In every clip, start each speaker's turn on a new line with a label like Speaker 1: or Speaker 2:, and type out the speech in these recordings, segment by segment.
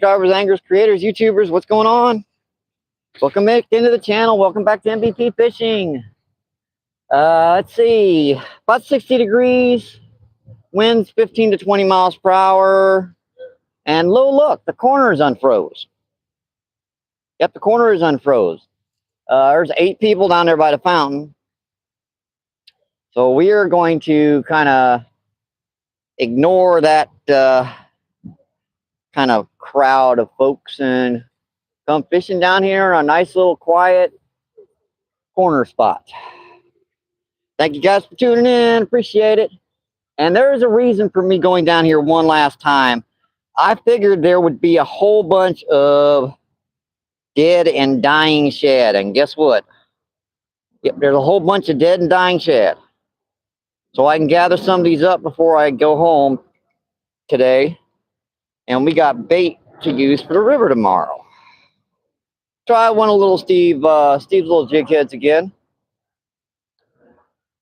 Speaker 1: Drivers, anglers, creators, YouTubers, what's going on? Welcome back into the channel. Welcome back to MBP Fishing. Let's see, about 60 degrees, winds 15 to 20 miles per hour, and look, the corner is unfroze. Yep, the corner is unfroze. There's 8 people down there by the fountain. So we are going to kind of ignore that kind of crowd of folks and come fishing down here on a nice little quiet corner spot. Thank you guys for tuning in. Appreciate it. And there is a reason for me going down here one last time. I figured there would be a whole bunch of dead and dying shad. And guess what? Yep, there's a whole bunch of dead and dying shad. So I can gather some of these up before I go home today. And we got bait to use for the river tomorrow. Try one of little Steve's little jig heads again.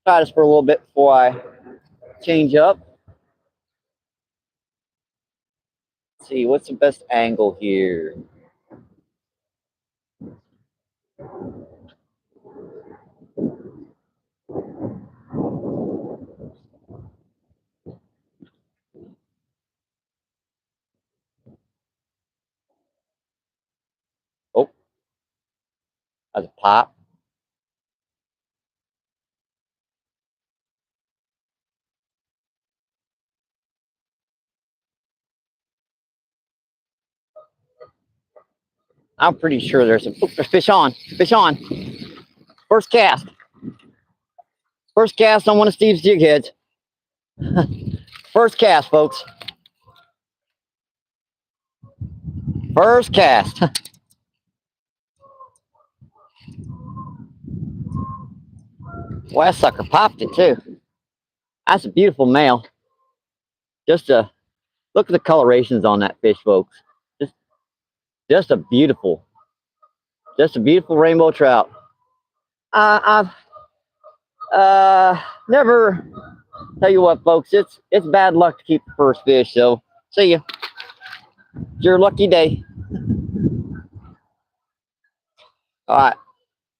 Speaker 1: Try this for a little bit before I change up. Let's see, what's the best angle here? Oh, that's a pop. I'm pretty sure there's a fish on. Fish on. First cast. First cast on one of Steve's jig heads. First cast, folks. First cast. Well, that sucker popped it too. That's a beautiful male. Just a look at the colorations on that fish, folks. Just a beautiful rainbow trout. I've never, tell you what, folks, it's bad luck to keep the first fish. So see ya. It's your lucky day. All right,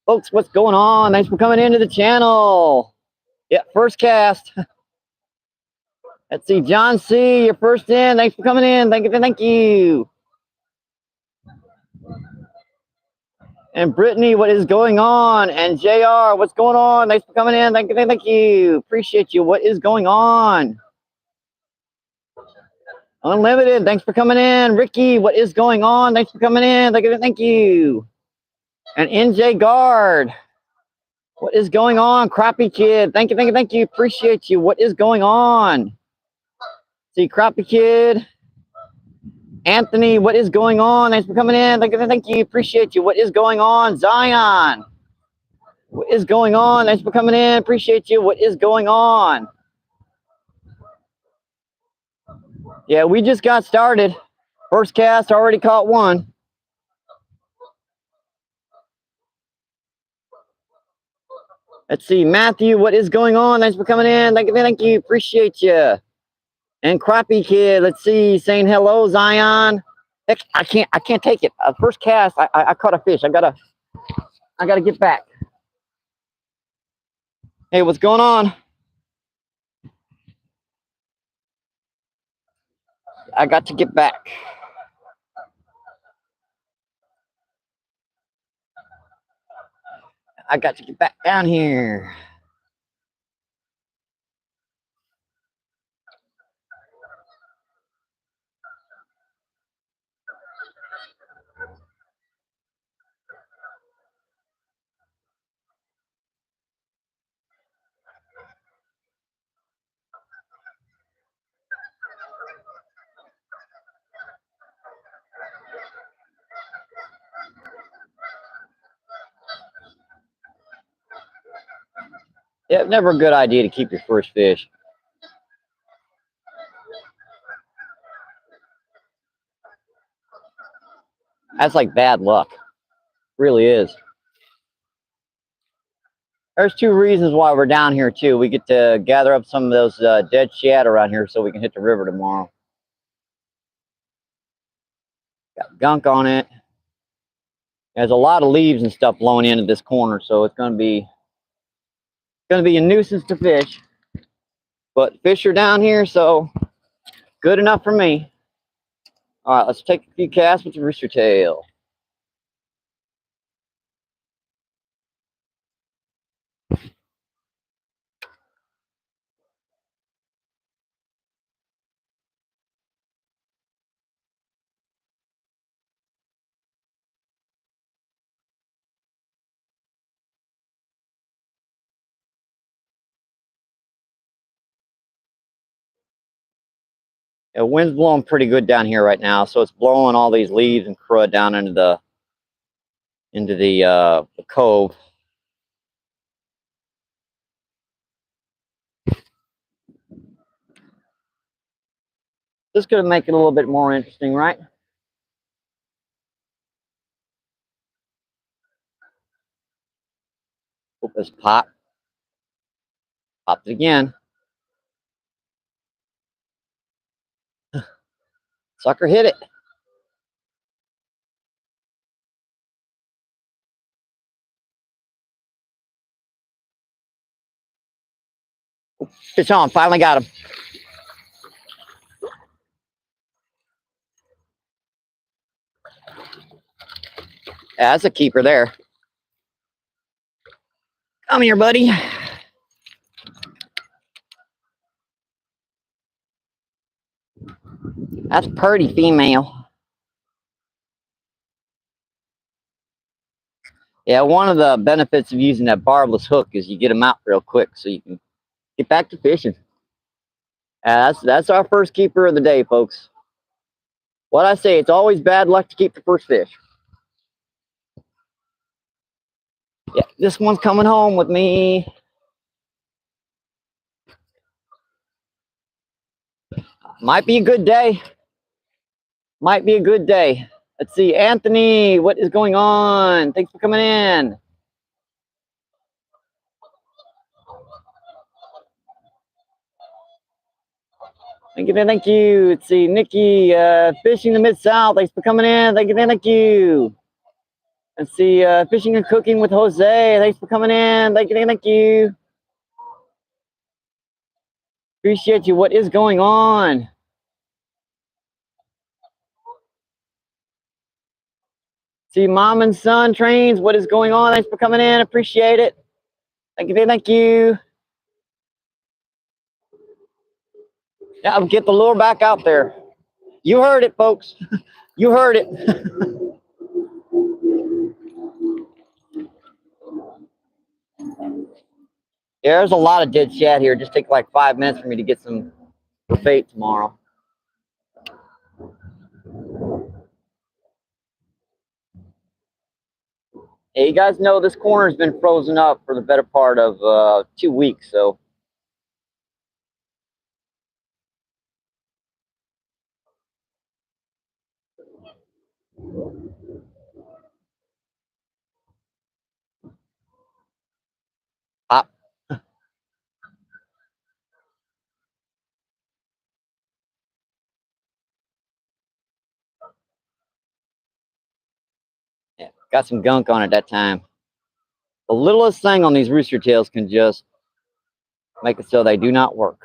Speaker 1: folks, what's going on? Thanks for coming into the channel. Yeah, first cast. Let's see, John C, you're first in. Thanks for coming in. Thank you. And Brittany, what is going on? And JR, what's going on? Thanks for coming in. Thank you. Appreciate you. What is going on? Unlimited, thanks for coming in. Ricky, what is going on? Thanks for coming in. Thank you. And NJ Guard, what is going on? Crappie Kid, thank you. Appreciate you. What is going on? See, Crappie Kid. Anthony, what is going on? Thanks for coming in. Thank you. Appreciate you. What is going on? Zion, what is going on? Thanks for coming in. Appreciate you. What is going on? Yeah, we just got started. First cast, already caught one. Let's see, Matthew, what is going on? Thanks for coming in. Thank you. Appreciate you. And Crappie Kid, let's see, saying hello, Zion. Heck, I can't take it. First cast, I caught a fish. I gotta get back. Hey, what's going on? I got to get back. I got to get back down here. Yeah, never a good idea to keep your first fish. That's like bad luck. Really is. There's 2 reasons why we're down here too. We get to gather up some of those dead shad around here so we can hit the river tomorrow. gunk on it. There's a lot of leaves and stuff blowing into this corner, so it's going to be a nuisance to fish. But fish are down here, so good enough for me. All right, let's take a few casts with the rooster tail. The wind's blowing pretty good down here right now, so it's blowing all these leaves and crud down into the cove. This is going to make it a little bit more interesting, right? Hope this popped it again. Sucker hit it. Fish on, finally got him. Yeah, that's a keeper there. Come here, buddy. That's pretty female. Yeah, one of the benefits of using that barbless hook is you get them out real quick so you can get back to fishing. That's our first keeper of the day, folks. What I say, it's always bad luck to keep the first fish. Yeah, this one's coming home with me. Might be a good day. Might be a good day. Let's see, Anthony, what is going on? Thanks for coming in. Thank you. Let's see, Nikki, fishing the Mid-South. Thanks for coming in. Thank you. Let's see, fishing and cooking with Jose. Thanks for coming in. Thank you. Appreciate you. What is going on? See, mom and son trains. What is going on? Thanks for coming in. Appreciate it. Thank you. Yeah, I'll get the lure back out there. You heard it, folks. You heard it. Yeah, there's a lot of dead shad here. Just take like 5 minutes for me to get some bait tomorrow. Hey, you guys know this corner's been frozen up for the better part of 2 weeks, so. Pop. Yeah, got some gunk on it that time. The littlest thing on these rooster tails can just make it so they do not work.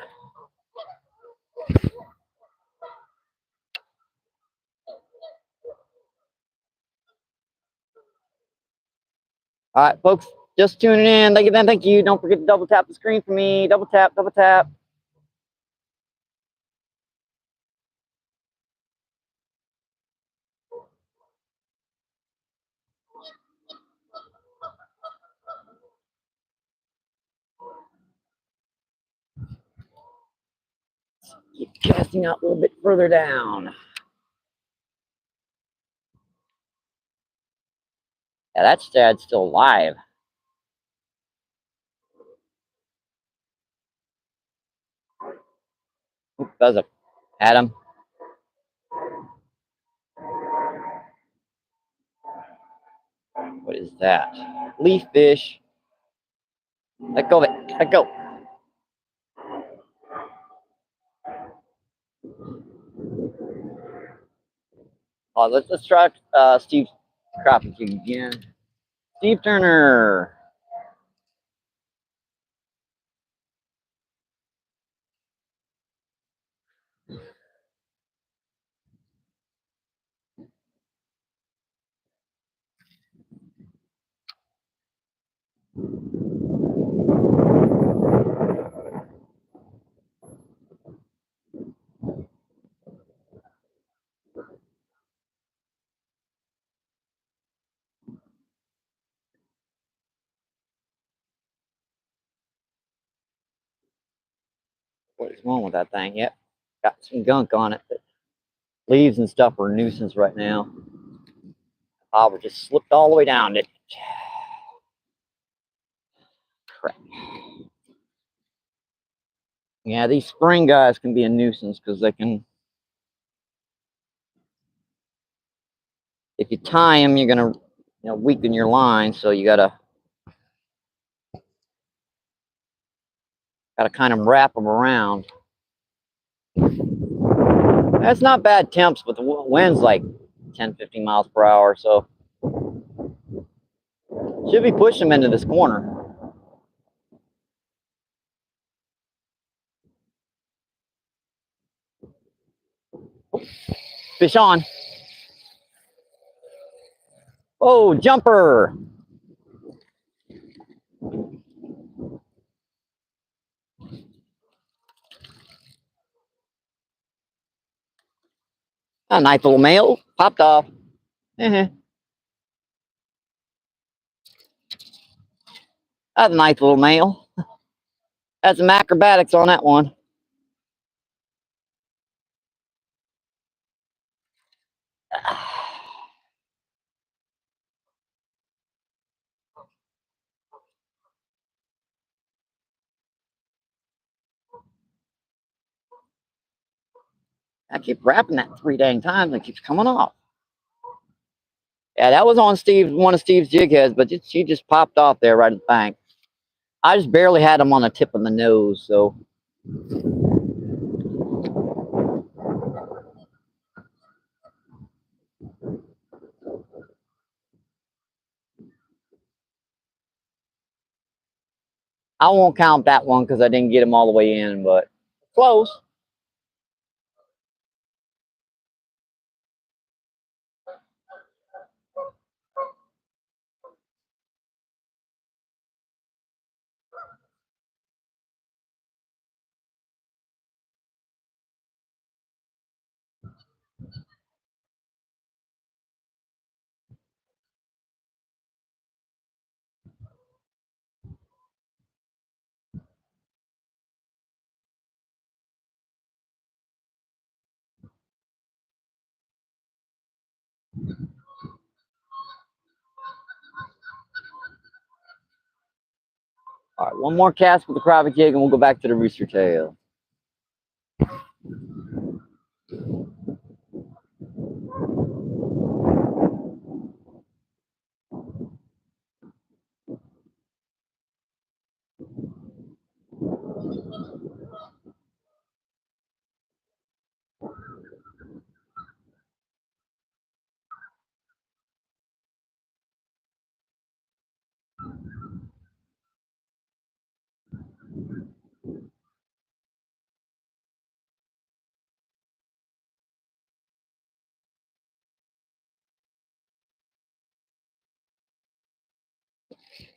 Speaker 1: All right, folks, just tuning in. Thank you. Don't forget to double tap the screen for me. Double tap, double tap. Keep casting out a little bit further down. Yeah, that stad's still alive. Oop, that's a Adam. What is that? Leaf fish. Let go of it. Let go. Oh, let's try Steve's crappie jig again. Steve Turner. What is wrong with that thing? Yep, got some gunk on it. But leaves and stuff are a nuisance right now. Bobber just slipped all the way down it. Crap. Yeah, these spring guys can be a nuisance because they can. If you tie them, you're gonna, weaken your line. So you gotta kind of wrap them around. That's not bad temps, but the wind's like 10, 15 miles per hour, so should be pushing them into this corner. Fish on. Oh, jumper. A nice little male. Popped off. That's a nice little male. Had some acrobatics on that one. I keep wrapping that 3 dang times and it keeps coming off. Yeah, that was on one of Steve's jig heads, but she just popped off there right at the bank. I just barely had him on the tip of the nose, so. I won't count that one because I didn't get him all the way in, but close. All right, one more cast with the crappie jig and we'll go back to the rooster tail.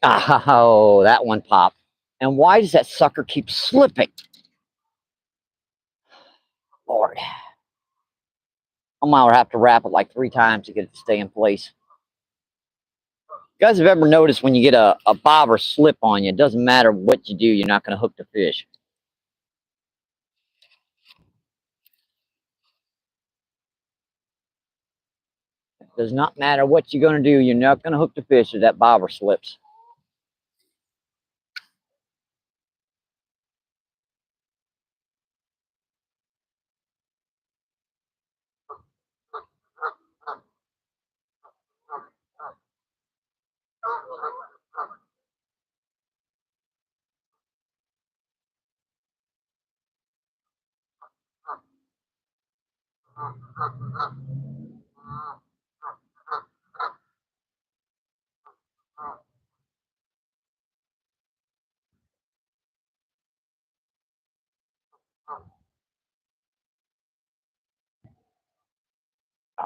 Speaker 1: Oh, that one popped. And why does that sucker keep slipping? Lord. I might have to wrap it like 3 times to get it to stay in place. You guys have ever noticed when you get a bobber slip on you, it doesn't matter what you do, you're not going to hook the fish. It does not matter what you're going to do, you're not going to hook the fish if that bobber slips.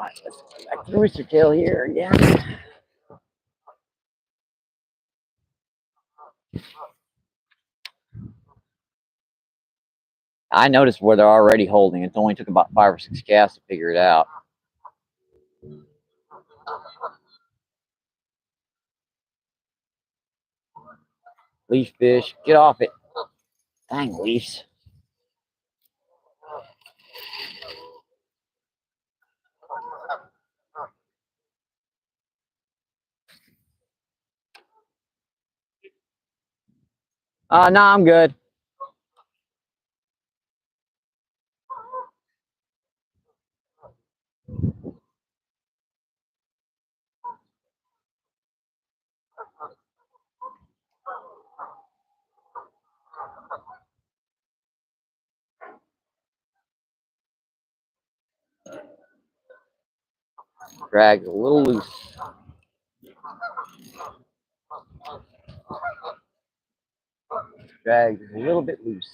Speaker 1: Let's go back to the rooster tail here again. I noticed where they're already holding. It only took about 5 or 6 casts to figure it out. Leaf fish, get off it. Dang leaves. No, I'm good. Drag's a little loose. Drag's a little bit loose.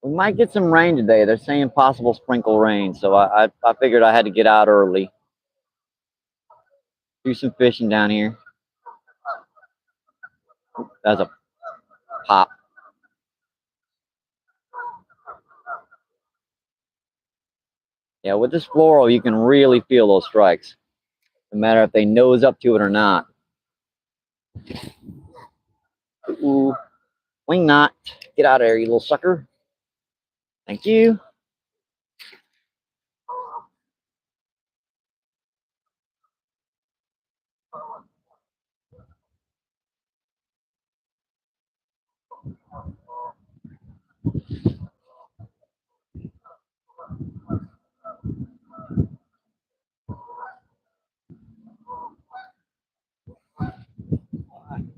Speaker 1: We might get some rain today. They're saying possible sprinkle rain, so I figured I had to get out early. Do some fishing down here. That's a pop. Yeah, with this floral, you can really feel those strikes, no matter if they nose up to it or not. Ooh, wing knot. Get out of there, you little sucker. Thank you.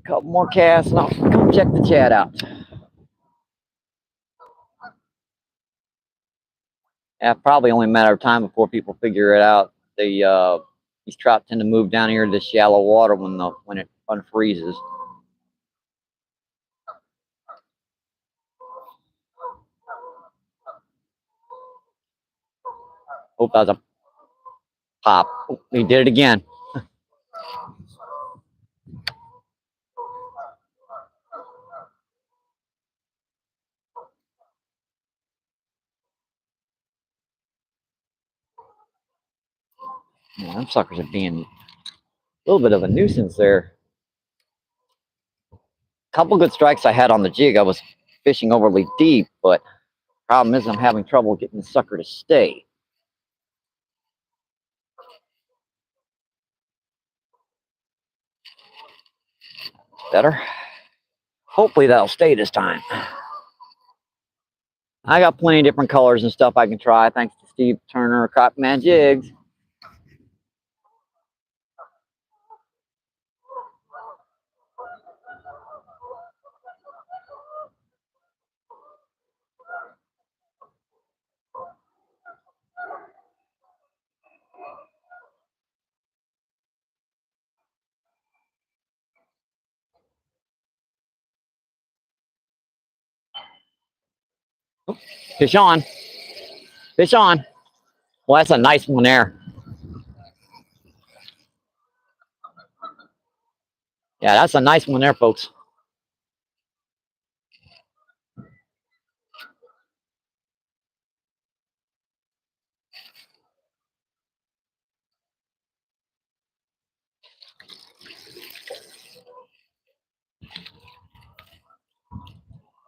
Speaker 1: Couple more casts and I'll come check the chat out. Yeah, probably only a matter of time before people figure it out. These trout tend to move down here to the shallow water when it unfreezes. Hope that was a pop. Oh, he did it again. Man, them suckers are being a little bit of a nuisance there. Couple good strikes I had on the jig. I was fishing overly deep, but problem is I'm having trouble getting the sucker to stay. Better. Hopefully that'll stay this time. I got plenty of different colors and stuff I can try, thanks to Steve Turner of Cropman Jigs. Fish on. Fish on. Well, that's a nice one there. Yeah, that's a nice one there, folks.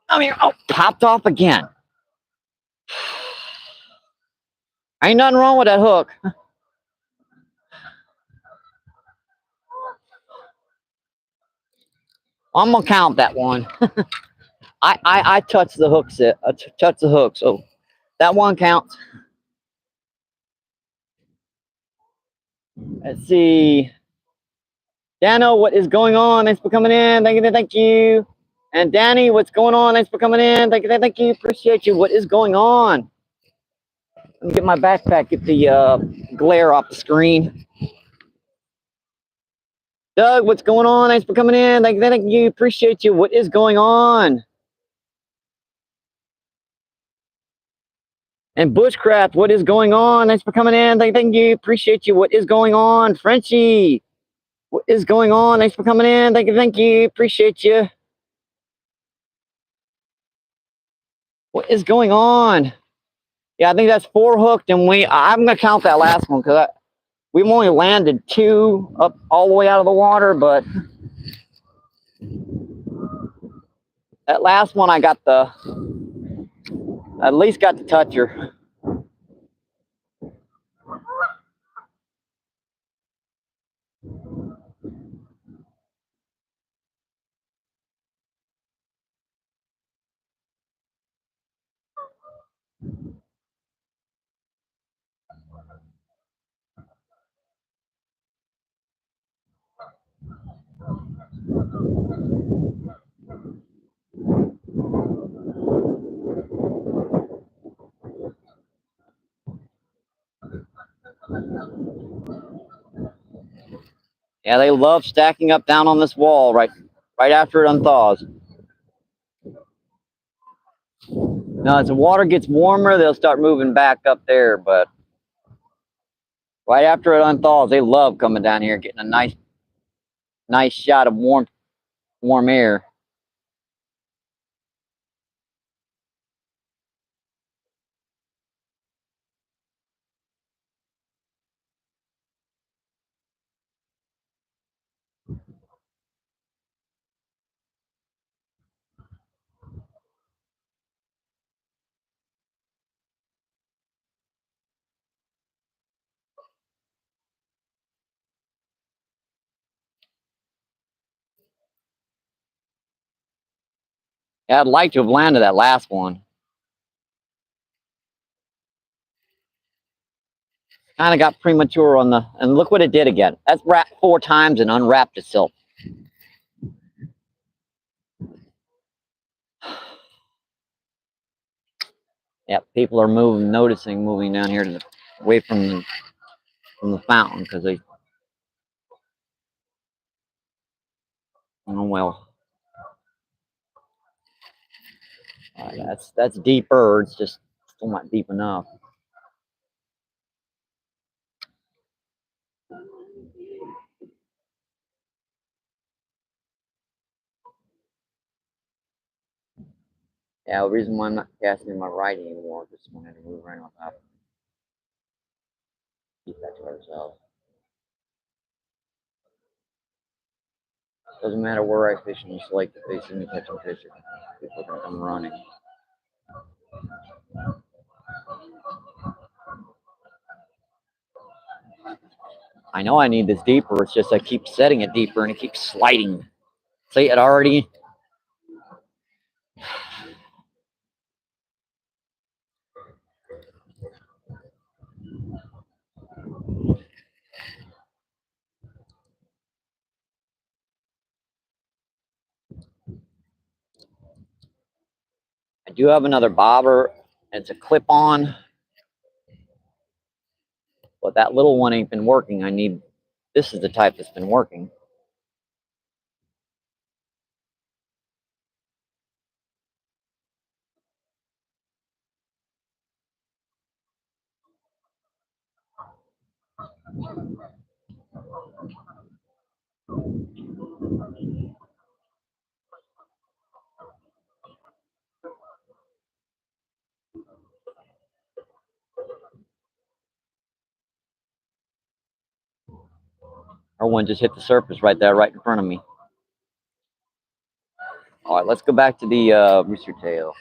Speaker 1: I mean, oh, popped off again. Ain't nothing wrong with that hook. I'm gonna count that one. I touched the hook set. I touched the hook, so that one counts. Let's see. Dano, what is going on? Thanks for coming in. Thank you, thank you. And Danny, what's going on? Thanks for coming in. Thank you, thank you. Appreciate you. What is going on? Let me get my backpack, get the glare off the screen. Doug, what's going on? Thanks for coming in. Thank you. Appreciate you. What is going on? And Bushcraft, what is going on? Thanks for coming in. Thank you. Appreciate you. What is going on? Frenchie, what is going on? Thanks for coming in. Thank you. Appreciate you. What is going on? Yeah, I think that's 4 hooked, and I'm gonna count that last one because we've only landed 2 up all the way out of the water, but that last one I got at least got the toucher. Yeah, they love stacking up down on this wall right after it unthaws. Now, as the water gets warmer, they'll start moving back up there, but right after it unthaws, they love coming down here, getting a nice shot of warm air. Yeah, I'd like to have landed that last one. Kind of got premature on and look what it did again. That's wrapped 4 times and unwrapped itself. Yeah, people are moving down here away from the fountain because they, oh well. That's deeper. It's just still not deep enough. Yeah, the reason why I'm not casting my right anymore is just wanted to move around on top. Keep that to ourselves. Doesn't matter where I fish in this lake, if they see me catching fish, people are gonna come running. I know I need this deeper. It's just I keep setting it deeper and it keeps sliding. See, it already. I do have another bobber. It's a clip-on, but that little one ain't been working. This is the type that's been working. Or one just hit the surface right there, right in front of me. All right, let's go back to the rooster tail.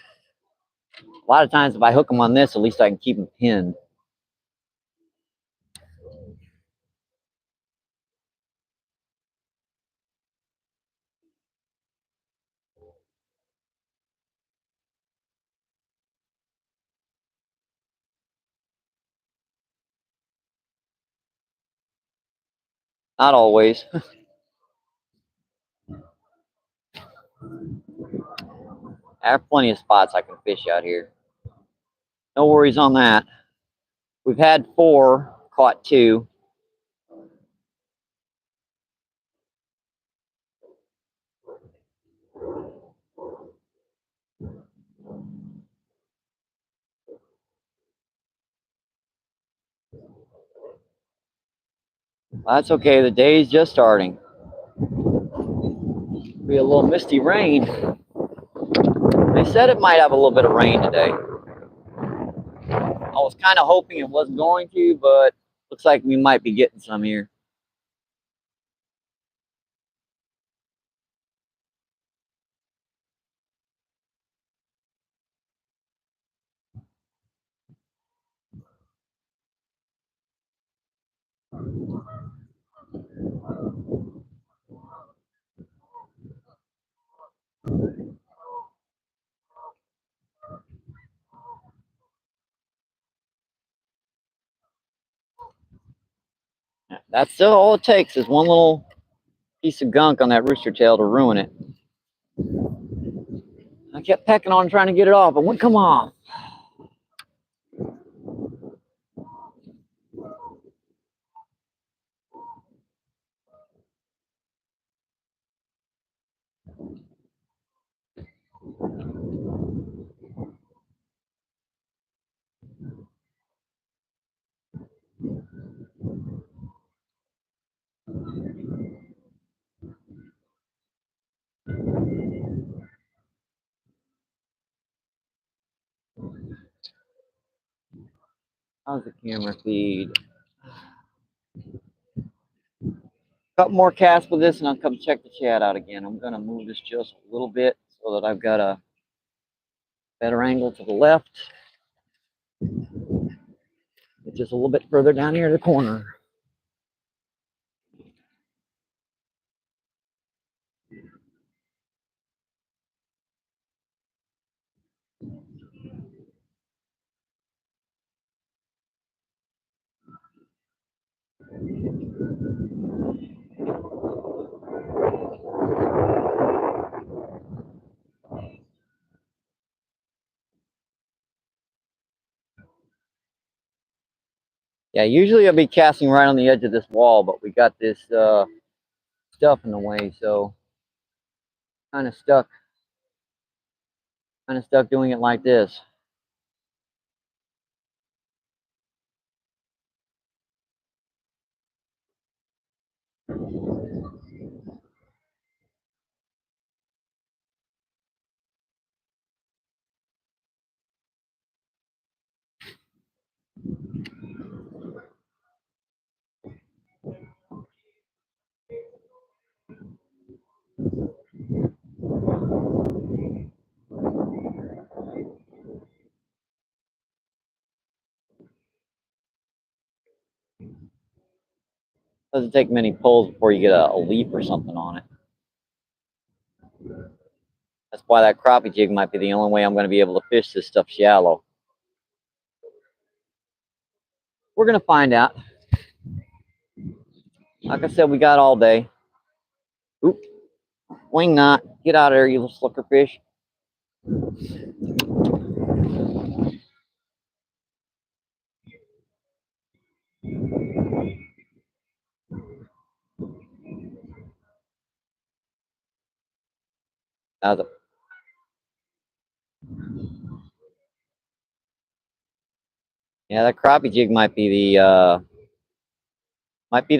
Speaker 1: A lot of times if I hook them on this, at least I can keep them pinned. Not always. I have plenty of spots I can fish out here. No worries on that. We've had 4, caught 2. That's okay. The day's just starting. Be a little misty rain. They said it might have a little bit of rain today. I was kind of hoping it wasn't going to, but looks like we might be getting some here. That's still all it takes is one little piece of gunk on that rooster tail to ruin it. I kept pecking on trying to get it off, but wouldn't come off. How's the camera feed? Couple more casts with this and I'll come check the chat out again. I'm going to move this just a little bit so that I've got a better angle to the left. It's just a little bit further down here in the corner. Yeah, usually I'll be casting right on the edge of this wall, but we got this stuff in the way, so kind of stuck doing it like this. Doesn't take many pulls before you get a leaf or something on it. That's why that crappie jig might be the only way I'm going to be able to fish this stuff shallow. We're going to find out. Like I said, we got all day. Oop. Wing knot. Get out of there, you little sucker fish. Yeah, that crappie jig might be the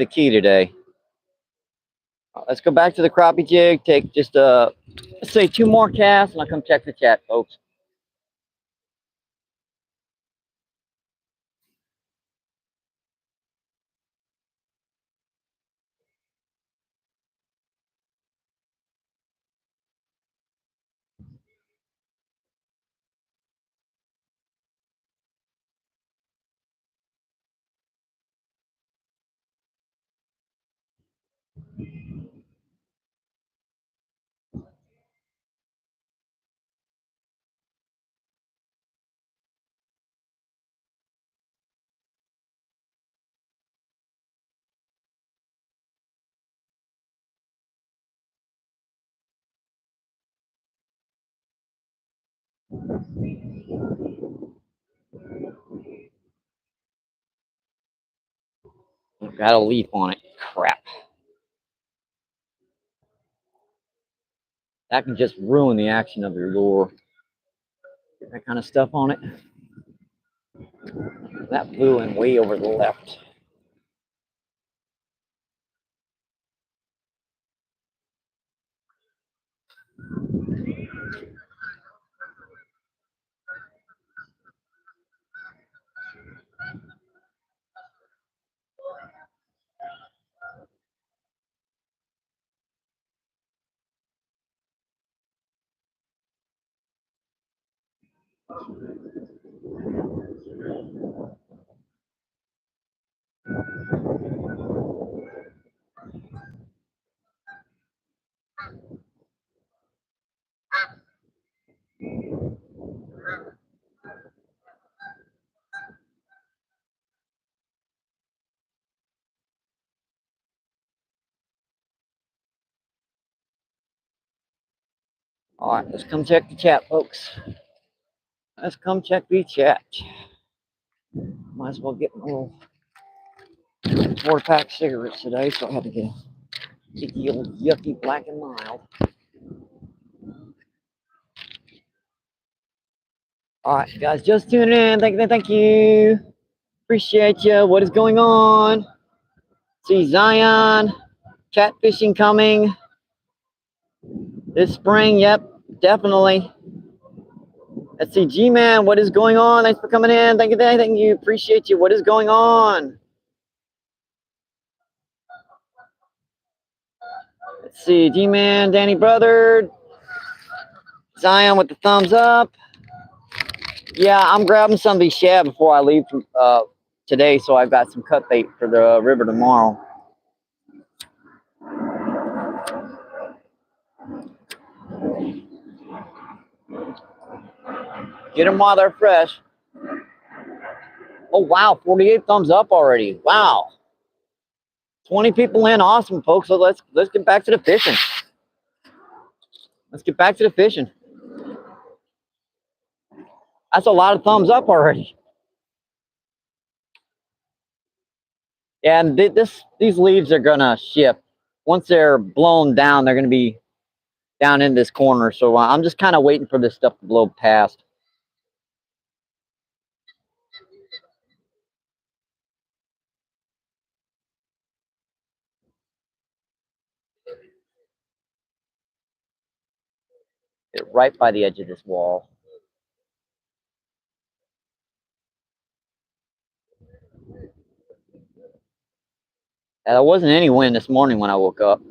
Speaker 1: key today. Let's go back to the crappie jig. Take just let's say 2 more casts, and I'll come check the chat, folks. Got a leaf on it. Crap. That can just ruin the action of your lure. Get that kind of stuff on it. That blew in way over the left. All right, let's come check the chat, folks. Let's come check the chat. Might as well get my little 4-pack cigarettes today, so I had to get the old yucky black and mild. All right, guys, just tuning in. Thank you. Appreciate you. What is going on? See Zion, catfishing coming this spring. Yep, definitely. Let's see, G-Man, what is going on? Thanks for coming in. Thank you. Appreciate you. What is going on? Let's see, G-Man, Danny Brother, Zion with the thumbs up. Yeah, I'm grabbing some of these shad before I leave from, today, so I've got some cut bait for the river tomorrow. Get them while they're fresh. Oh, wow, 48 thumbs up already. Wow. 20 people in. Awesome, folks. So let's get back to the fishing. Let's get back to the fishing. That's a lot of thumbs up already. And these leaves are gonna shift. Once they're blown down, they're gonna be down in this corner. So I'm just kind of waiting for this stuff to blow past. Get right by the edge of this wall. And there wasn't any wind this morning when I woke up.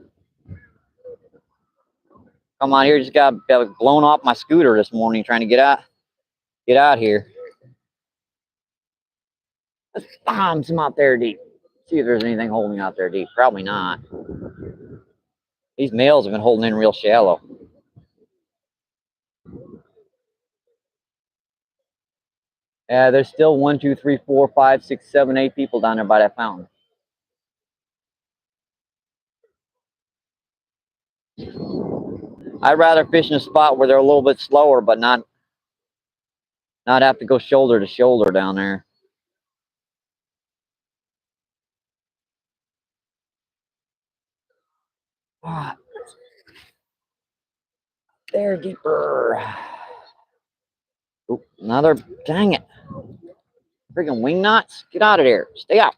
Speaker 1: Come on here, just got blown off my scooter this morning trying to get out here. Let's bomb some out there deep. See if there's anything holding out there deep. Probably not. These males have been holding in real shallow. Yeah, there's still 1, 2, 3, 4, 5, 6, 7, 8 people down there by that fountain. I'd rather fish in a spot where they're a little bit slower, but not have to go shoulder to shoulder down there. Ah, there, deeper. Oop, another, dang it. Freaking wing knots. Get out of there. Stay out.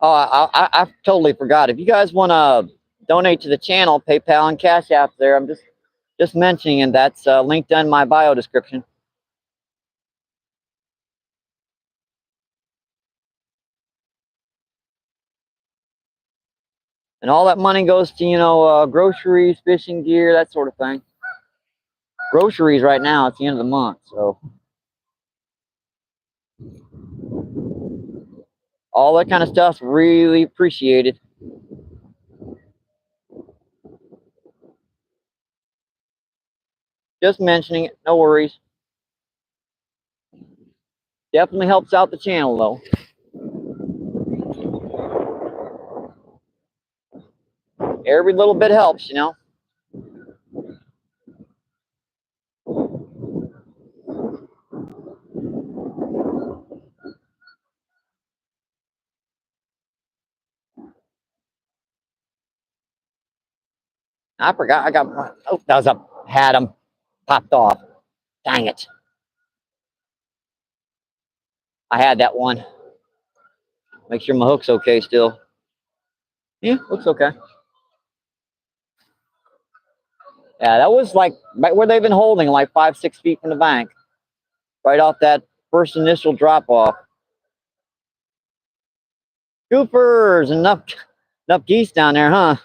Speaker 1: Oh, I totally forgot. If you guys want to donate to the channel, PayPal and Cash App there. I'm just mentioning, and that's linked in my bio description. And all that money goes to, you know, groceries, fishing gear, that sort of thing. Groceries right now, it's the end of the month, so all that kind of stuff's really appreciated. Just mentioning it, no worries. Definitely helps out the channel, though. Every little bit helps, you know. I forgot I got, oh, that was up, had them popped off. Dang it. I had that one. Make sure my hook's okay still. Yeah, looks okay. Yeah, that was like right where they've been holding, like 5-6 feet from the bank. Right off that first initial drop off. Goopers, enough geese down there, huh?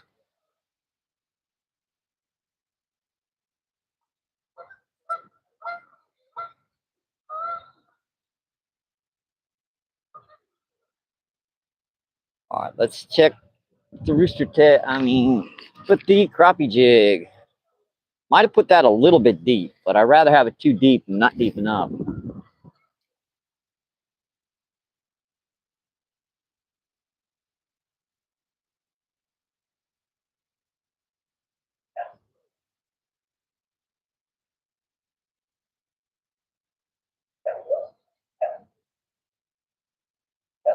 Speaker 1: All right, let's check the rooster tail. Put the crappie jig. Might have put that a little bit deep, but I'd rather have it too deep than not deep enough.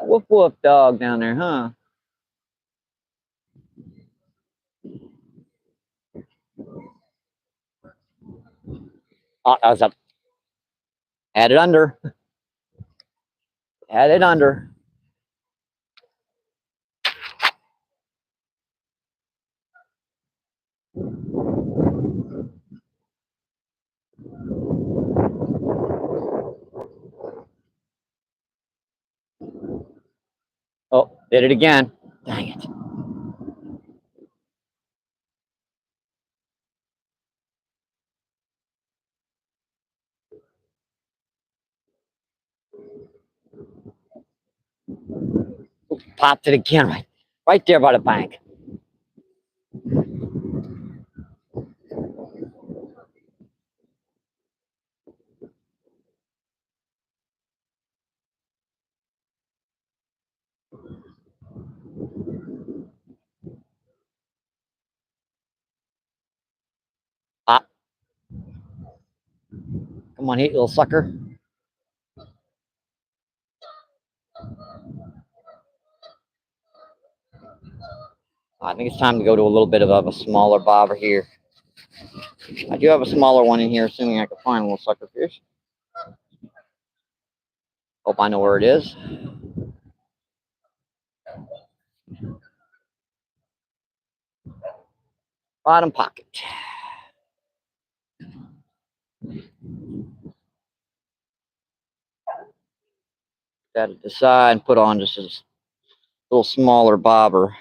Speaker 1: Woof woof dog down there, huh? Oh, I was up. Had it under. Had it under. Oh, did it again. Dang it. Popped it again, right there by the bank. Pop. Come on, hit, little sucker. I think it's time to go to a little bit of a smaller bobber here. I do have a smaller one in here, assuming I can find a little sucker fish. Hope I know where it is. Bottom pocket. That at the side and put on just a little smaller bobber.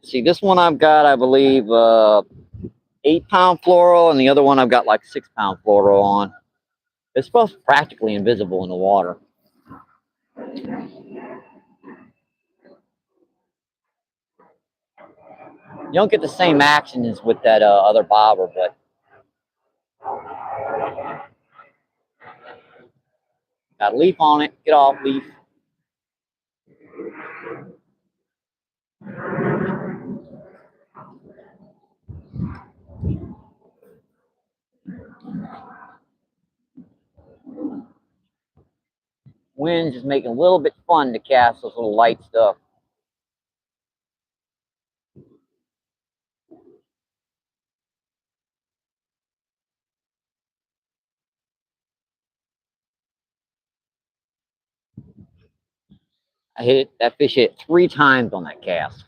Speaker 1: See, this one I've got, I believe, 8-pound fluoro, and the other one I've got like 6-pound fluoro on. It's both practically invisible in the water. You don't get the same action as with that other bobber, but got a leaf on it. Get off, leaf. Wind's just making a little bit fun to cast those little light stuff. I hit it, that fish hit 3 times on that cast.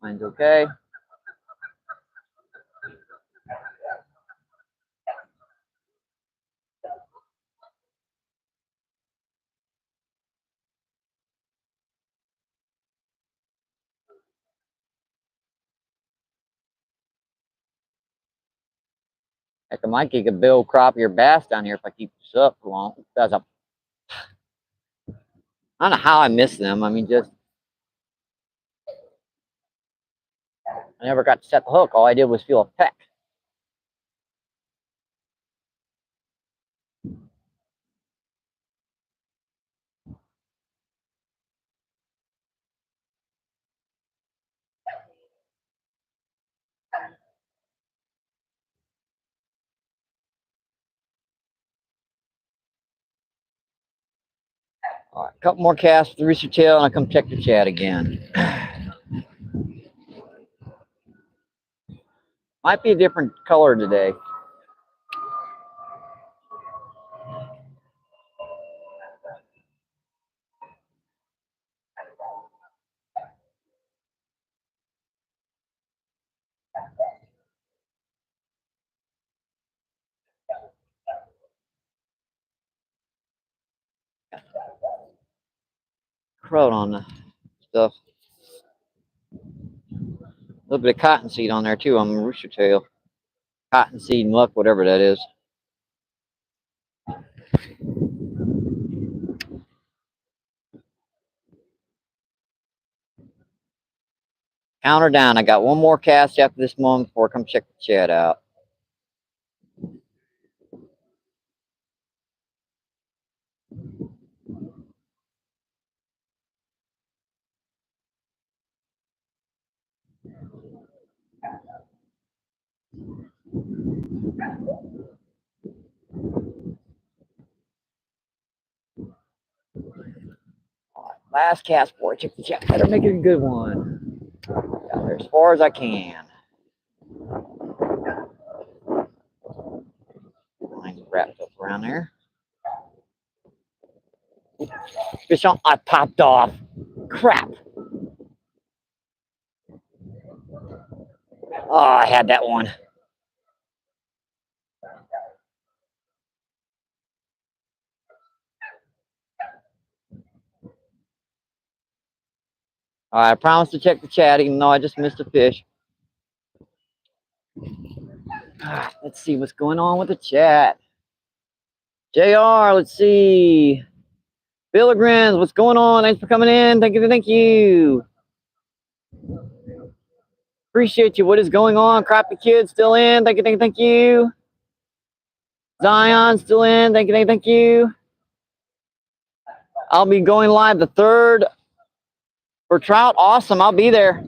Speaker 1: Mine's okay. Heck, I might get a bill crappie or bass down here if I keep this up for long. I don't know how I miss them. I mean, just I never got to set the hook. All I did was feel a peck. All right, a couple more casts with the rooster tail, and I come check the chat again. Might be a different color today. Trout on the stuff. A little bit of cottonseed on there too on the rooster tail. Cottonseed, muck, whatever that is. Counter down. I got one more cast after this one before I come check the chat out. Last cast, boy. Check the chat. Better make it a good one. Got there as far as I can. Line's wrapped up around there. Fish on. I popped off. Crap. Oh, I had that one. All right, I promised to check the chat, even though I just missed a fish. Let's see what's going on with the chat. JR, let's see. Billigrins, what's going on? Thanks for coming in. Thank you, thank you. Appreciate you. What is going on? Crappie Kid still in. Thank you, thank you, thank you. Zion still in. Thank you, thank you, thank you. I'll be going live the 3rd for Trout. Awesome. I'll be there.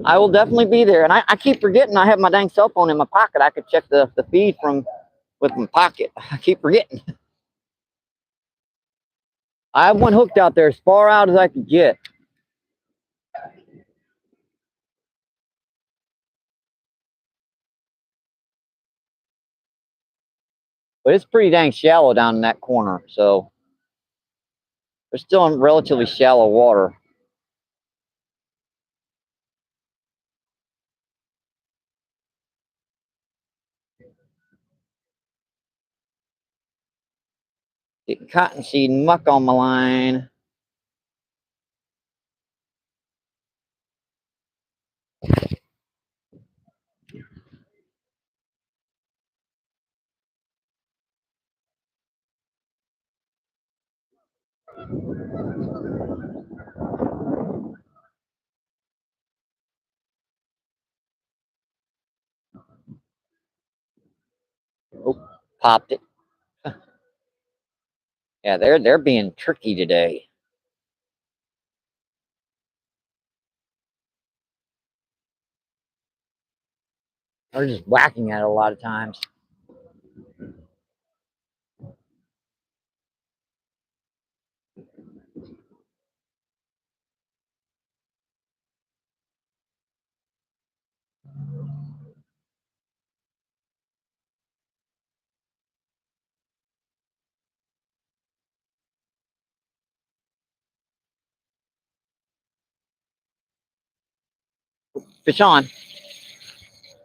Speaker 1: I will definitely be there. And I keep forgetting I have my dang cell phone in my pocket. I could check the feed from with my pocket. I keep forgetting. I have one hooked out there as far out as I could get. But it's pretty dang shallow down in that corner. So we're still in relatively shallow water. Getting cottonseed muck on my line. Oh, popped it. Yeah, they're being tricky today. They're just whacking at it a lot of times. Fish on.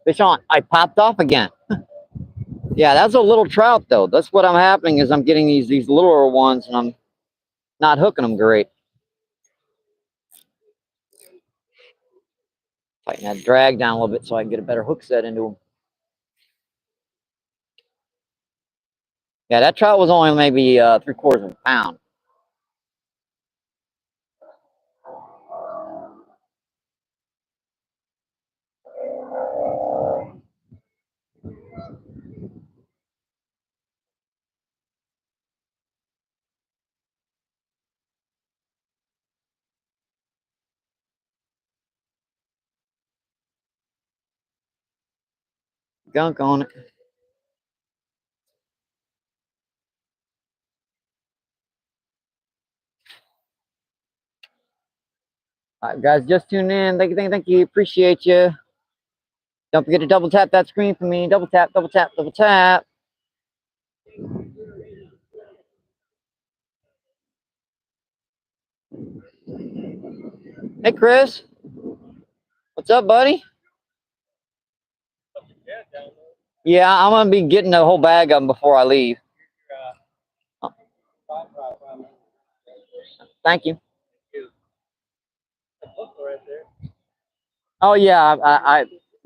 Speaker 1: Fish on. I popped off again. Yeah, that's a little trout though. That's what I'm happening is I'm getting these littler ones and I'm not hooking them great. Tighten that drag down a little bit so I can get a better hook set into them. Yeah, that trout was only maybe 3/4 of a pound. Gunk on it. All right, guys, just tune in. Thank you. Appreciate you. Don't forget to double tap that screen for me. Double tap, double tap, double tap. Hey, Chris. What's up, buddy? Yeah, I'm going to be getting the whole bag of them before I leave. Oh. Thank you. Oh, yeah.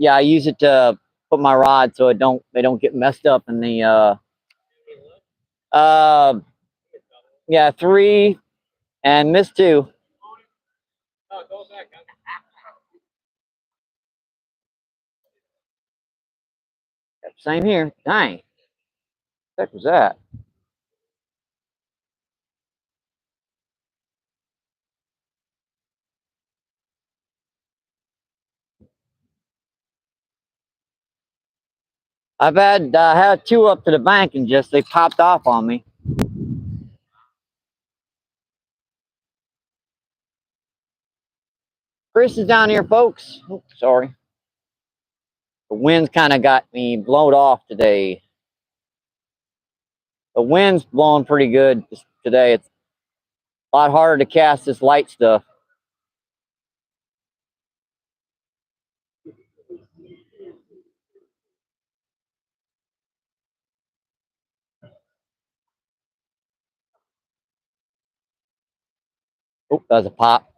Speaker 1: I use it to put my rod so they don't get messed up in the yeah, 3 and missed 2. Same here. Dang. What the heck was that? I've had 2 up to the bank and just they popped off on me. Chris is down here, folks. Oh, sorry. The wind's kind of got me blown off today. The wind's blowing pretty good today. It's a lot harder to cast this light stuff. Oh, that was a pop.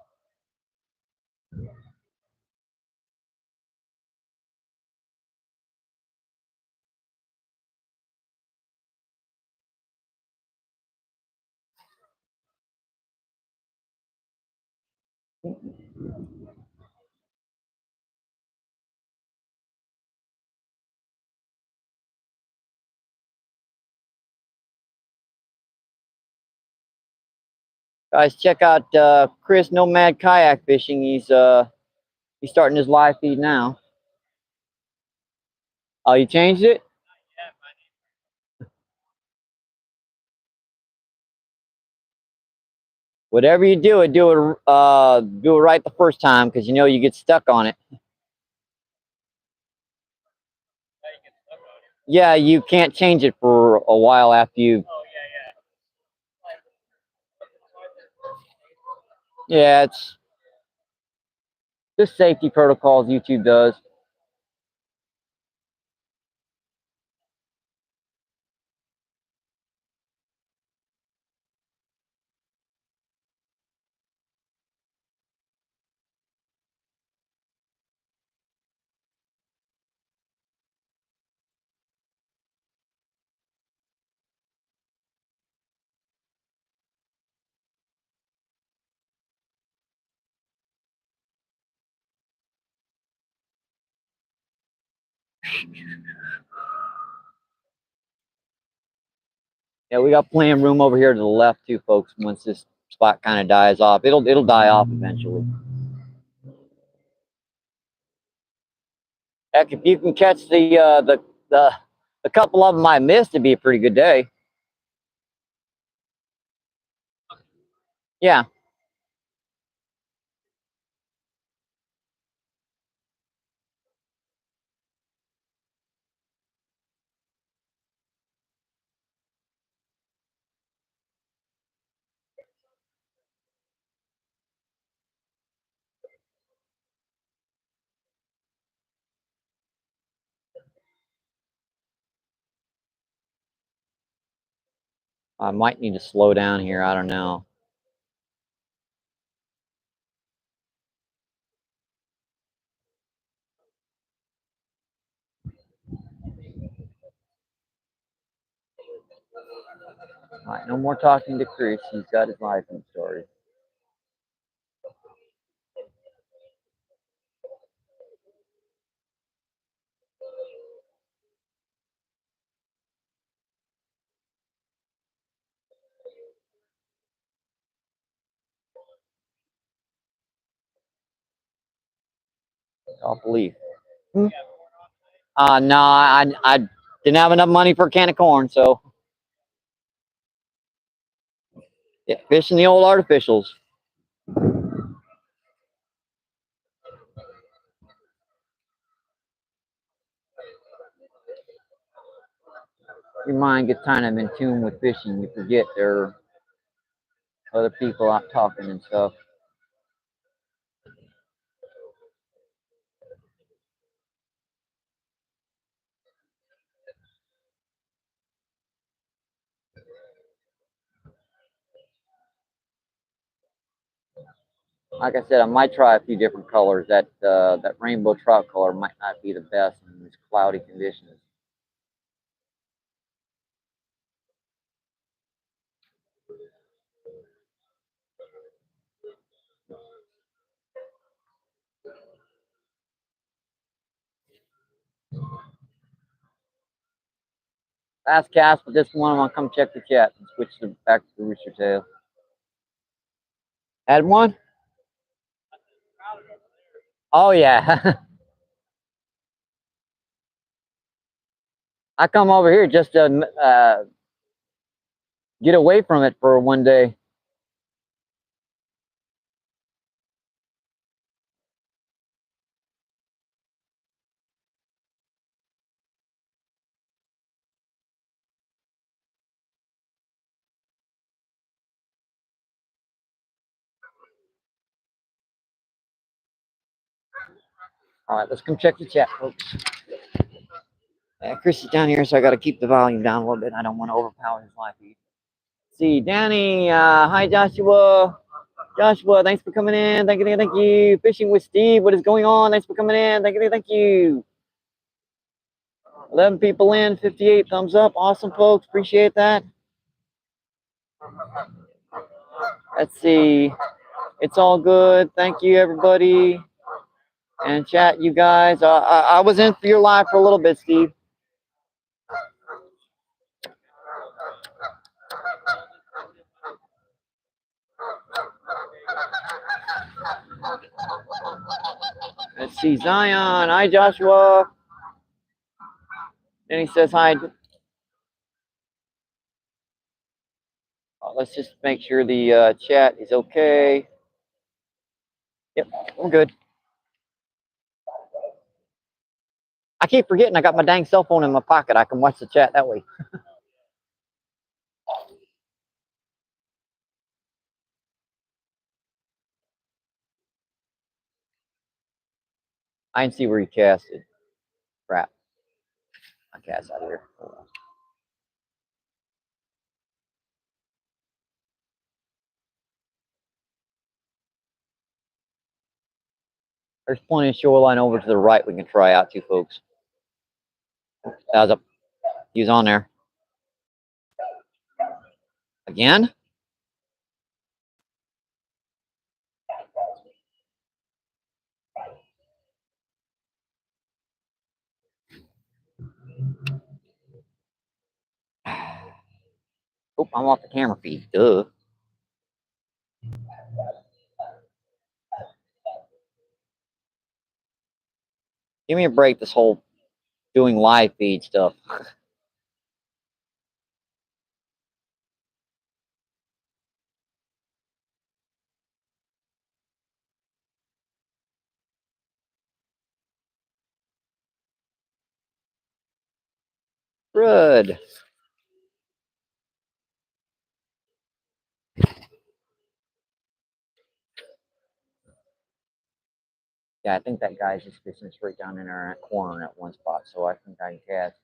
Speaker 1: Guys, check out Chris Nomad Kayak Fishing. He's starting his live feed now. Oh, you changed it? Whatever you do it right the first time, because you know you get stuck on it. Yeah, you can't change it for a while after you. Yeah, it's just safety protocols YouTube does. Yeah, we got plenty of room over here to the left too, folks. Once this spot kind of dies off, it'll die off eventually. Heck, if you can catch the couple of them I missed, it'd be a pretty good day. Yeah. I might need to slow down here. I don't know. All right, no more talking to Chris. He's got his life in story. Off leaf. No, I didn't have enough money for a can of corn, so yeah, fishing the old artificials. Your mind gets kind of in tune with fishing. You forget there are other people out talking and stuff. Like I said, I might try a few different colors. That rainbow trout color might not be the best in these cloudy conditions. Last cast with this one. I'm gonna come check the chat and switch back to the rooster tail. Had one? Oh yeah. I come over here just to get away from it for one day. All right, let's come check the chat, folks. Chris is down here, so I got to keep the volume down a little bit. I don't want to overpower his live feed. See, Danny. Hi, Joshua. Joshua, thanks for coming in. Thank you, thank you. Fishing with Steve. What is going on? Thanks for coming in. Thank you, thank you. 11 people in, 58 thumbs up. Awesome, folks. Appreciate that. Let's see. It's all good. Thank you, everybody. And chat, you guys. I was in for your live for a little bit, Steve. Let's see. Zion. Hi, Joshua. And he says hi. Let's just make sure the chat is okay. Yep, we're good. I keep forgetting I got my dang cell phone in my pocket. I can watch the chat that way. I didn't see where you casted. Crap. I cast out of here. Hold on. There's plenty of shoreline over to the right we can try out too, folks. That was up. He was on there. Again? Oh, I'm off the camera feed. Duh. Give me a break, this whole doing live feed stuff. Good. Yeah, I think that guy's just fishing straight down in our corner at one spot, so I think I can cast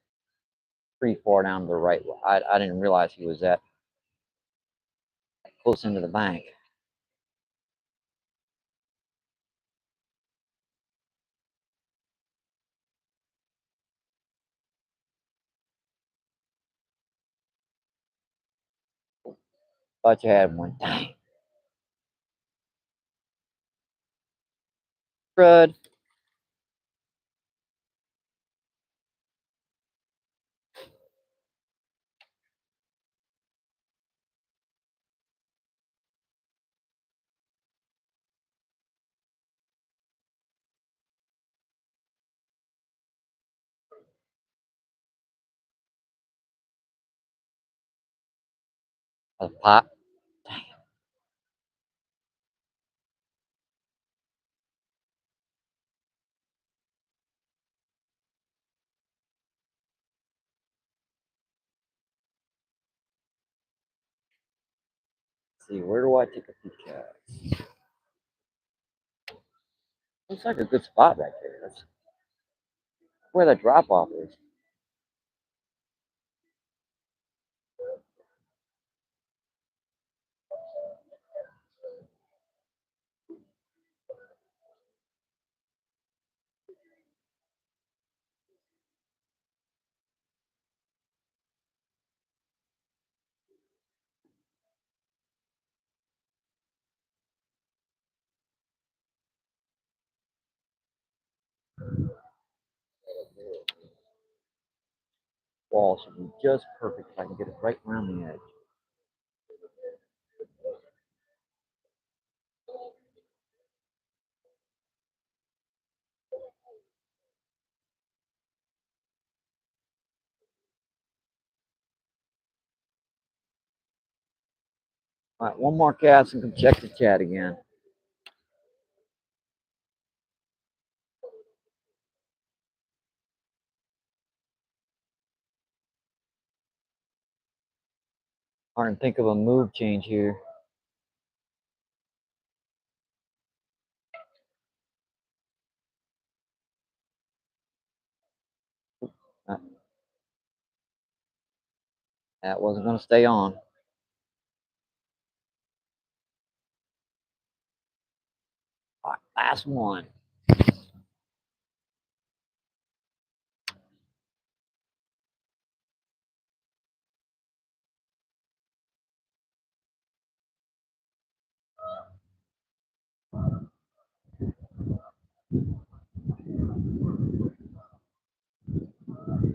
Speaker 1: pretty far down to the right. I didn't realize he was that close into the bank. Thought you had one. Dang. Crud. A pop. Let's see, where do I take a peek at? Looks like a good spot right there. That's where the drop off is. Wall should be just perfect if I can get it right around the edge. All right, one more cast and come check the chat again. Hard to think of a move change here. That wasn't going to stay on. All right, last one.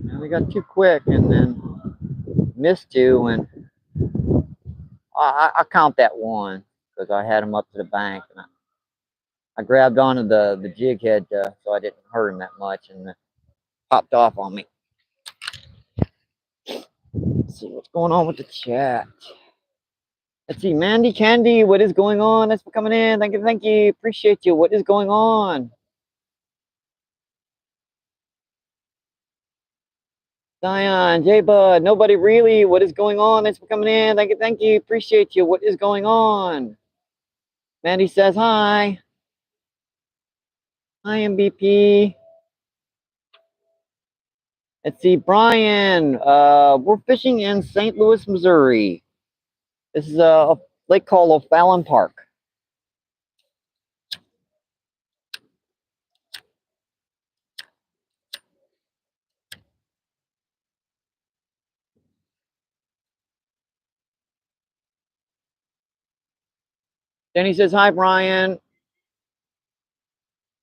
Speaker 1: And we got too quick and then missed two, and I count that one because I had him up to the bank, and I grabbed onto the jig head so I didn't hurt him that much, and popped off on me. Let's see what's going on with the chat. Let's see, Mandy Candy, what is going on? Thanks for coming in. Thank you. Appreciate you. What is going on? Zion, J Bud, nobody really. What is going on? Thanks for coming in. Thank you. Appreciate you. What is going on? Mandy says hi. Hi, MBP. Let's see, Brian. We're fishing in St. Louis, Missouri. This is a lake called O'Fallon Park. Denny says hi, Brian.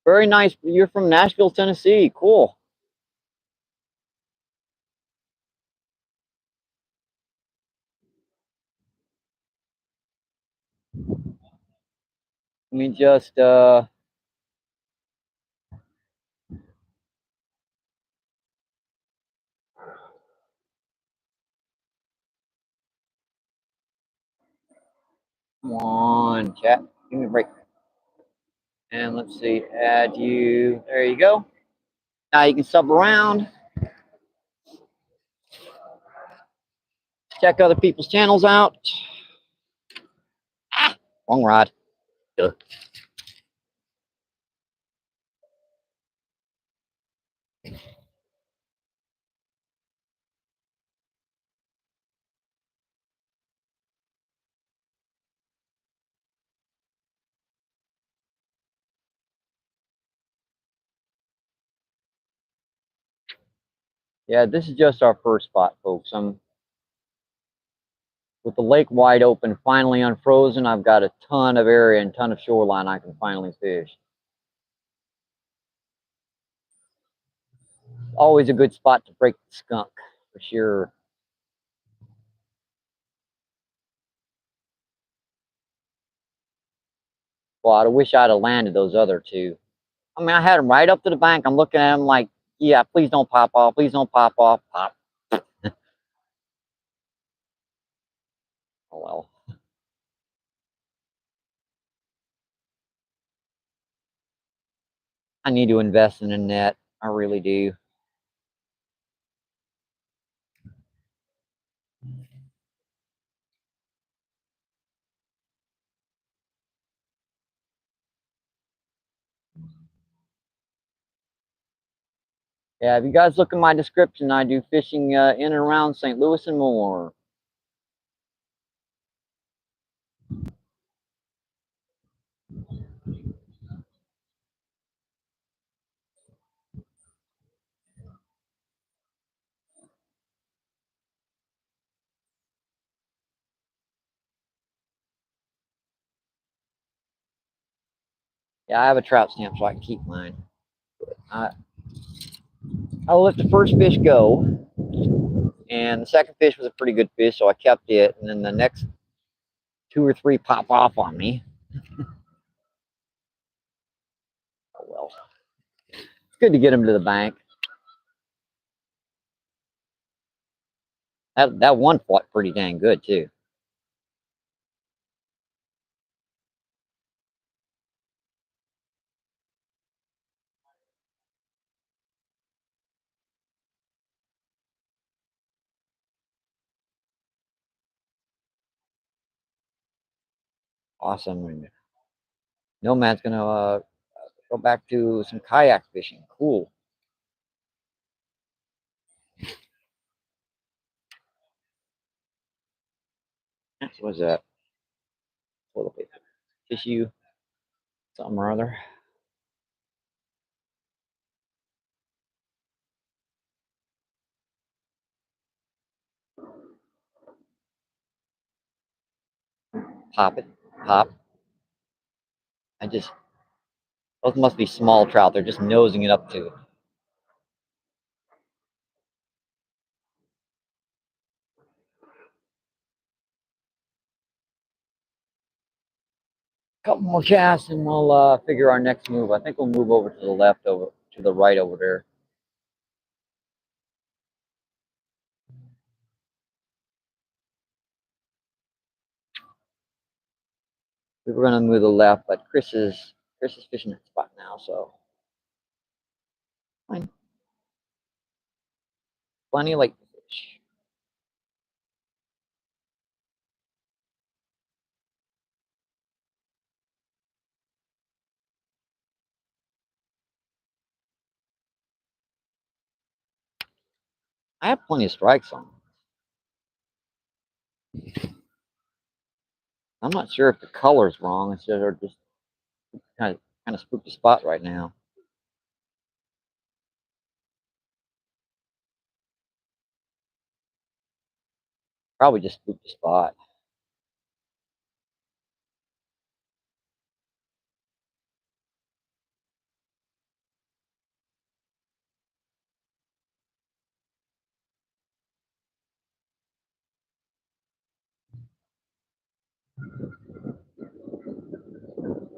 Speaker 1: Very nice. You're from Nashville, Tennessee. Cool. Let me just come on, chat. Give me a break. And let's see, add you. There you go. Now you can sub around. Check other people's channels out. Ah, wrong rod. Duh. Yeah, this is just our first spot, folks. with the lake wide open, finally unfrozen, I've got a ton of area and ton of shoreline I can finally fish. Always a good spot to break the skunk, for sure. Well, I wish I'd have landed those other two. I mean, I had them right up to the bank. I'm looking at them like, yeah, please don't pop off. Please don't pop off. Pop. Oh, well. I need to invest in a net. I really do. Yeah, if you guys look at my description, I do fishing in and around St. Louis and more. Yeah, I have a trout stamp so I can keep mine. I'll let the first fish go, and the second fish was a pretty good fish, so I kept it. And then the next 2 or 3 pop off on me. Oh well, it's good to get them to the bank. That one fought pretty dang good too. Awesome. Nomad's gonna go back to some kayak fishing. Cool. What was that? Toilet paper, tissue, something or other. Pop it, pop. Those must be small trout. They're just nosing it up to. Couple more casts and we'll figure our next move. I think we'll move over to the left, over to the right over there. We were gonna move to the left, but Chris is fishing that spot now, so fine. Plenty of lake to fish. I have plenty of strikes on. I'm not sure if the color's wrong. It's just kind of spooked the spot right now. Probably just spooked the spot.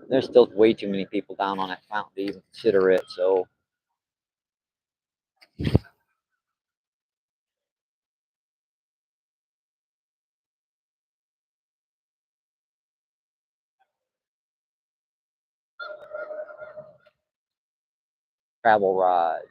Speaker 1: There's still way too many people down on that fountain to even consider it. So travel rides.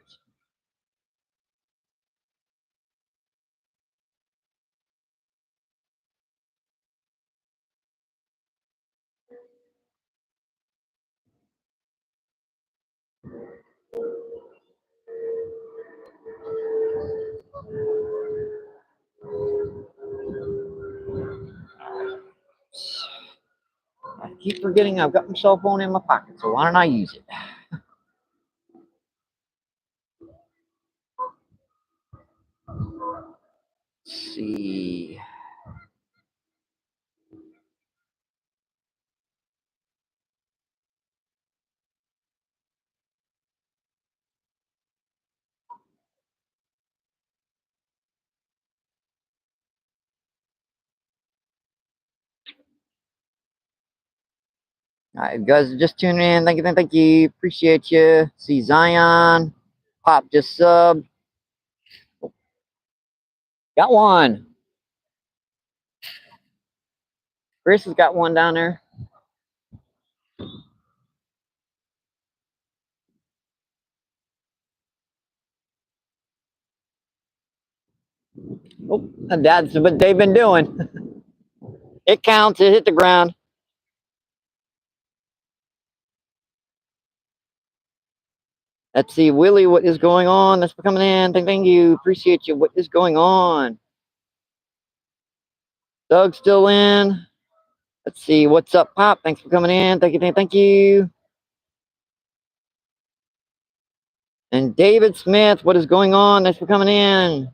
Speaker 1: I keep forgetting I've got my cell phone in my pocket, so why don't I use it? Let's see. All right, you guys are just tuning in. Thank you. Appreciate you. See Zion. Pop just subbed. Got one. Chris has got one down there. Oh, that's what they've been doing. It counts. It hit the ground. Let's see, Willie, what is going on? Thanks for coming in. Thank you. Appreciate you. What is going on? Doug's still in. Let's see, what's up, Pop? Thanks for coming in. Thank you. And David Smith, what is going on? Thanks for coming in.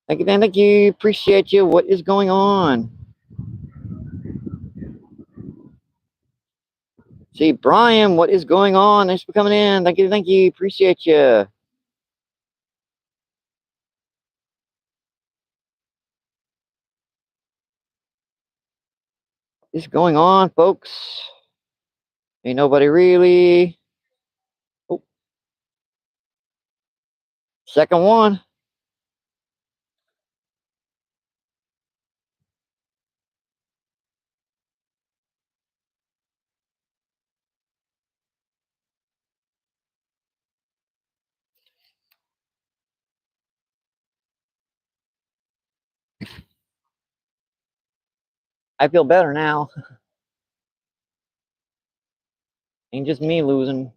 Speaker 1: Thank you. Appreciate you. What is going on? See, Brian, what is going on? Thanks for coming in. Thank you. Appreciate you. What's going on, folks? Ain't nobody really. Oh. Second one. I feel better now. Ain't just me losing.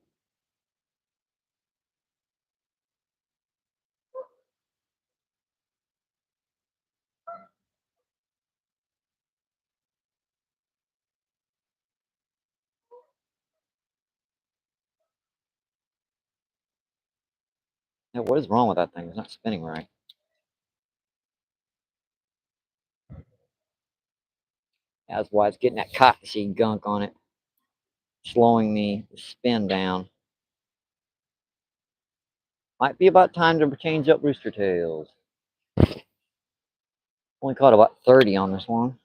Speaker 1: Yeah, what is wrong with that thing? It's not spinning right. That's why it's getting that cottonseed gunk on it, slowing the spin down. Might be about time to change up rooster tails. Only caught about 30 on this one.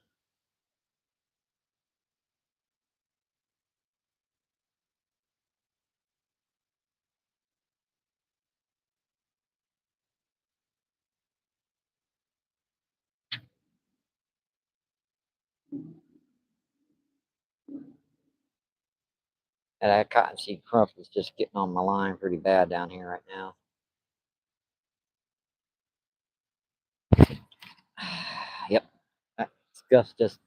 Speaker 1: And that cottonseed crump is just getting on my line pretty bad down here right now. Yep, that scuff's just.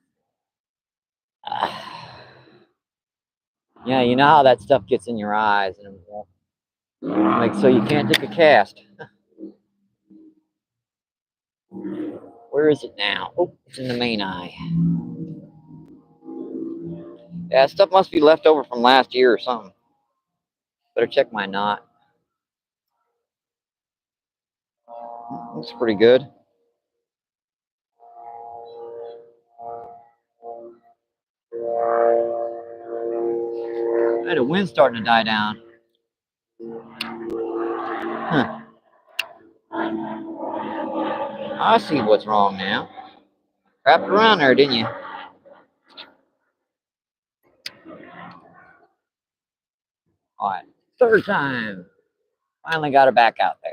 Speaker 1: Yeah, you know how that stuff gets in your eyes and it won't make so you can't take a cast. Where is it now? Oh, it's in the main eye. Yeah, stuff must be left over from last year or something. Better check my knot. Looks pretty good. Hey, the wind's starting to die down. Huh. I see what's wrong now. Wrapped around there, didn't you? All right, third time. Finally got her back out there.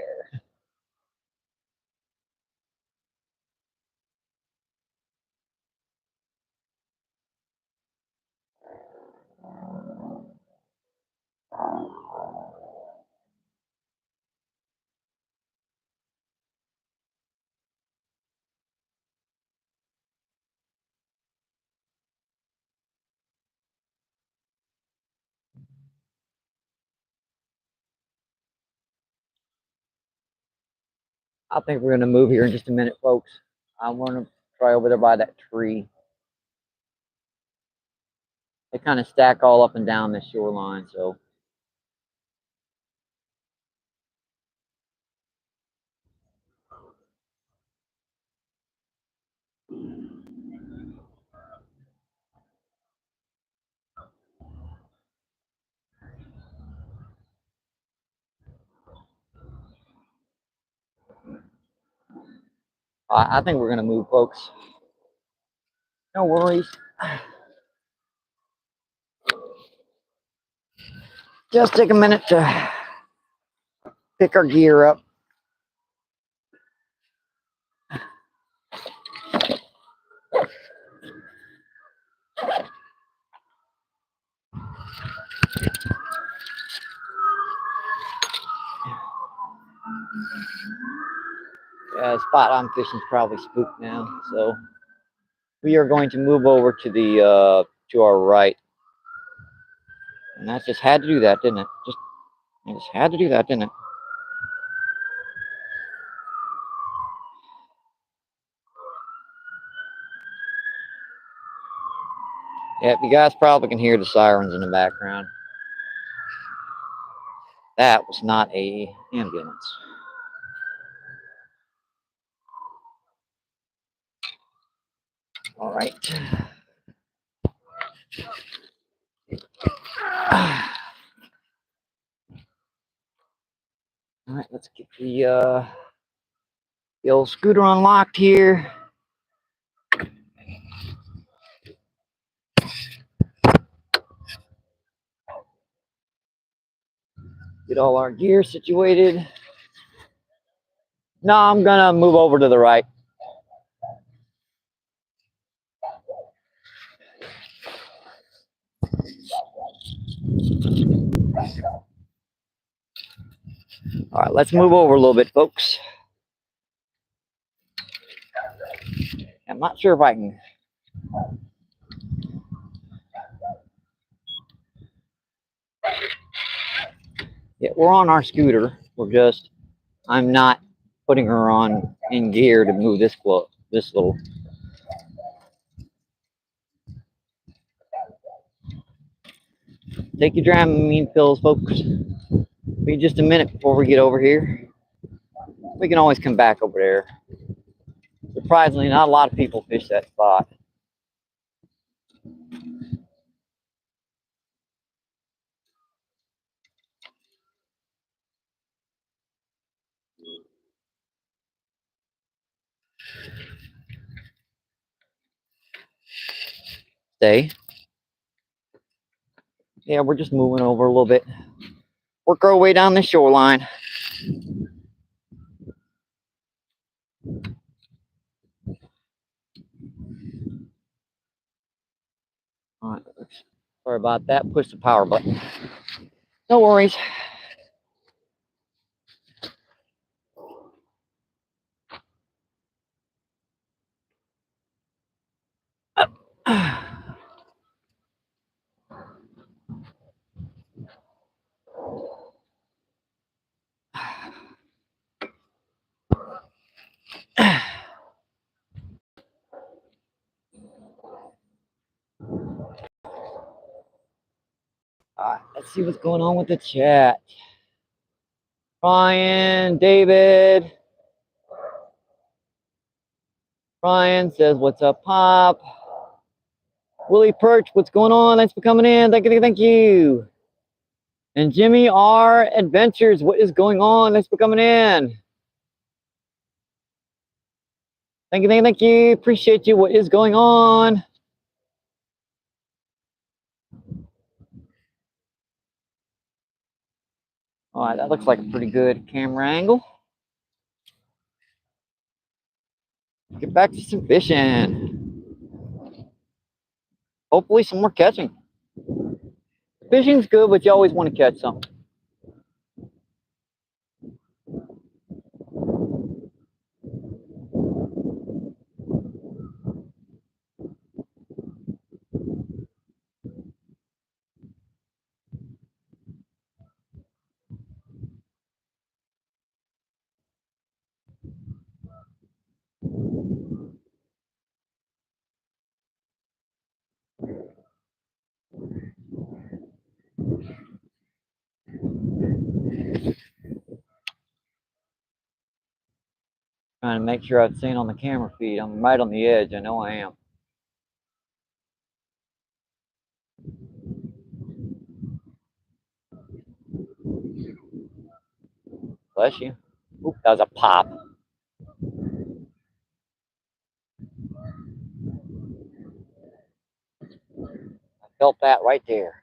Speaker 1: I think we're gonna move here in just a minute, folks. I'm gonna try over there by that tree. They kind of stack all up and down this shoreline, so. I think we're gonna move, folks. No worries. Just take a minute to pick our gear up. The spot I'm fishing is probably spooked now, so we are going to move over to the to our right. And that just had to do that, didn't it? It just had to do that, didn't it? Yep, you guys probably can hear the sirens in the background. That was not a ambulance. All right. All right, let's get the old scooter unlocked here. Get all our gear situated. No, I'm gonna move over to the right. All right, let's move over a little bit, folks. I'm not sure if I can. Yeah, we're on our scooter. I'm not putting her on in gear to move this little. Take your Dramamine pills, folks. Be just a minute before we get over here. We can always come back over there. Surprisingly, not a lot of people fish that spot. Stay. Yeah, we're just moving over a little bit. Work our way down the shoreline. All right, sorry about that. Push the power button. No worries. All right, let's see what's going on with the chat. Ryan, David. Ryan says, "What's up, Pop?" Willie Perch, what's going on? Thanks for coming in. Thank you, thank you. And Jimmy R. Adventures, what is going on? Thanks for coming in. Thank you, thank you, thank you. Appreciate you. What is going on? All right, that looks like a pretty good camera angle. Get back to some fishing. Hopefully some more catching. Fishing's good, but you always want to catch something. Trying to make sure I'm staying on the camera feed. I'm right on the edge. I know I am. Bless you. Oop, that was a pop. Felt that right there.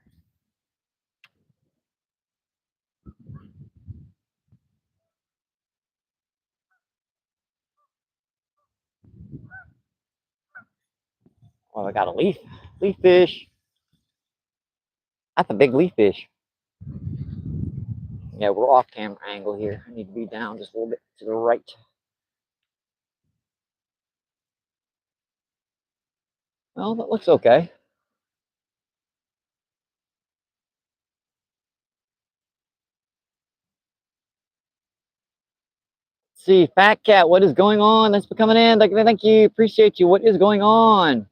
Speaker 1: Oh, I got a leaf fish. That's a big leaf fish. Yeah, we're off camera angle here. I need to be down just a little bit to the right. Well, that looks okay. Let's see, Fat Cat, what is going on? Thanks for coming in. Thank you. Appreciate you. What is going on?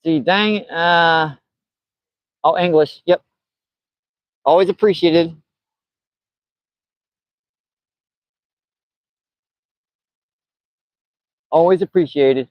Speaker 1: See, dang. Oh, English. Yep. Always appreciated. Always appreciated.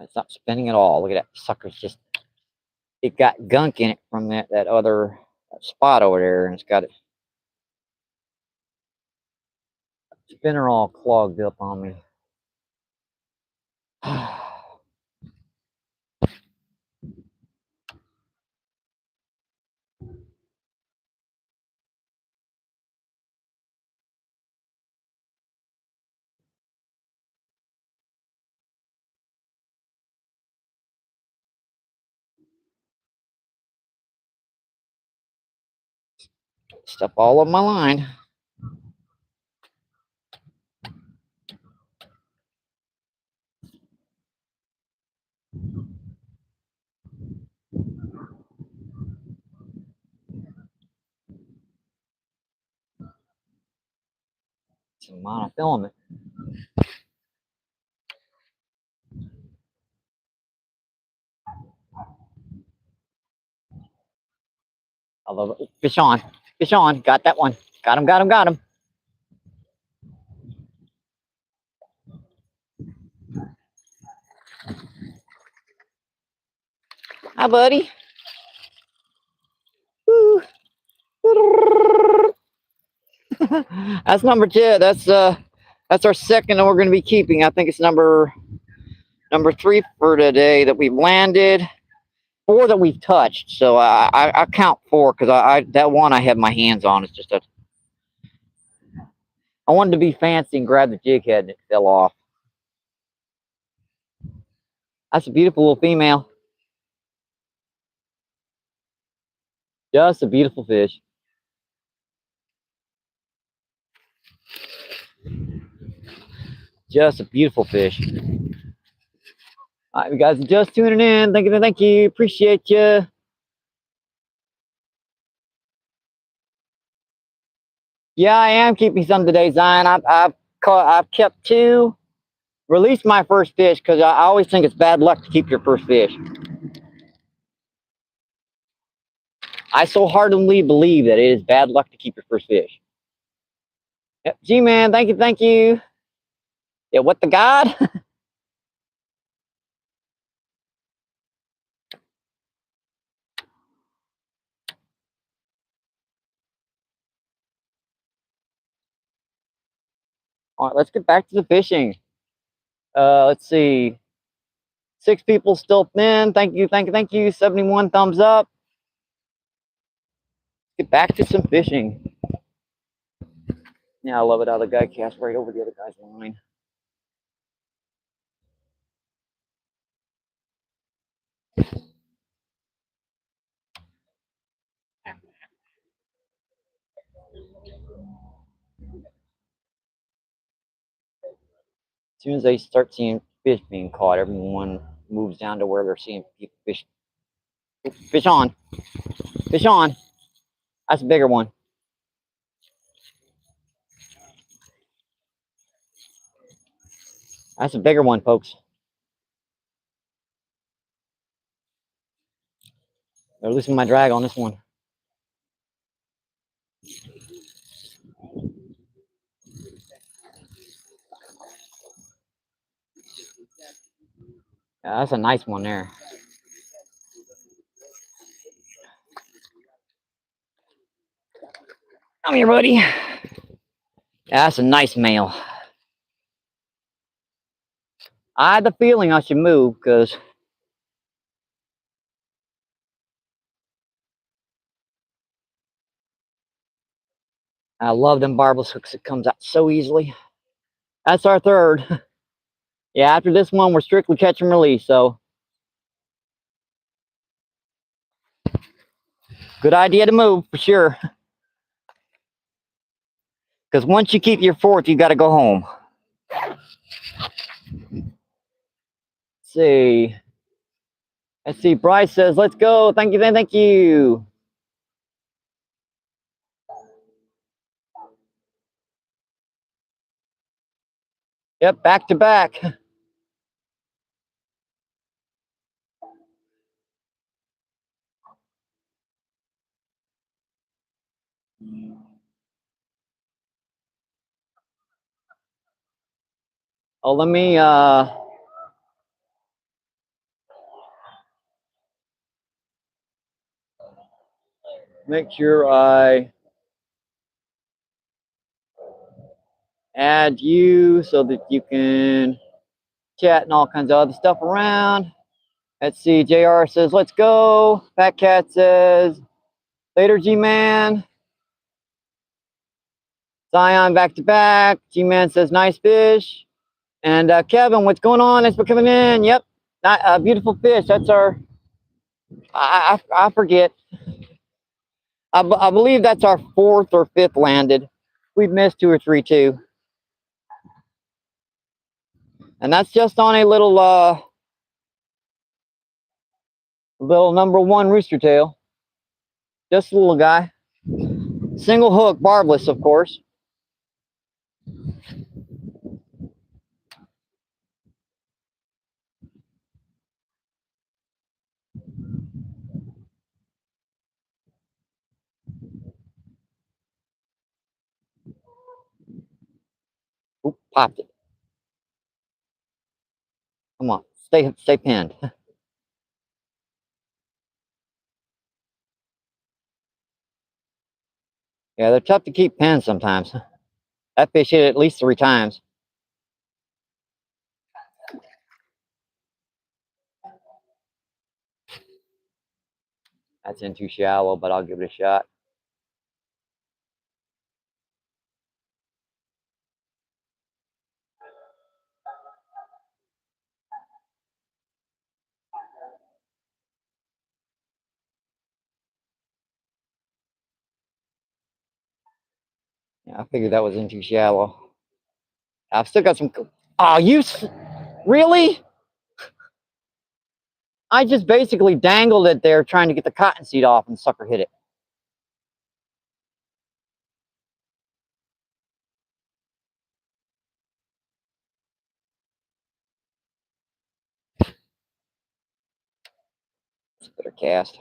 Speaker 1: It's not spinning at all. Look at that sucker's just, it got gunk in it from that other spot over there, and it's got it spinner all clogged up on me. Stuff all over my line. It's a monofilament. I love it. Fish on. Fish on. Got that one. Got him, got him, got him. Hi, buddy. Woo. That's number 2. That's our second that we're going to be keeping. I think it's number 3 for today that we've landed. 4 that we've touched. So I count 4 because I that one I have my hands on. It's just I wanted to be fancy and grab the jig head and it fell off. That's a beautiful little female. Just a beautiful fish. Just a beautiful fish. All right, you guys are just tuning in. Thank you. Appreciate you. Yeah, I am keeping some today, Zion. I've kept 2. Released my first fish because I always think it's bad luck to keep your first fish. I so heartily believe that it is bad luck to keep your first fish. Yep. G-Man, thank you. Yeah, what the God? All right, let's get back to the fishing. Let's see. 6 people still thin. Thank you. 71 thumbs up. Get back to some fishing. Yeah, I love it how the guy casts right over the other guy's line. As soon as they start seeing fish being caught, everyone moves down to where they're seeing fish. Fish on. Fish on. That's a bigger one. That's a bigger one, folks. They're losing my drag on this one. Yeah, that's a nice one there. Come here, buddy. Yeah, that's a nice male. I had the feeling I should move because I love them barbless hooks. It comes out so easily. That's our third. Yeah, after this one, we're strictly catch and release. So good idea to move for sure. Because once you keep your fourth, you got to go home. Let's see. Bryce says, let's go. Thank you. Thank you. Yep, back to back. Oh, let me make sure I add you so that you can chat and all kinds of other stuff around. Let's see. JR says, let's go. Fat Cat says, later, G-Man. Zion back to back. G-Man says, nice fish. And Kevin, what's going on? Thanks for coming in. Yep. Beautiful fish. That's our, I forget. I believe that's our fourth or fifth landed. We've missed 2 or 3 too. And that's just on a little number 1 rooster tail. Just a little guy. Single hook, barbless, of course. Oop, popped it. Come on, stay pinned. Yeah, they're tough to keep pinned sometimes. That fish hit it at least 3 times. That's in too shallow, but I'll give it a shot. Yeah, I figured that was in too shallow. I've still got some. Oh, really? I just basically dangled it there trying to get the cottonseed off, and the sucker hit it. It's a better cast.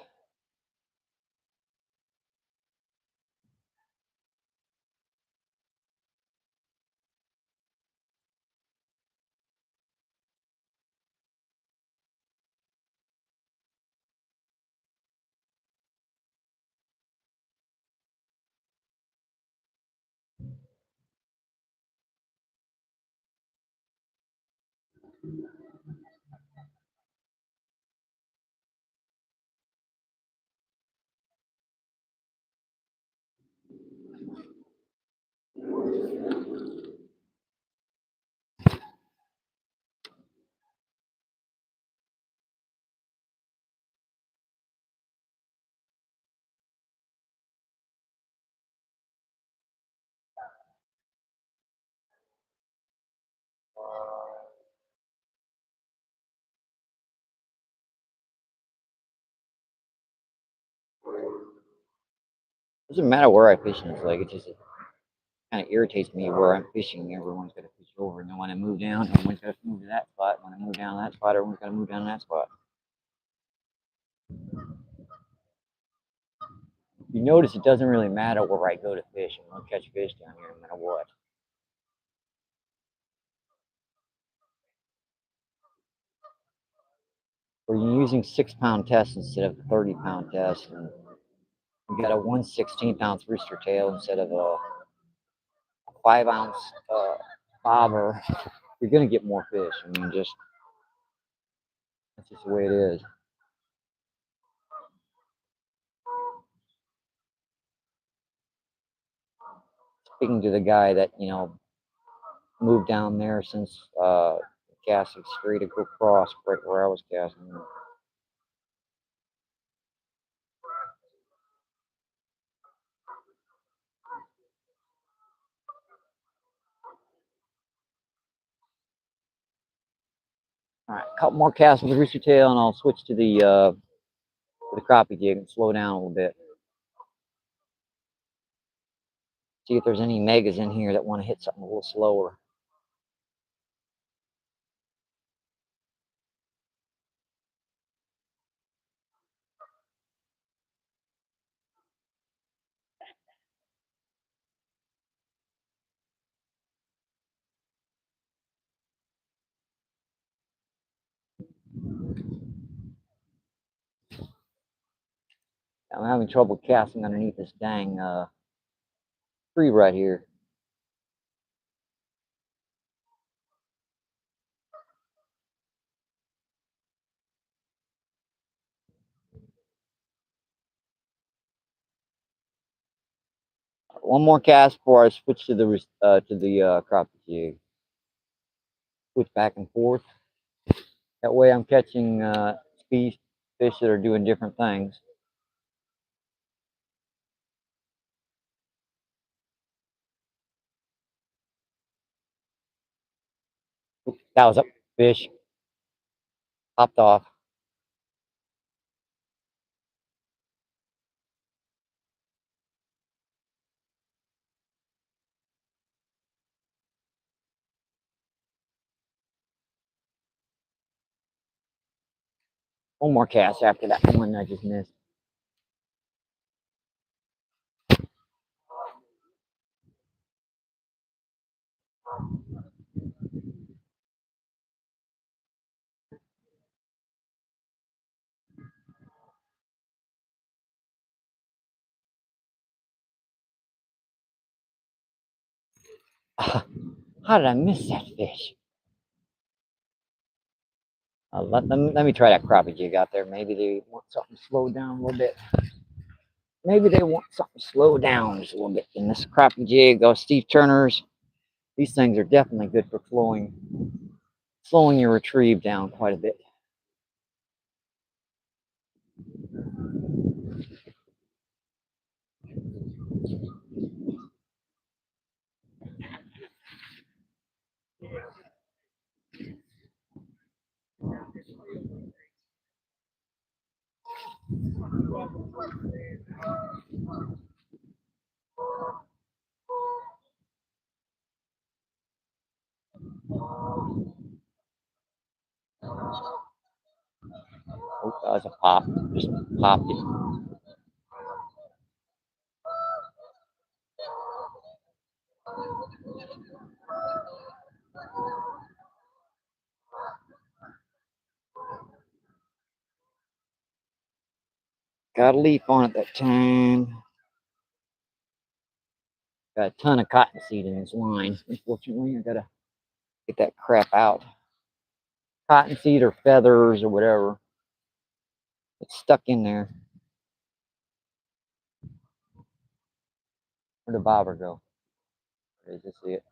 Speaker 1: Doesn't matter where I fish in this lake. It just Kind of irritates me where I'm fishing. Everyone's got to fish over, and then when I move down, everyone's got to move to that spot. When I move down to that spot, everyone's got to move down to that spot. You notice it doesn't really matter where I go to fish. I'm gonna catch fish down here no matter what. We're using 6-pound tests instead of 30-pound tests, and we got a 1/16 ounce rooster tail instead of a 5-ounce bobber. You're gonna get more fish. I mean, that's just the way it is. Speaking to the guy that moved down there since casting straight across right where I was casting. All right, a couple more casts with the rooster tail, and I'll switch to the crappie jig and slow down a little bit. See if there's any megas in here that want to hit something a little slower. I'm having trouble casting underneath this dang tree right here. One more cast before I switch to the crappie jig. Switch back and forth. That way I'm catching fish that are doing different things. Oops, that was a fish. Popped off. One more cast after that one I just missed. How did I miss that fish? Let me try that crappie jig out there. Maybe they want something slowed down a little bit. Maybe they want something slowed down just a little bit. In this crappie jig, those Steve Turners, these things are definitely good for slowing your retrieve down quite a bit. Oh, that was a pop. Just popped it. Got a leaf on it that time. Got a ton of cottonseed in this line. Unfortunately, I gotta get that crap out. Cottonseed or feathers or whatever. It's stuck in there. Where'd the bobber go? Where does this see it?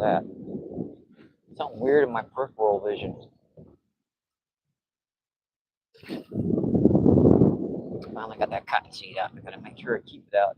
Speaker 1: that? Something weird in my peripheral vision. Finally got that cottonseed out. I gotta make sure I keep it out.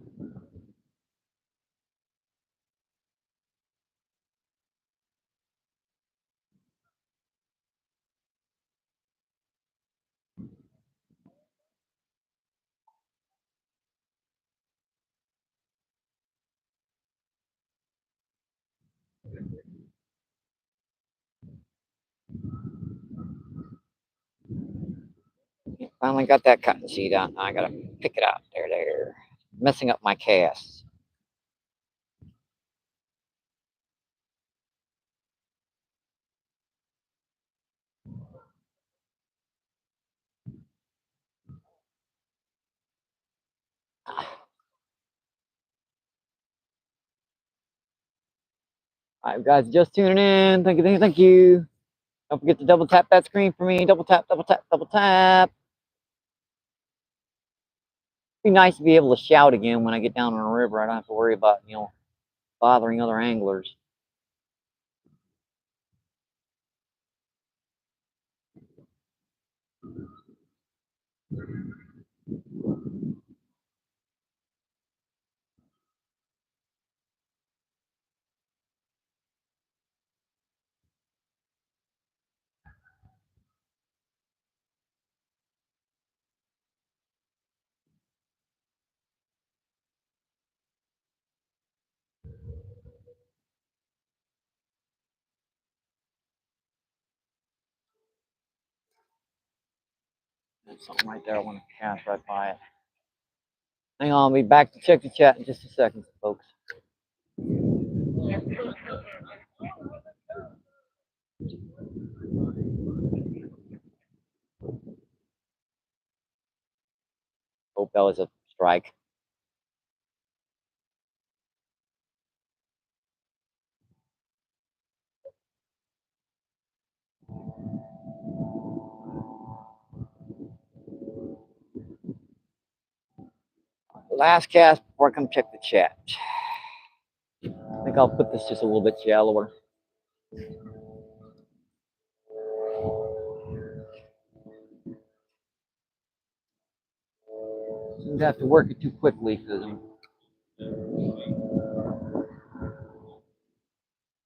Speaker 1: Finally got that cottonseed out. Now I gotta pick it out. There. Messing up my casts. All right, guys, just tuning in. Thank you. Don't forget to double tap that screen for me. Double tap. Be nice to be able to shout again when I get down on the river. I don't have to worry about, bothering other anglers. There's something right there. I want to cast right by it. Hang on, I'll be back to check the chat in just a second, folks. Hope that was a strike. Last cast before I come check the chat. I think I'll put this just a little bit shallower. Don't have to work it too quickly because I'm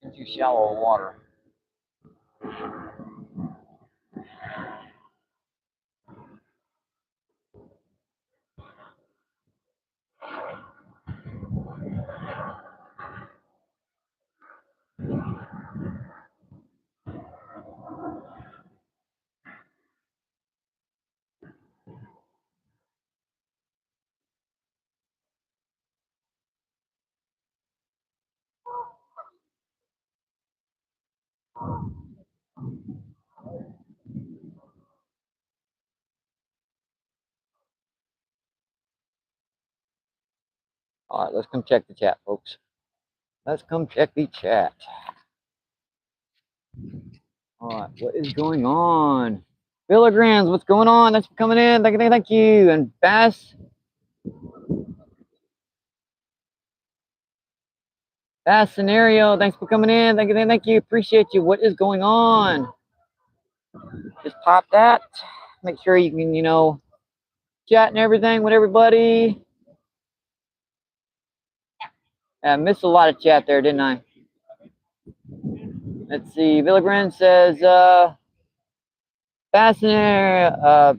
Speaker 1: in too shallow water. All right, let's come check the chat, folks. Let's come check the chat. All right, what is going on? Filigrams, what's going on? Thanks for coming in. Thank you. And Bass Scenario, thanks for coming in. Thank you. Appreciate you. What is going on? Just pop that. Make sure you can, chat and everything with everybody. I missed a lot of chat there, didn't I? Let's see. Villigren says, Fascinator,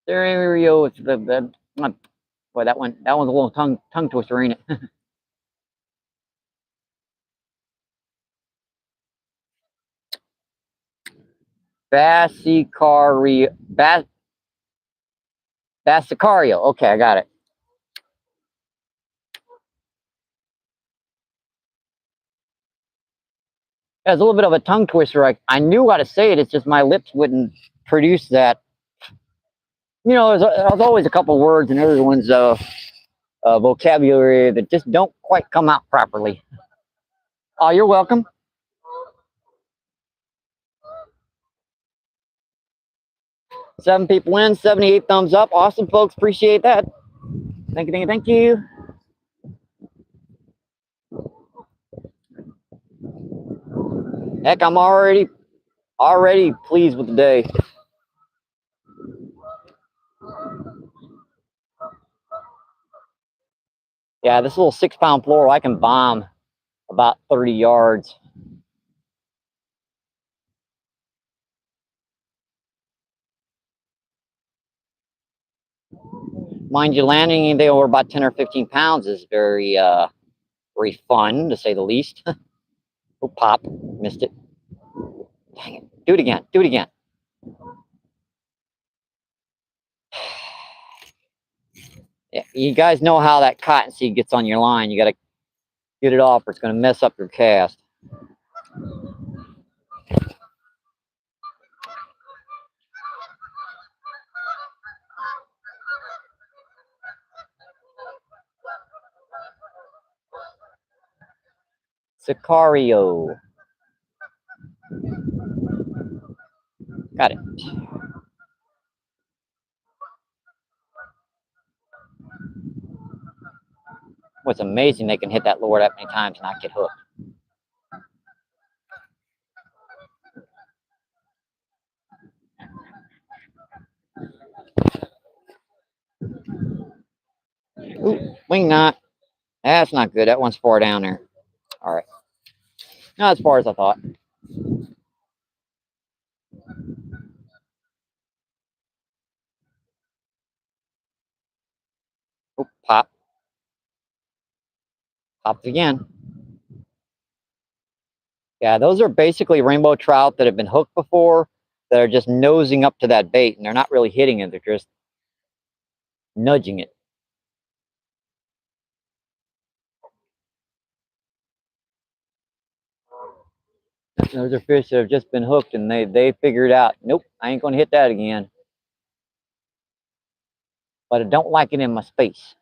Speaker 1: Stereo. It's boy, that one's a little tongue twister, ain't it? Bassicario. Okay, I got it. Yeah, it's a little bit of a tongue twister. I knew how to say it. It's just my lips wouldn't produce that. There's always a couple words in everyone's vocabulary that just don't quite come out properly. Oh, you're welcome. Seven people in, 78 thumbs up. Awesome, folks. Appreciate that. Thank you. Heck, I'm already pleased with the day. Yeah, this little 6-pound floral, I can bomb about 30 yards. Mind you, landing anything over about 10 or 15 pounds is very fun, to say the least. Oh, pop, missed it. Dang it, do it again, do it again. Yeah, you guys know how that cottonseed gets on your line. You got to get it off or it's going to mess up your cast. Sicario. Got it. What's amazing, they can hit that lure that many times and not get hooked. Ooh, wing knot. That's not good. That one's far down there. All right. Not as far as I thought. Oop, pop. Popped again. Yeah, those are basically rainbow trout that have been hooked before that are just nosing up to that bait, and they're not really hitting it. They're just nudging it. Those are fish that have just been hooked, and they figured out, nope, I ain't going to hit that again. But I don't like it in my space.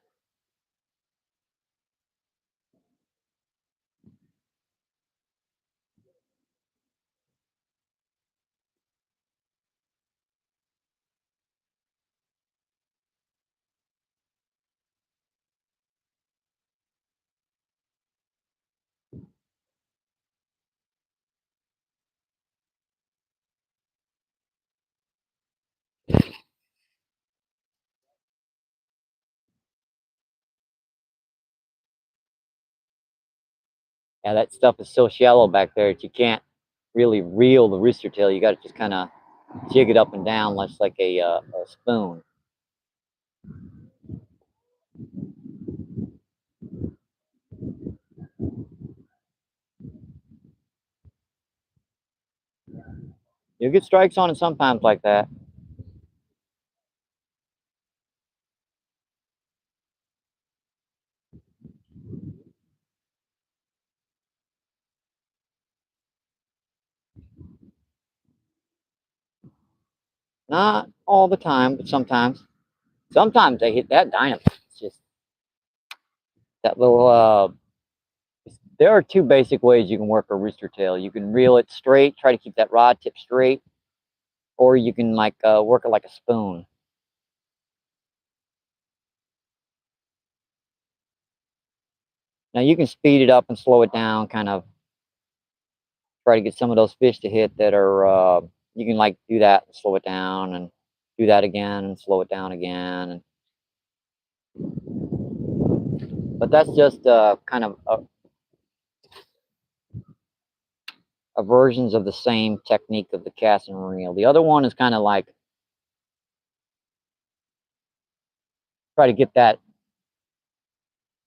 Speaker 1: Yeah, that stuff is so shallow back there that you can't really reel the rooster tail. You got to just kind of jig it up and down, much like a spoon. You'll get strikes on it sometimes like that. Not all the time, but sometimes. Sometimes they hit that dynamite. It's just that little. There are two basic ways you can work a rooster tail. You can reel it straight, try to keep that rod tip straight, or you can like work it like a spoon. Now you can speed it up and slow it down, kind of try to get some of those fish to hit that are. You can like do that and slow it down, and do that again and slow it down again. And but that's just kind of a versions of the same technique of the cast and reel. The other one is kind of like try to get that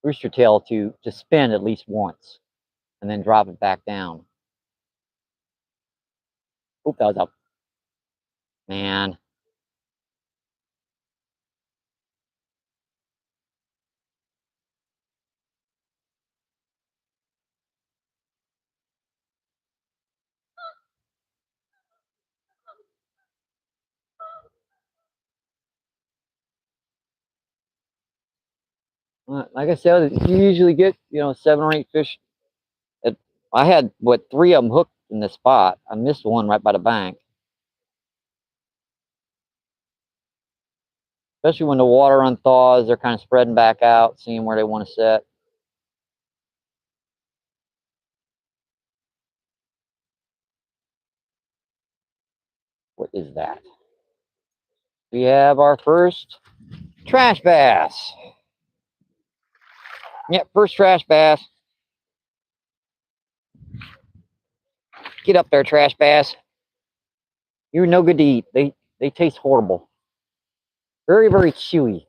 Speaker 1: rooster tail to spin at least once and then drop it back down. Oop, that was up. Man. Like I said, you usually get, 7 or 8 fish. I had, 3 of them hooked in this spot. I missed one right by the bank. Especially when the water unthaws, they're kind of spreading back out, seeing where they want to set. What is that? We have our first trash bass. Yep, first trash bass. Get up there, trash bass. You're no good to eat. They taste horrible. Very, very chewy.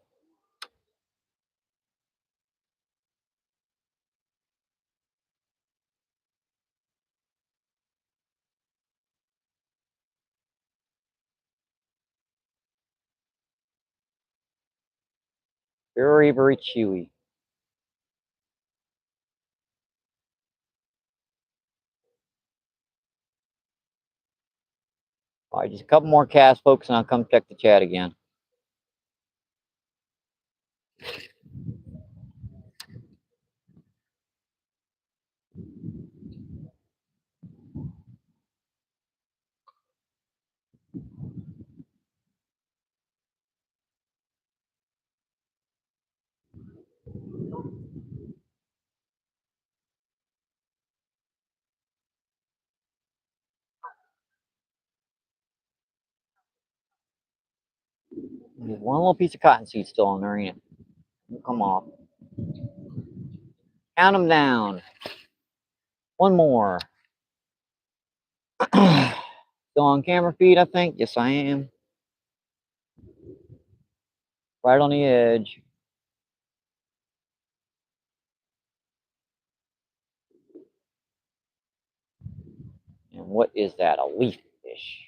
Speaker 1: Very, very chewy. All right, just a couple more casts, folks, and I'll come check the chat again. There's one little piece of cottonseed still on there, ain't it? It'll come off. Count them down. One more. Still on camera feed, I think. Yes, I am. Right on the edge. And what is that? A leaf fish.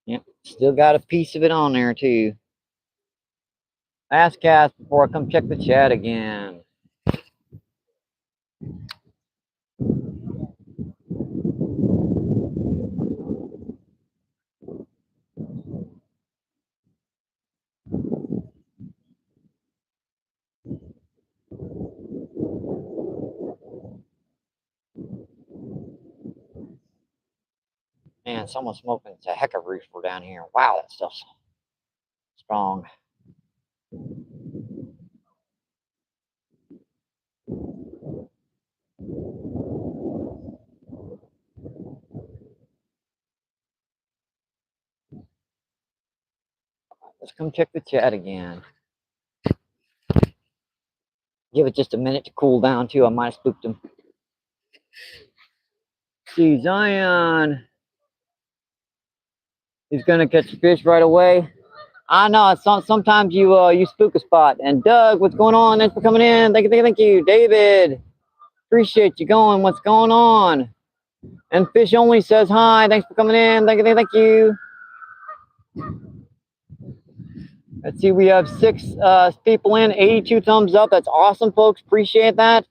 Speaker 1: Yep, still got a piece of it on there too. Last cast before I come check the chat again. Man, someone's smoking. It's a heck of a reefer down here. Wow, that stuff's strong. Let's come check the chat again. Give it just a minute to cool down too. I might have spooked him. See, Zion. He's gonna catch a fish right away. I know. Sometimes you spook a spot. And Doug, what's going on? Thanks for coming in. Thank you, David. Appreciate you going. What's going on? And Fish Only says hi. Thanks for coming in. Thank you. Let's see. We have 6 people in. 82 thumbs up. That's awesome, folks. Appreciate that.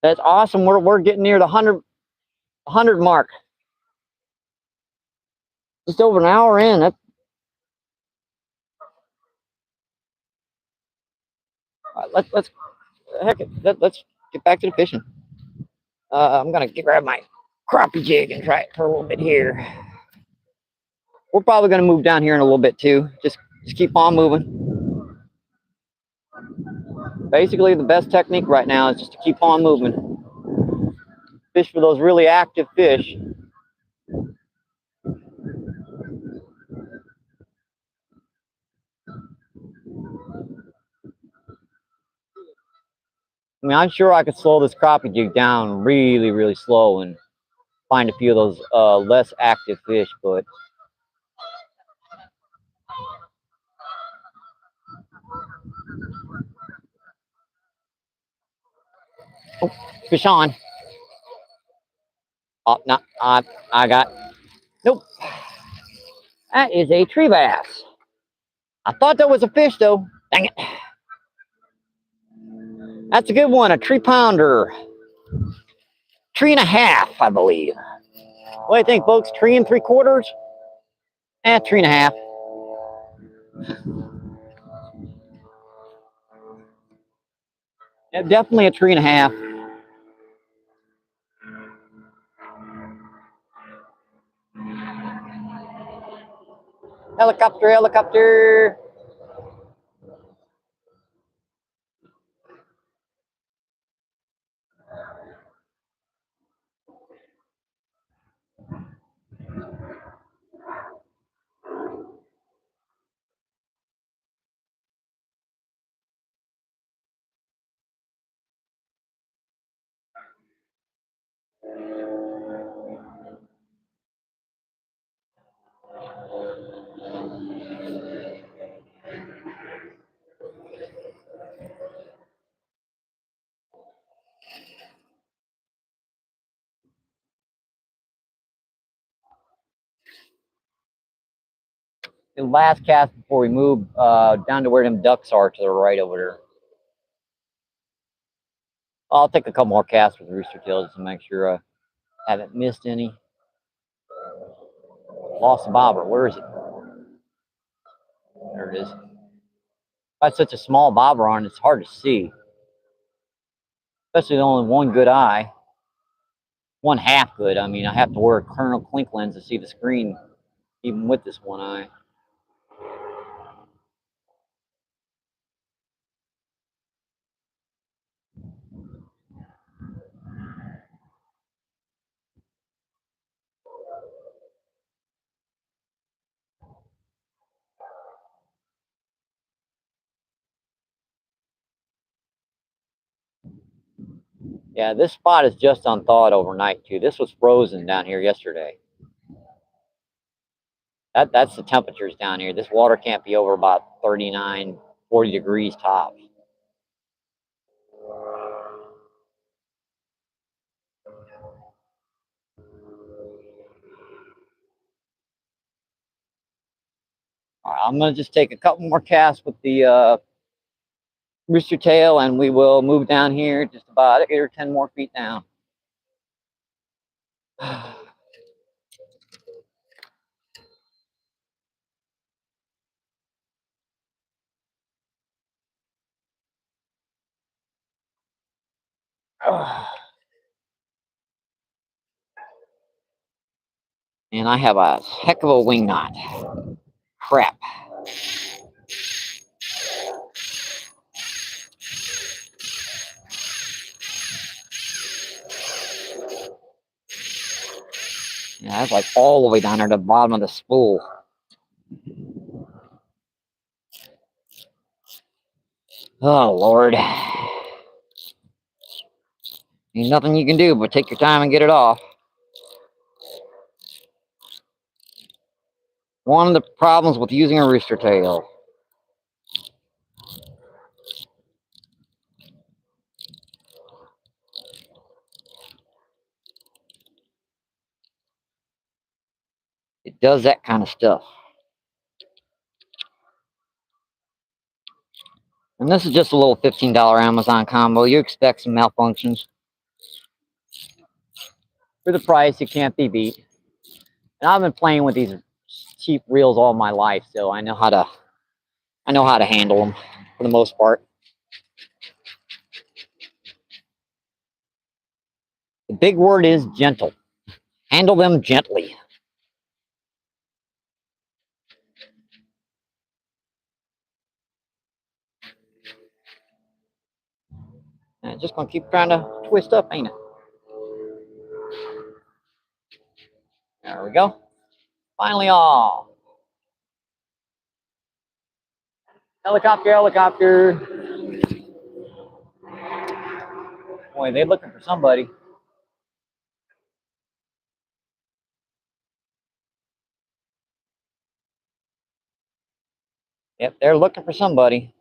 Speaker 1: That's awesome. We're getting near the 100 mark. Just over an hour in. Let's get back to the fishing. I'm gonna grab my crappie jig and try it for a little bit here. We're probably gonna move down here in a little bit too. Just keep on moving. Basically, the best technique right now is just to keep on moving. Fish for those really active fish. I mean, I'm sure I could slow this crappie jig down really, really slow and find a few of those less active fish, but oh, fish on. Oh, no, I got, nope. That is a tree bass. I thought that was a fish though. Dang it. That's a good one, a 3-pounder. 3.5, I believe. What do you think, folks? 3 3/4? 3.5. Yeah, definitely a 3.5. Helicopter. The last cast before we move down to where them ducks are to the right over there. I'll take a couple more casts with rooster tails to make sure I haven't missed any. Lost the bobber. Where is it? There it is. That's such a small bobber on, it's hard to see. Especially with only one good eye. One half good. I mean, I have to wear a Colonel Klink lens to see the screen, even with this one eye. Yeah, this spot is just unthawed overnight too. This was frozen down here yesterday. That's the temperatures down here. This water can't be over about 39, 40 degrees tops. All right, I'm gonna just take a couple more casts with the rooster tail, and we will move down here just about 8 or 10 more feet down. And I have a heck of a wing knot. Crap. Yeah, that's like all the way down there to the bottom of the spool. Oh, Lord. Ain't nothing you can do but take your time and get it off. One of the problems with using a rooster tail. It does that kind of stuff. And this is just a little $15 Amazon combo. You expect some malfunctions. For the price, it can't be beat. And I've been playing with these cheap reels all my life, so I know how to handle them for the most part. The big word is gentle. Handle them gently. And just gonna keep trying to twist up, ain't it? There we go. Finally off. Helicopter, helicopter. Boy, they're looking for somebody. Yep, they're looking for somebody.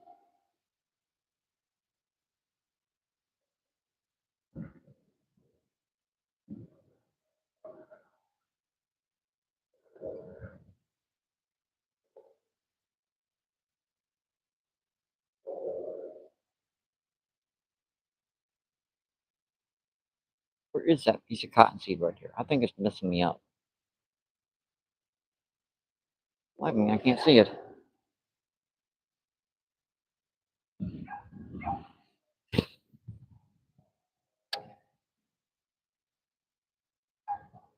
Speaker 1: Where is that piece of cottonseed right here? I think it's messing me up. I mean, I can't see it.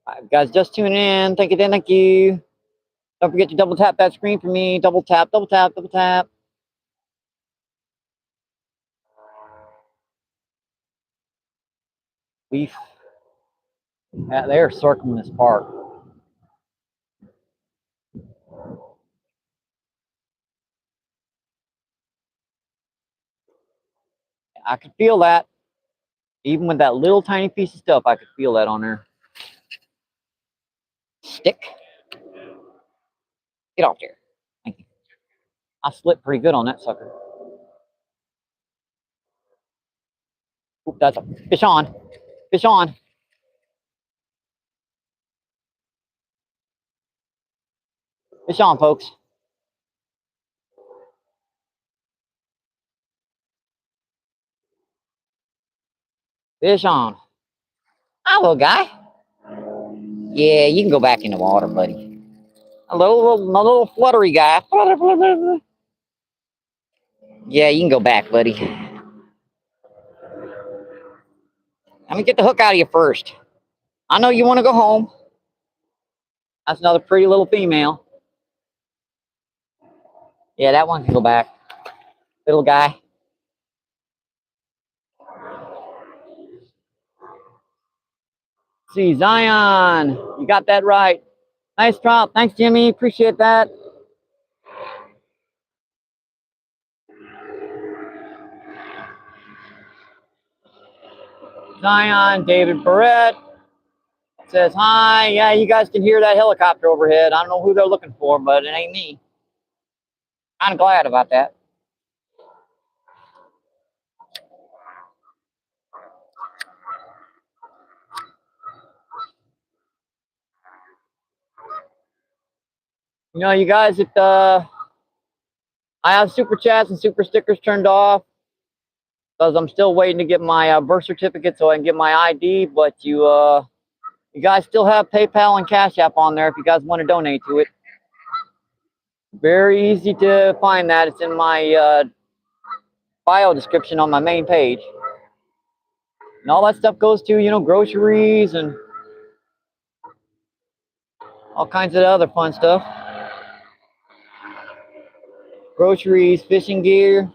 Speaker 1: All right, guys, just tuning in. Thank you, thank you. Don't forget to double tap that screen for me. Double tap, double tap, double tap. Leaf. Yeah, they're circling this park. I can feel that. Even with that little tiny piece of stuff, I could feel that on there. Stick. Get off there. Thank you. I slipped pretty good on that sucker. Oop, that's a fish on. Fish on. Fish on, folks. Fish on. Hi, little guy. Yeah, you can go back in the water, buddy. A little fluttery guy. Yeah, you can go back, buddy. Let me get the hook out of you first. I know you want to go home. That's another pretty little female. Yeah, that one can go back. Little guy. See, Zion, you got that right. Nice trout. Thanks, Jimmy. Appreciate that. Zion, David Barrett says hi. Yeah, you guys can hear that helicopter overhead. I don't know who they're looking for, but it ain't me. Kind of glad about that. You know, you guys, I have super chats and super stickers turned off because I'm still waiting to get my birth certificate so I can get my ID. But you guys still have PayPal and Cash App on there if you guys want to donate to it. Very easy to find that. It's in my bio description on my main page. And all that stuff goes to, you know, groceries and all kinds of other fun stuff. Groceries, fishing gear.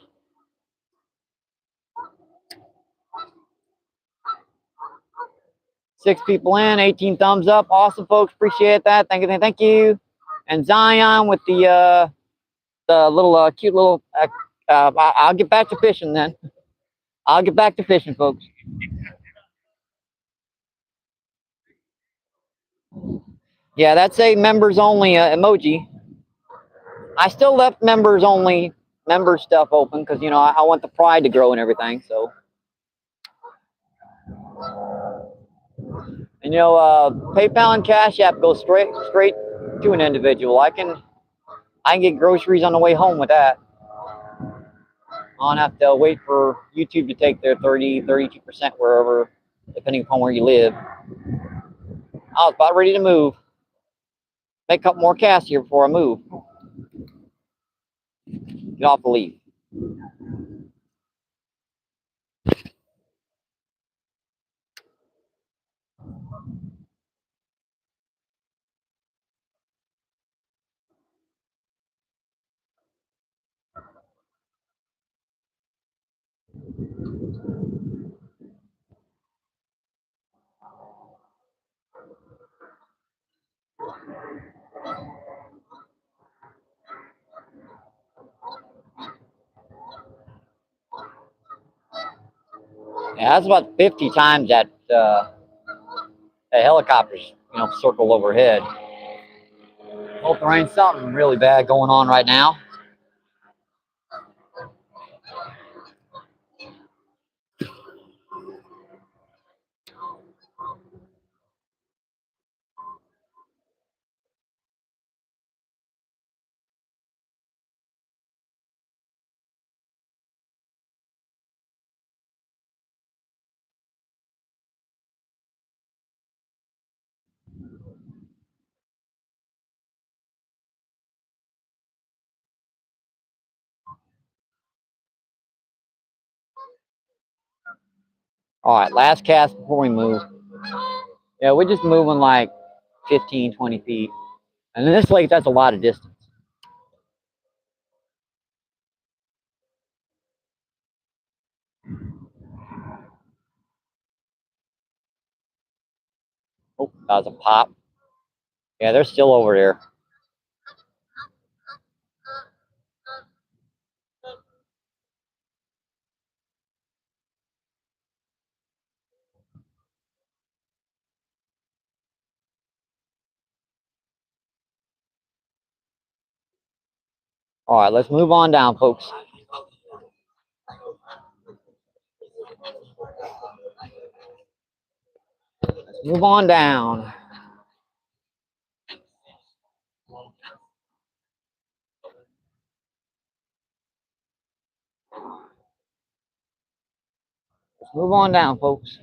Speaker 1: Six people in, 18 thumbs up. Awesome, folks. Appreciate that. Thank you. Thank you. And Zion with the little cute little. I'll get back to fishing then. I'll get back to fishing, folks. Yeah, that's a members only emoji. I still left members only member stuff open because you know I want the pride to grow and everything. So, and you know, PayPal and Cash App go straight to an individual. I can get groceries on the way home with that. I don't have to wait for YouTube to take their 32% wherever, depending upon where you live. I was about ready to move. Make a couple more casts here before I move. Get off the leaf. Yeah, that's about 50 times that helicopters, you know, circle overhead. Hope there ain't something really bad going on right now. All right, last cast before we move. Yeah, we're just moving like 15, 20 feet. And in this lake, that's a lot of distance. Oh, that was a pop. Yeah, they're still over there. All right, let's move on down, folks. Let's move on down. Let's move on down, folks.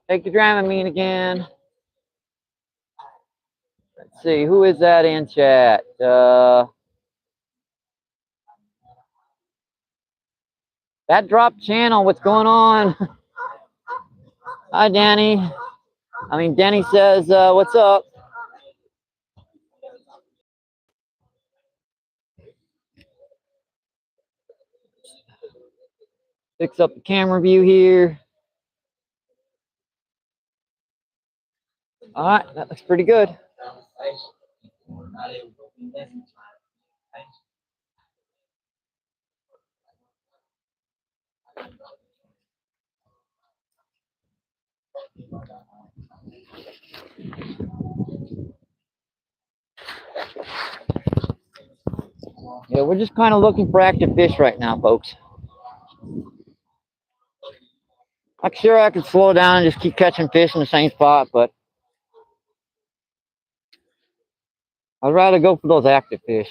Speaker 1: Take the Dramamine again. Let's see, who is that in chat? That dropped channel, what's going on? Hi, Danny. Denny says, what's up? Fix up the camera view here. All right, that looks pretty good. Yeah, we're just kind of looking for active fish right now, folks. I'm sure I could slow down and just keep catching fish in the same spot, but I'd rather go for those active fish.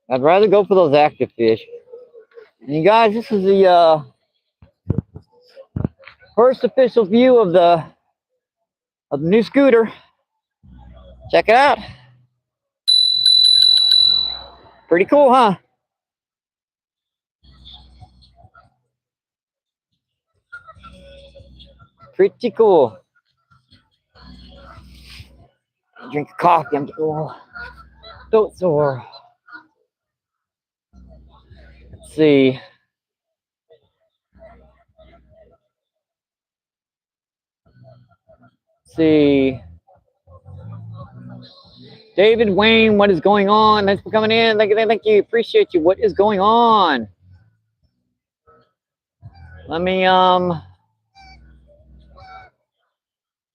Speaker 1: I'd rather go for those active fish. And you guys, this is the first official view of the new scooter. Check it out. Pretty cool, huh? Pretty cool. Drink a coffee. I'm getting a little throat sore. Let's see. David Wayne, what is going on? Thanks for coming in. Thank you. Appreciate you. What is going on? Let me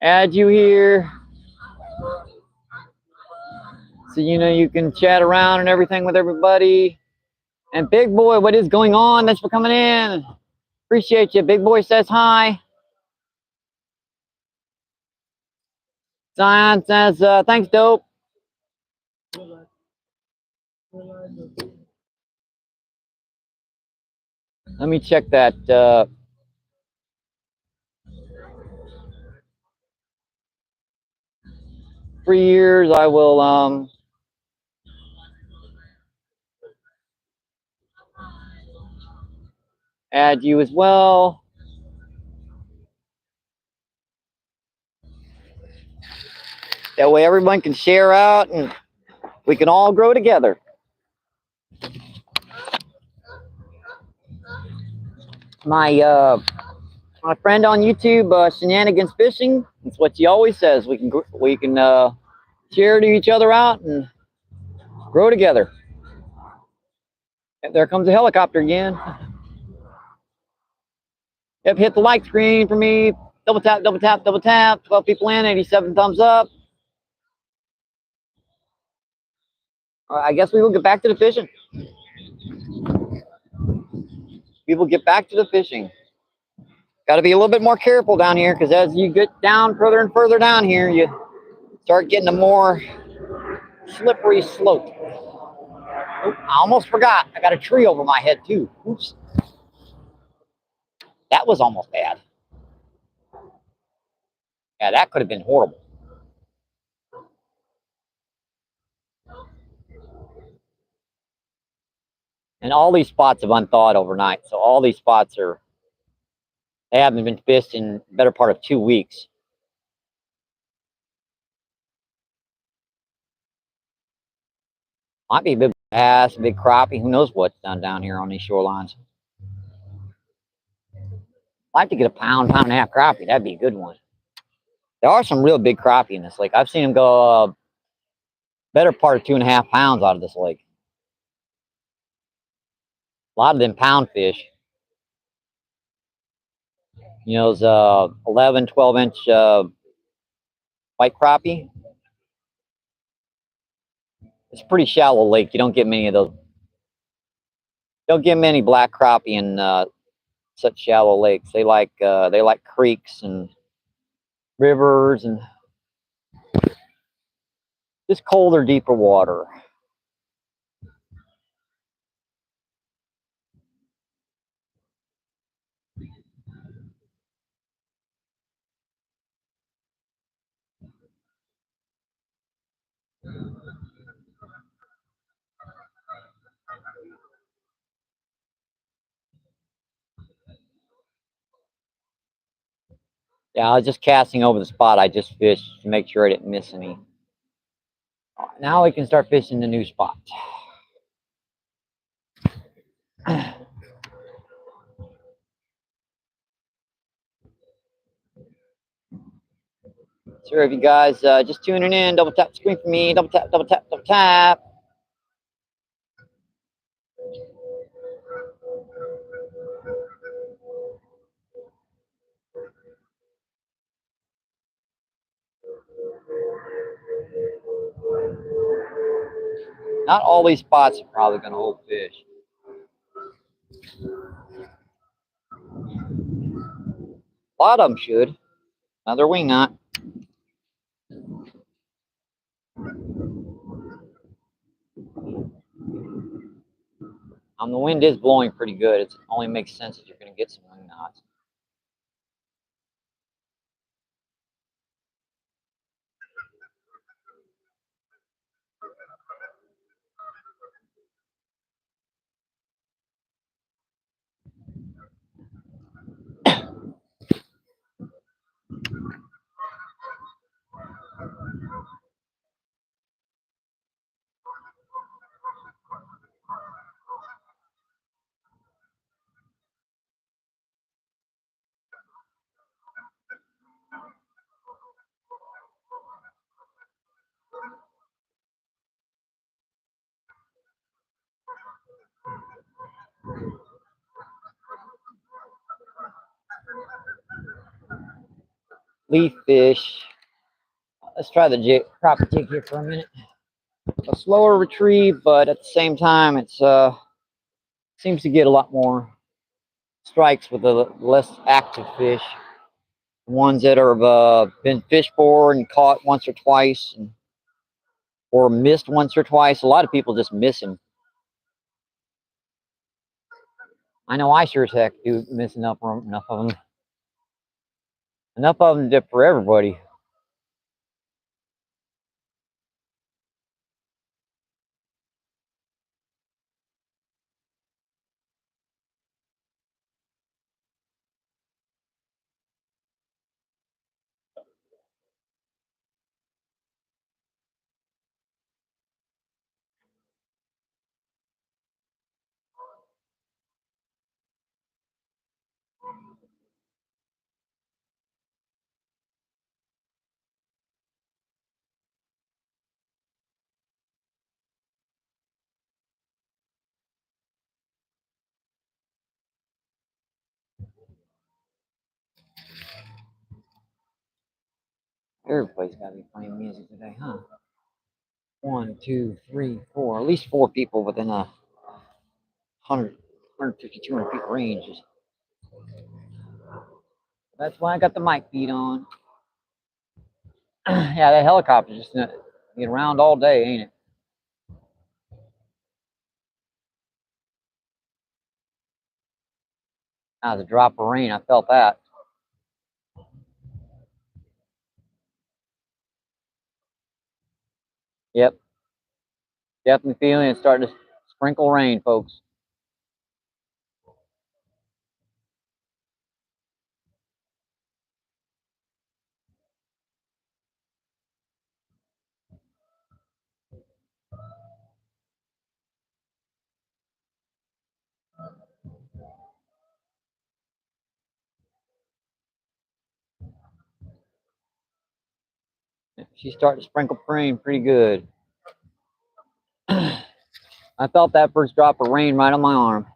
Speaker 1: add you here. So you can chat around and everything with everybody. And Big Boy, what is going on? Thanks for coming in. Appreciate you. Big Boy says hi. Zion says, thanks, dope. Let me check that. 3 years, I will add you as well. That way everyone can share out and we can all grow together. My friend on YouTube, Shenanigans Fishing, that's what he always says. We can share to each other out and grow together. And there comes a helicopter again. Yep, hit the like screen for me. Double tap, double tap, double tap. 12 people in, 87 thumbs up. All right, I guess we will get back to the fishing. We will get back to the fishing. Got to be a little bit more careful down here because as you get down further and further down here, you start getting a more slippery slope. Oh, I almost forgot. I got a tree over my head too. Oops. That was almost bad. Yeah, that could have been horrible. And all these spots have unthawed overnight. So all these spots they haven't been fished in the better part of 2 weeks. Might be a big bass, a big crappie. Who knows what's down here on these shorelines. I'd like to get a pound and a half crappie. That'd be a good one. There are some real big crappie in this lake. I've seen them go better part of 2.5 pounds out of this lake. lot of them pound fish. You know, those 11, 12-inch white crappie. It's a pretty shallow lake. You don't get many of those. Don't get many black crappie in such shallow lakes. They like creeks and rivers and just colder, deeper water. Yeah, I was just casting over the spot I just fished to make sure I didn't miss any. Now we can start fishing the new spot. Sorry if you guys just tuning in, double tap the screen for me, double tap, double tap, double tap. Not all these spots are probably going to hold fish. A lot of them should. Another wing knot. The wind is blowing pretty good. It only makes sense if you're going to get some wing knots. Leaf fish. Let's try the crappie jig here for a minute. A slower retrieve, but at the same time, it's seems to get a lot more strikes with the less active fish. Ones that have been fished for and caught once or twice, or missed once or twice. A lot of people just miss them. I know I sure as heck do miss enough of them. Enough of them dip for everybody. Everybody's got to be playing music today, huh? 1, 2, 3, 4. At least 4 people within a 100, 150, 200 feet range. That's why I got the mic feed on. Yeah, that helicopter's just gonna get around all day, ain't it? That was a drop of rain. I felt that. Yep. Definitely feeling it's starting to sprinkle rain, folks. She's starting to sprinkle rain pretty good. I felt that first drop of rain right on my arm.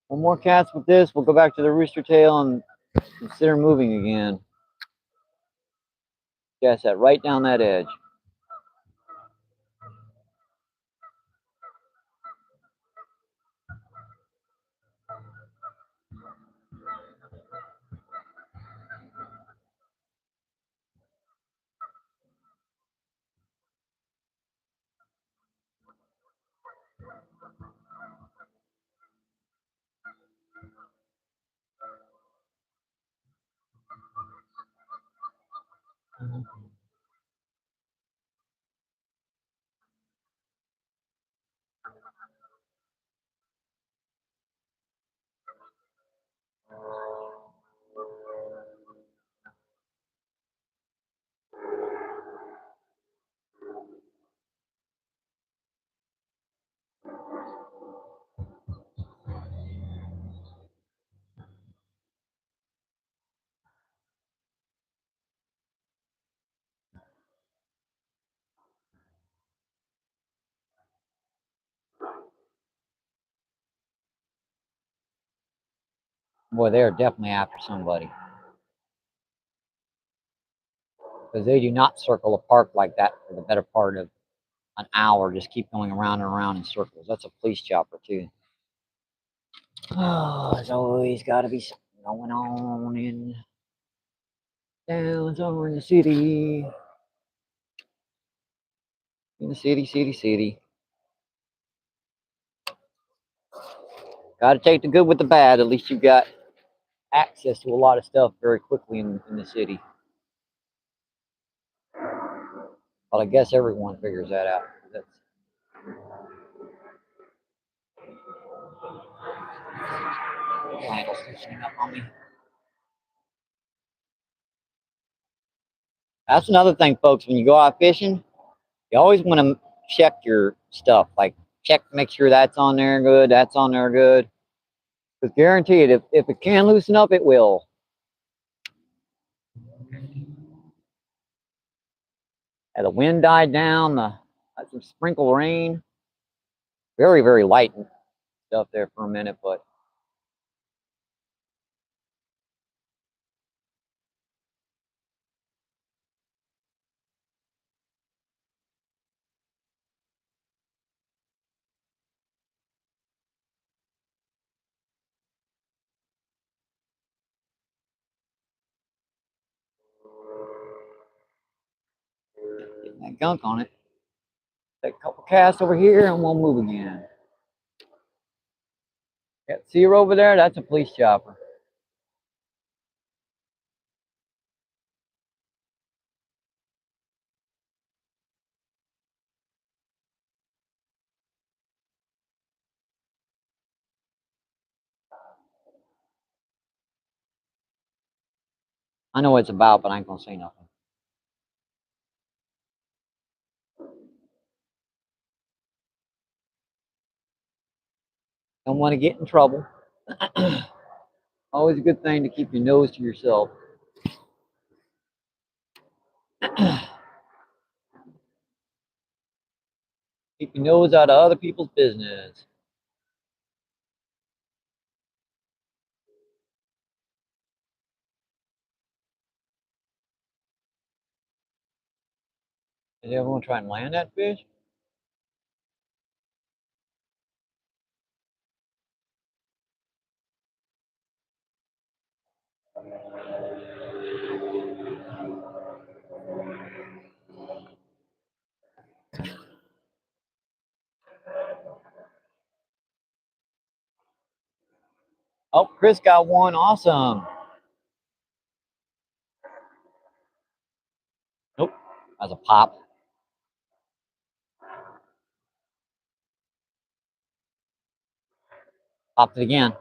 Speaker 1: One more cast with this. We'll go back to the rooster tail and consider moving again. Cast that right down that edge. Boy, they are definitely after somebody. Because they do not circle a park like that for the better part of an hour. Just keep going around and around in circles. That's a police chopper, too. Oh, there's always got to be something going on in down over in the city. In the city. Got to take the good with the bad. At least you've got access to a lot of stuff very quickly in the city. But I guess everyone figures that out. That's handle stitching up on me. That's another thing, folks. When you go out fishing, you always want to check your stuff. Like check, make sure that's on there good, that's on there good. Because guaranteed, if it can loosen up, it will. And the wind died down. Some sprinkle rain. Very, very light stuff there for a minute, but getting that gunk on it. Take a couple casts over here and we'll move again. See her over there? That's a police chopper. I know what it's about, but I ain't gonna say nothing. Don't want to get in trouble. Always a good thing to keep your nose to yourself. Keep your nose out of other people's business. Is everyone trying to land that fish? Oh, Chris got one. Awesome. Nope. That's a pop. Popped it again.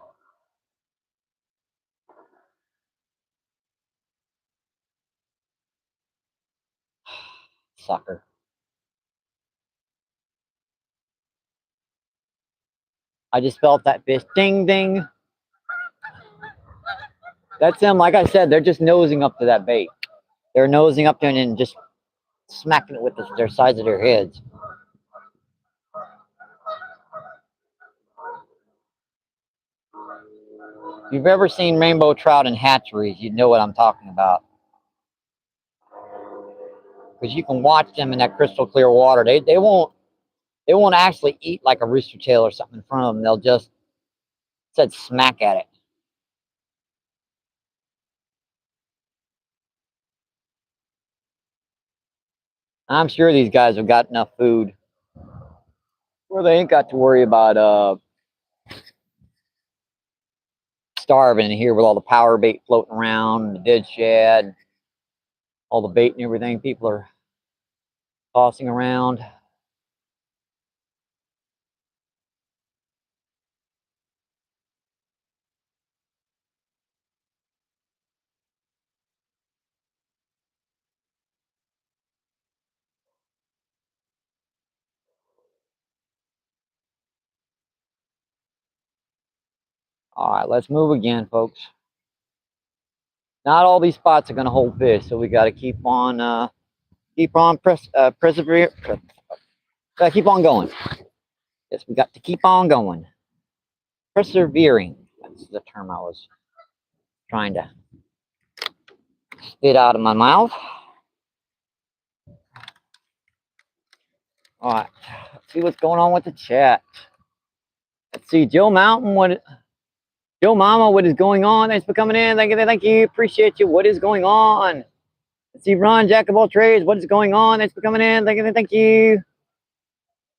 Speaker 1: Sucker. I just felt that fish. Ding, ding. That's them. Like I said, they're just nosing up to that bait. They're nosing up to it and just smacking it with their sides of their heads. If you've ever seen rainbow trout in hatcheries, you'd know what I'm talking about. Because you can watch them in that crystal clear water. They won't actually eat like a rooster tail or something in front of them. They'll just set smack at it. I'm sure these guys have got enough food where they ain't got to worry about starving here with all the power bait floating around, the dead shad, all the bait and everything people are tossing around. All right, let's move again, folks. Not all these spots are going to hold fish, so we got to keep on persevere. Gotta keep on going. Yes, we got to keep on going. Persevering. That's the term I was trying to spit out of my mouth. All right, let's see what's going on with the chat. Let's see, Joe Mountain, Joe Mama, what is going on? Thanks for coming in. Thank you. Appreciate you. What is going on? Let's see, Ron, Jack of all trades. What is going on? Thanks for coming in. Thank you.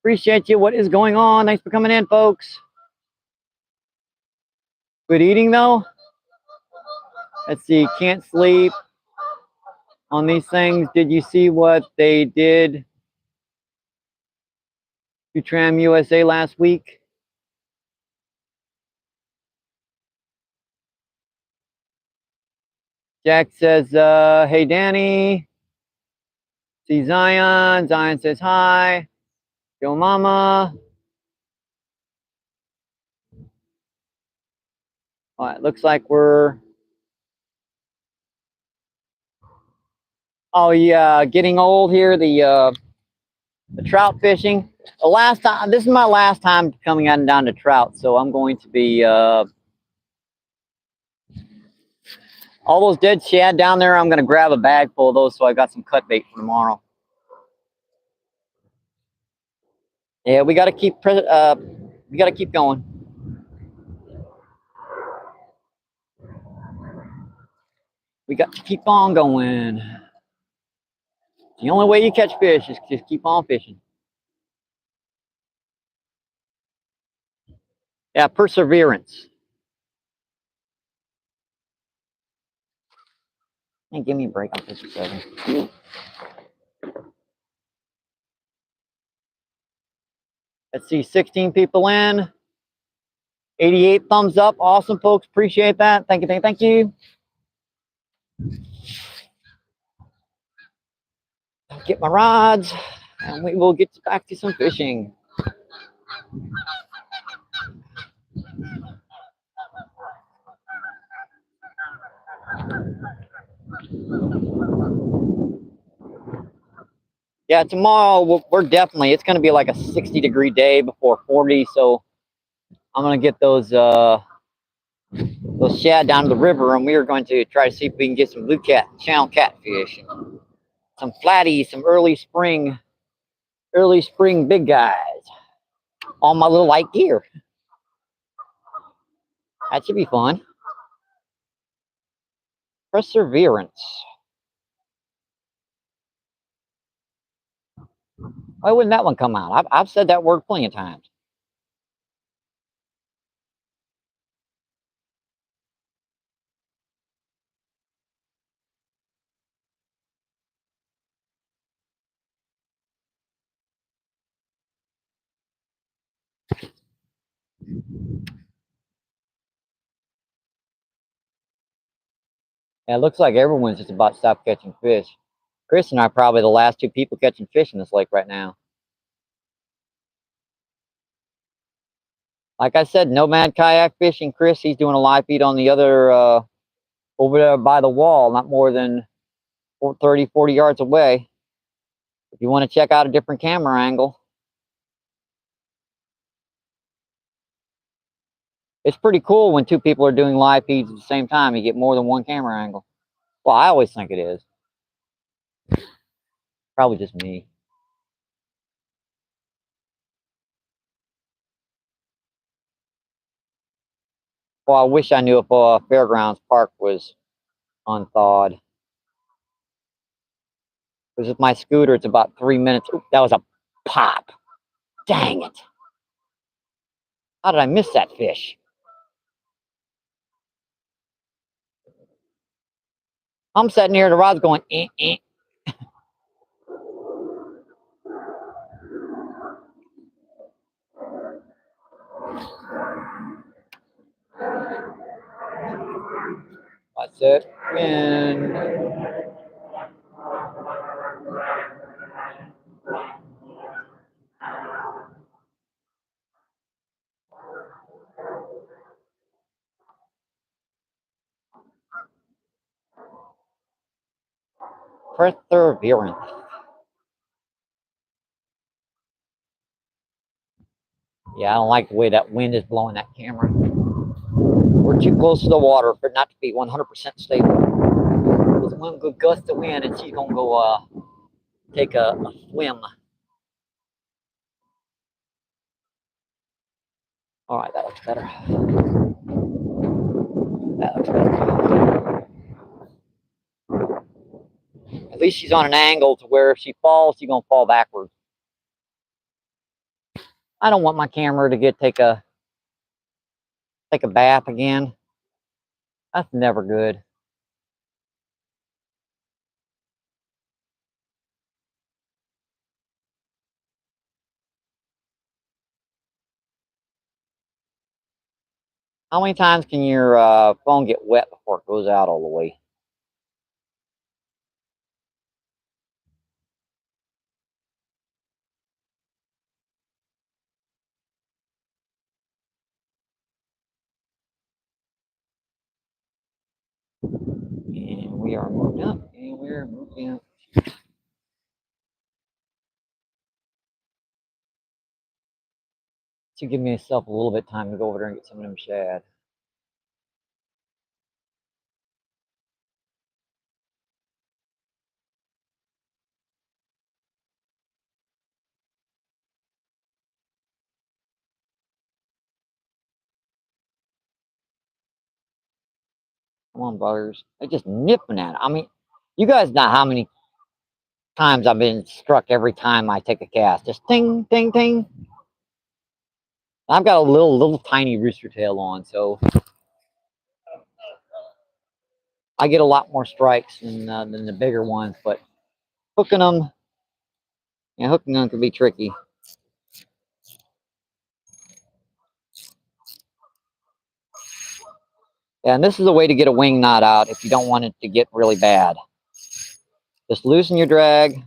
Speaker 1: Appreciate you. What is going on? Thanks for coming in, folks. Good eating, though. Let's see, can't sleep on these things. Did you see what they did to Tram USA last week? Jack says, hey, Danny. See Zion. Zion says hi. Yo, Mama. All right, looks like we're... Oh, yeah, getting old here. The trout fishing. The last time, this is my last time coming out and down to trout, so I'm going to be... all those dead shad down there, I'm going to grab a bag full of those so I got some cut bait for tomorrow. Yeah, we got to keep going. We got to keep on going. The only way you catch fish is just keep on fishing. Yeah, perseverance. Hey, give me a break on 57. Let's see, 16 people in. 88 thumbs up. Awesome, folks. Appreciate that. Thank you. I'll get my rods, and we will get back to some fishing. Yeah, tomorrow we're definitely, it's going to be like a 60-degree day before 40, so I'm going to get those shad down to the river, and we are going to try to see if we can get some blue cat, channel catfish, and some flatties, some early spring big guys on my little light gear. That should be fun. Perseverance. Why wouldn't that one come out? I've said that word plenty of times. Yeah, it looks like everyone's just about to stop catching fish. Chris and I are probably the last two people catching fish in this lake right now. Like I said, nomad kayak fishing. Chris, he's doing a live feed on the other, over there by the wall, not more than 30, 40 yards away. If you want to check out a different camera angle. It's pretty cool when two people are doing live feeds at the same time. You get more than one camera angle. Well, I always think it is. Probably just me. Well, I wish I knew if Fairgrounds Park was unthawed. Because with my scooter, it's about 3 minutes. Oop, that was a pop. Dang it. How did I miss that fish? I'm sitting here, the rod's going, eh, eh. That's it. And perseverance. Yeah, I don't like the way that wind is blowing that camera. We're too close to the water for it not to be 100% stable. There's one good gust of wind and she's gonna go take a swim. All right, that looks better. That looks better. At least she's on an angle to where if she falls, she's gonna fall backwards. I don't want my camera to take a bath again. That's never good. How many times can your phone get wet before it goes out all the way? And we are moving up, and we're moving up. To give myself a little bit of time to go over there and get some of them shad. Come on, buggers. They're just nipping at it. I mean, you guys know how many times I've been struck every time I take a cast. Just ting, ting, ting. I've got a little tiny rooster tail on, so I get a lot more strikes than the bigger ones. But hooking them can be tricky. Yeah, and this is a way to get a wing knot out if you don't want it to get really bad. Just loosen your drag,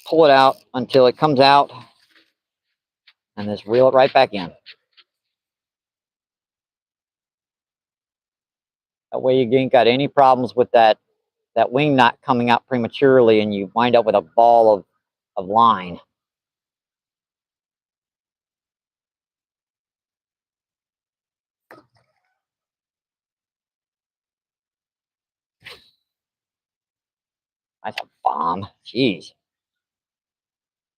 Speaker 1: pull it out until it comes out, and just reel it right back in. That way you ain't got any problems with that wing knot coming out prematurely and you wind up with a ball of line. That's a bomb. Jeez.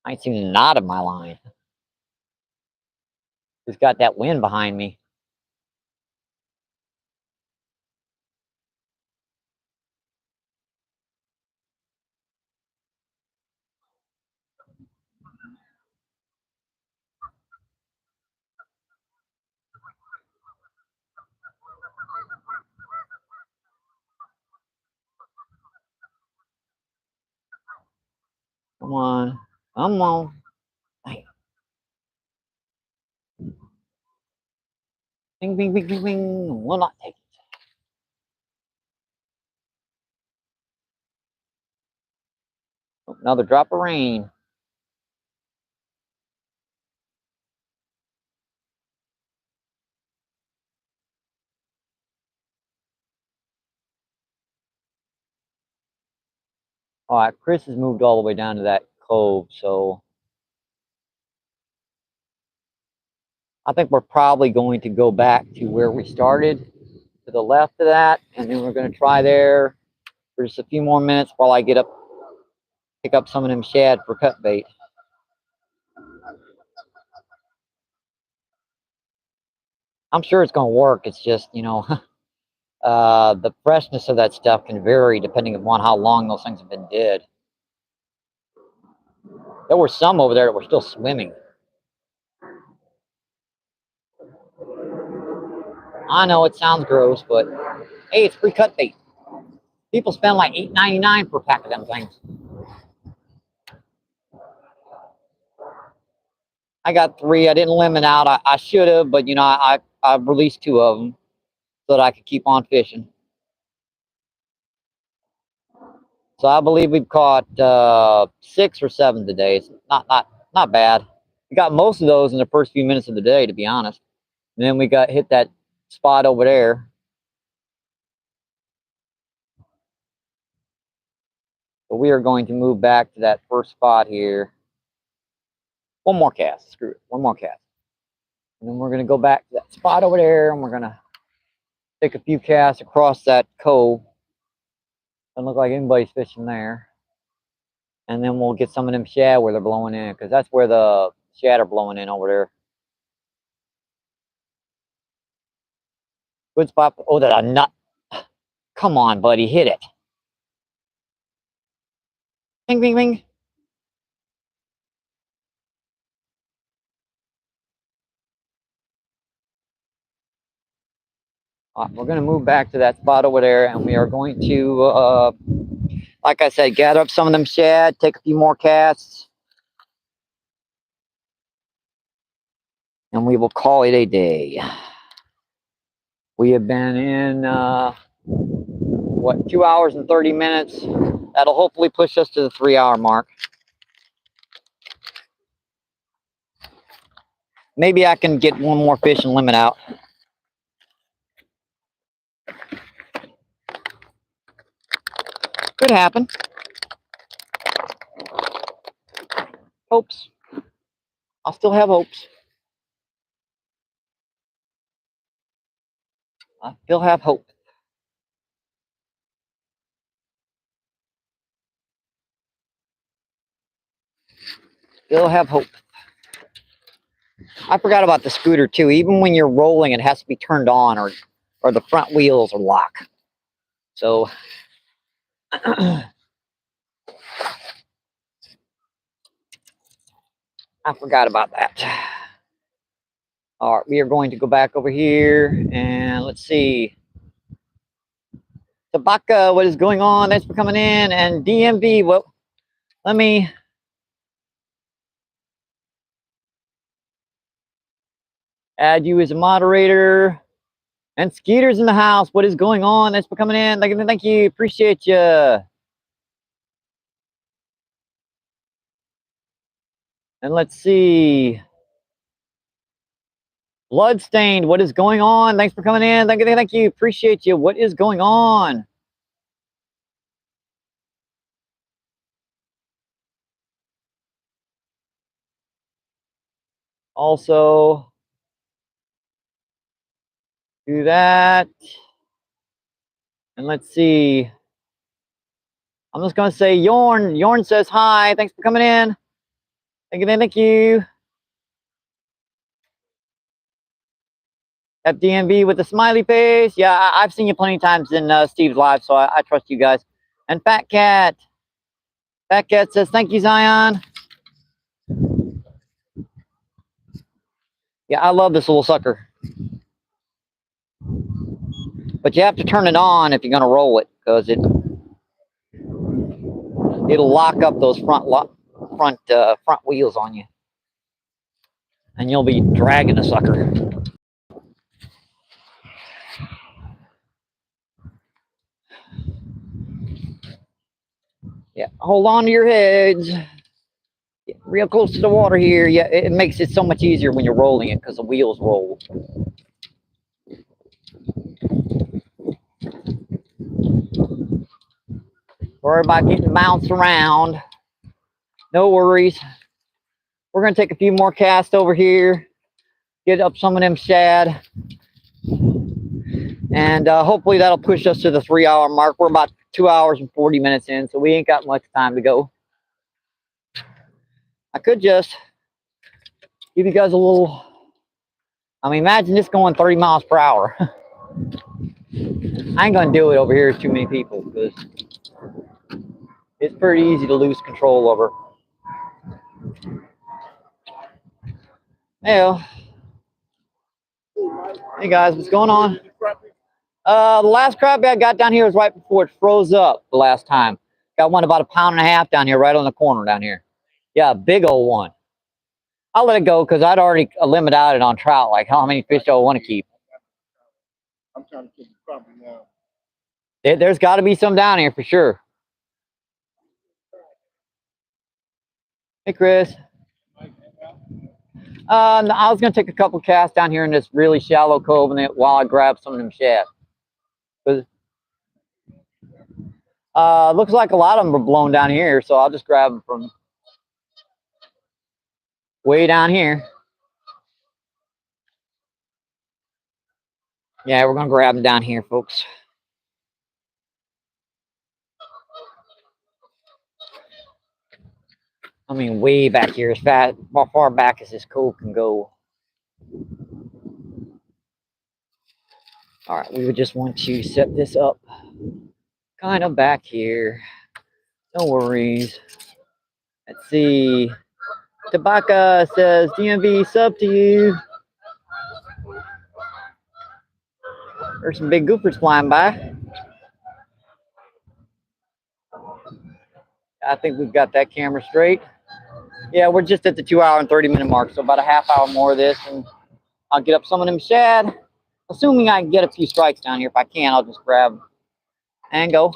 Speaker 1: I ain't seen a knot of my line. Just got that wind behind me. Come on. Come on. Dang. Bing, bing, bing, bing, bing. Will not take it. Oh, another drop of rain. All right, Chris has moved all the way down to that cove, so I think we're probably going to go back to where we started, to the left of that, and then we're going to try there for just a few more minutes while I pick up some of them shad for cut bait. I'm sure it's going to work. It's just, you know, the freshness of that stuff can vary depending upon how long those things have been dead. There were some over there that were still swimming. I know it sounds gross, but hey, it's free cut bait. People spend like $8.99 for a pack of them things. I got 3. I didn't limit out. I should have, but you know, I released 2 of them so that I could keep on fishing. So I believe we've caught 6 or 7 today. It's not bad. We got most of those in the first few minutes of the day, to be honest. And then we hit that spot over there. But we are going to move back to that first spot here. One more cast. Screw it. One more cast. And then we're going to go back to that spot over there, and we're going to take a few casts across that cove. Doesn't look like anybody's fishing there. And then we'll get some of them shad where they're blowing in, because that's where the shad are blowing in over there. Good spot. Oh, that a nut. Come on, buddy. Hit it. Bing, bing, bing. We're going to move back to that spot over there, and we are going to, like I said, gather up some of them shad, take a few more casts, and we will call it a day. We have been in, what, 2 hours and 30 minutes. That'll hopefully push us to the 3-hour mark. Maybe I can get one more fish and limit out. Could happen. Hopes. I'll still have hopes. I still have hope. Still have hope. I forgot about the scooter too. Even when you're rolling, it has to be turned on, or the front wheels are locked. So I forgot about that. All right, we are going to go back over here and let's see. Tabaka, what is going on? Thanks for coming in. And DMV, well, let me add you as a moderator. And Skeeter's in the house. What is going on? Thanks for coming in. Thank you. Appreciate you. And let's see. Bloodstained, what is going on? Thanks for coming in. Thank you. Appreciate you. What is going on? Also, do that. And let's see. I'm just going to say Yorn. Yorn says hi. Thanks for coming in. Thank you. FDMV with a smiley face. Yeah, I've seen you plenty of times in Steve's live, so I trust you guys. And Fat Cat. Fat Cat says, thank you, Zion. Yeah, I love this little sucker. But you have to turn it on if you're going to roll it, because it'll lock up those front wheels on you. And you'll be dragging the sucker. Yeah, hold on to your heads. Get real close to the water here. Yeah, it makes it so much easier when you're rolling it because the wheels roll. Worry about getting bounced around. No worries. We're going to take a few more casts over here. get up some of them shad. And hopefully that'll push us to the 3-hour mark. We're about 2 hours and 40 minutes in, so we ain't got much time to go. I could just give you guys a little, I mean, imagine this going 30 miles per hour. I ain't gonna do it over here with too many people because it's pretty easy to lose control over. Yeah. Hey guys, what's going on? The last crappie I got down here was right before it froze up the last time. Got one about 1.5 pounds down here, right on the corner down here. Yeah, big old one. I'll let it go because I'd already limit out it on trout, like how many fish do I want to keep. I'm trying to keep the crappie now. There's got to be some down here for sure. Hey, Chris. I was going to take a couple casts down here in this really shallow cove and while I grab some of them shad. Looks like a lot of them are blown down here, so I'll just grab them from way down here. Yeah, we're going to grab them down here, folks. I mean, way back here, as far back as this cove can go. All right, we would just want to set this up kind of back here. No worries. Let's see. Tabaka says, DMV, sub to you. There's some big goofers flying by. I think we've got that camera straight. Yeah, we're just at the 2 hour and 30 minute mark, so about a half hour more of this, and I'll get up some of them shad. Assuming I can get a few strikes down here. If I can, I'll just grab them and go.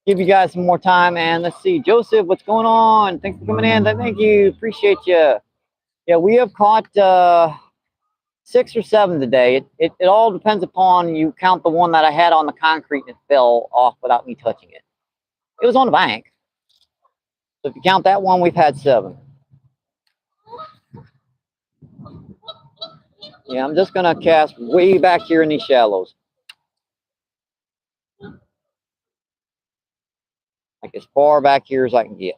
Speaker 1: Give you guys some more time, and let's see. Joseph, what's going on? Thanks for coming in. Thank you. Appreciate you. Yeah, we have caught 6 or 7 today. It all depends upon you count the one that I had on the concrete and it fell off without me touching it. It was on the bank. So if you count that one, we've had 7. Yeah, I'm just gonna cast way back here in these shallows. Like as far back here as I can get.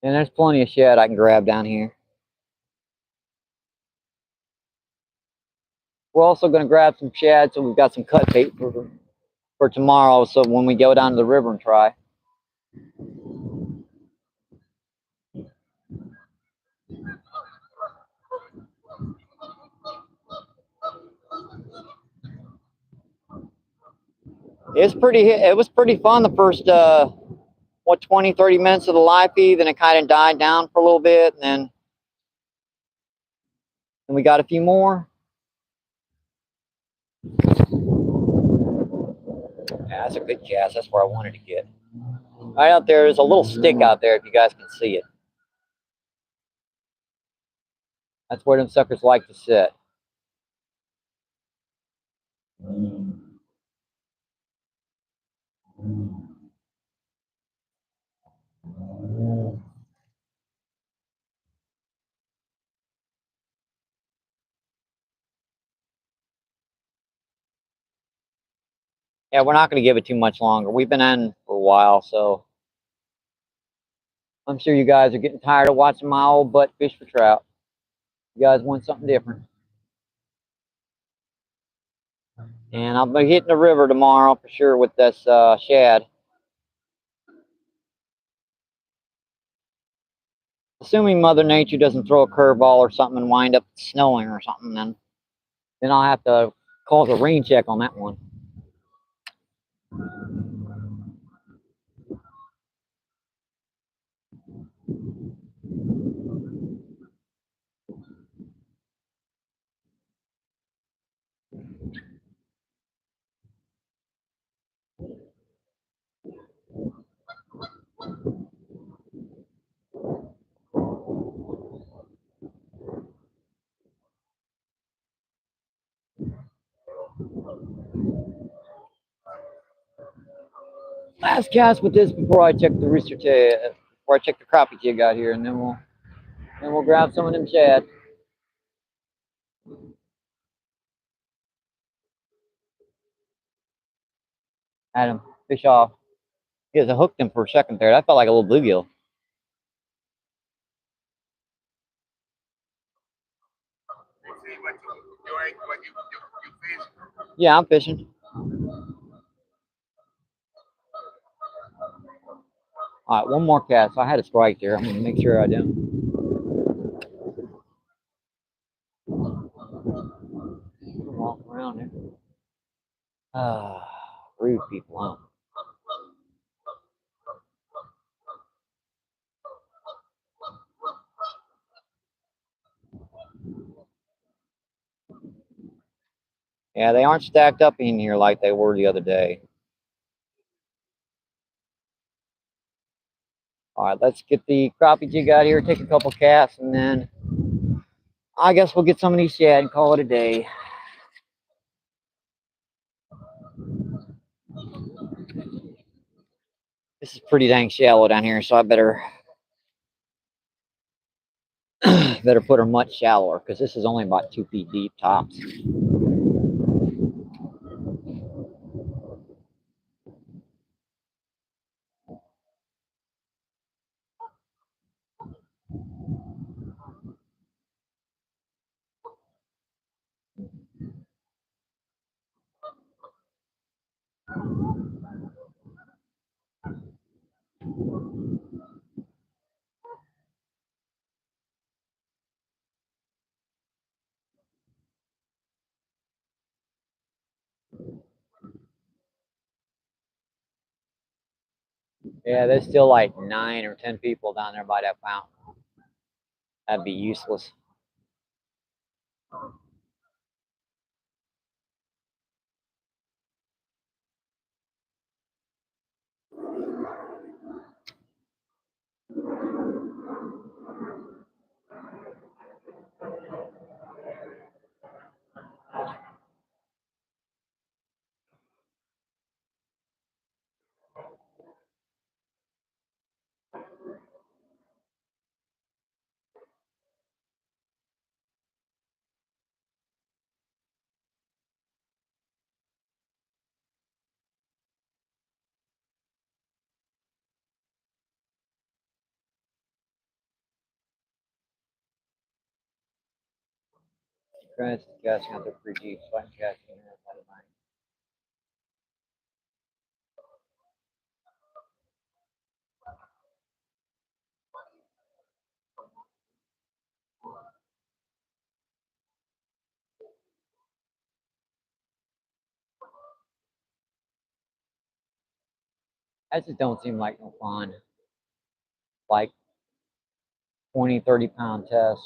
Speaker 1: And there's plenty of shad I can grab down here. We're also going to grab some shad, so we've got some cut bait for tomorrow, so when we go down to the river and try. It was pretty fun the first 20, 30 minutes of the live feed. Then it kind of died down for a little bit, and then we got a few more. Yeah, that's a good cast. That's where I wanted to get. Right out there, there's a little stick out there if you guys can see it. That's where them suckers like to sit. Yeah, we're not going to give it too much longer. We've been in for a while, so I'm sure you guys are getting tired of watching my old butt fish for trout. You guys want something different. And I'll be hitting the river tomorrow for sure with this shad. Assuming Mother Nature doesn't throw a curveball or something and wind up snowing or something, then I'll have to call a rain check on that one. Last cast with this before I check the rooster tail, before I check the crappie jig out here, and then we'll grab some of them shad. Had him fish off. He has hooked him for a second there. That felt like a little bluegill. Yeah, I'm fishing. All right, one more cast. I had a strike there. I'm gonna make sure I do. Walk around there. Rude people, huh? Yeah, they aren't stacked up in here like they were the other day. All right, let's get the crappie jig out here, take a couple casts, and then I guess we'll get some of these shad and call it a day. This is pretty dang shallow down here, so I better better put her much shallower because this is only about 2 feet deep tops. Yeah, there's still like 9 or 10 people down there by that fountain. That'd be useless. Casting out there pretty deep, so I can cast in here out of mine. That just don't seem like no fun. Like 20, 30-pound test.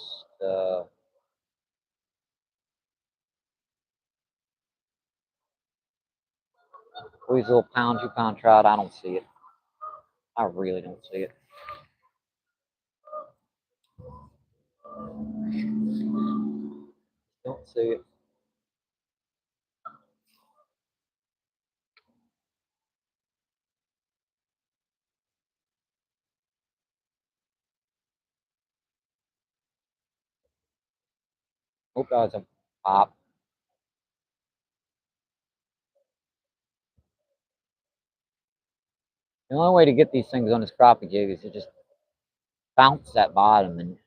Speaker 1: These little pound, 2-pound trout, I don't see it. I really don't see it. Don't see it. Hope that was a pop. The only way to get these things on this crappie jig is to just bounce that bottom, and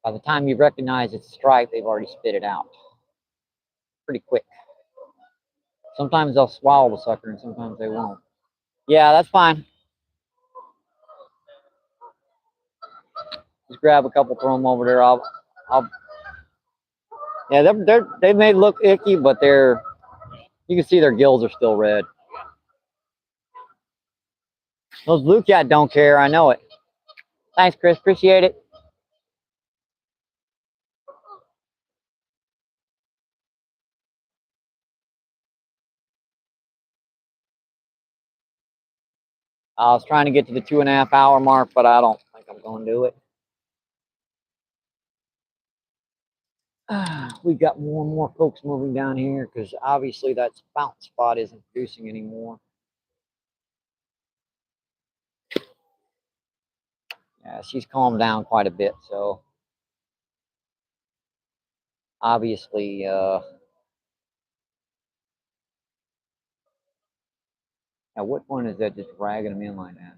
Speaker 1: by the time you recognize it's a strike, they've already spit it out. Pretty quick. Sometimes they'll swallow the sucker, and sometimes they won't. Yeah, that's fine. Just grab a couple, throw them over there. I'll. Yeah, they may look icky, but they're. You can see their gills are still red. Those blue cat don't care. I know it. Thanks, Chris. Appreciate it. I was trying to get to the 2.5 hour mark, but I don't think I'm going to do it. We got more and more folks moving down here because obviously that fountain spot isn't producing anymore. Yeah, she's calmed down quite a bit, so obviously, now what one is that just dragging them in like that?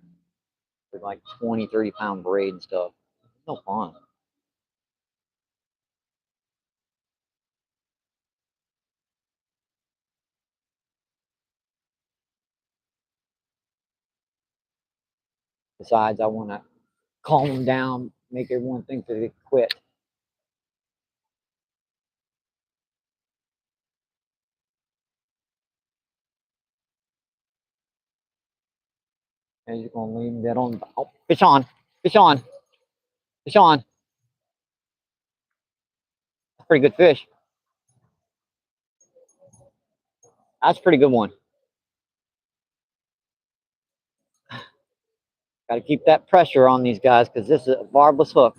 Speaker 1: With like 20, 30-pound braid and stuff. It's no fun. Besides, I want to calm them down, make everyone think that they quit. And you're going to leave them dead on. Oh, fish on, fish on, fish on. That's a pretty good fish. That's a pretty good one. Got to keep that pressure on these guys because this is a barbless hook.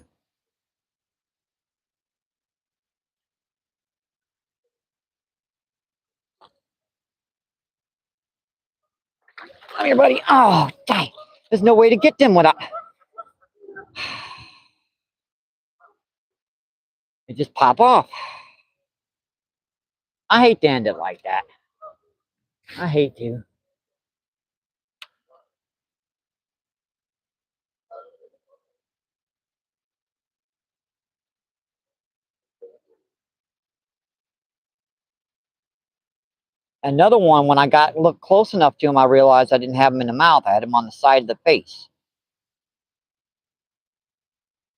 Speaker 1: Come here, buddy. Oh, dang. There's no way to get them without. They just pop off. I hate to end it like that. I hate to. Another one, when I looked close enough to him, I realized I didn't have him in the mouth. I had him on the side of the face.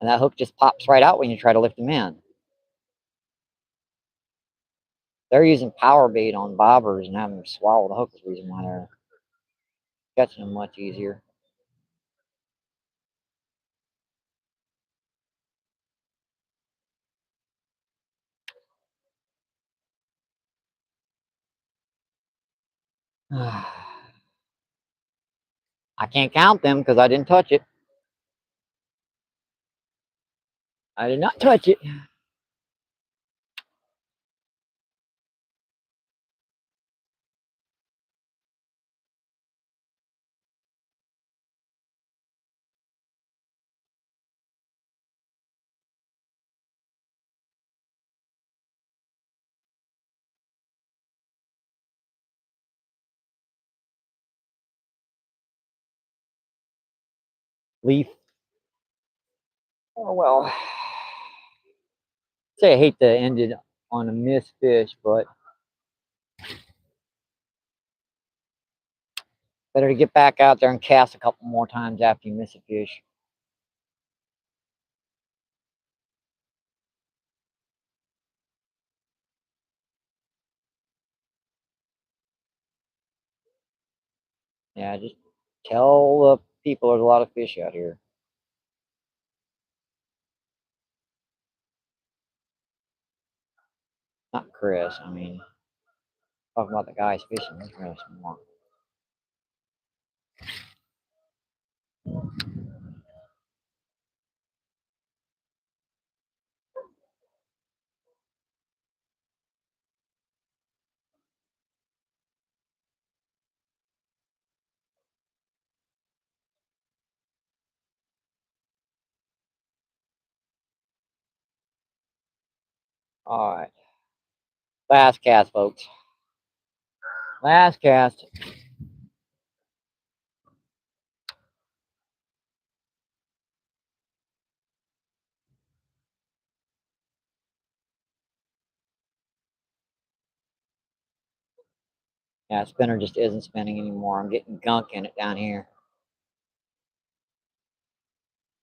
Speaker 1: And that hook just pops right out when you try to lift him in. They're using power bait on bobbers and having them swallow the hook is the reason why they're catching them much easier. I can't count them because I didn't touch it. I did not touch it. Leaf. Oh, well. Say I hate to end it on a missed fish, but better to get back out there and cast a couple more times after you miss a fish. Yeah, just tell the people there's a lot of fish out here. Not Chris, I mean, talking about the guys fishing. He's really smart. All right. Last cast, folks. Last cast. Yeah, spinner just isn't spinning anymore. I'm getting gunk in it down here.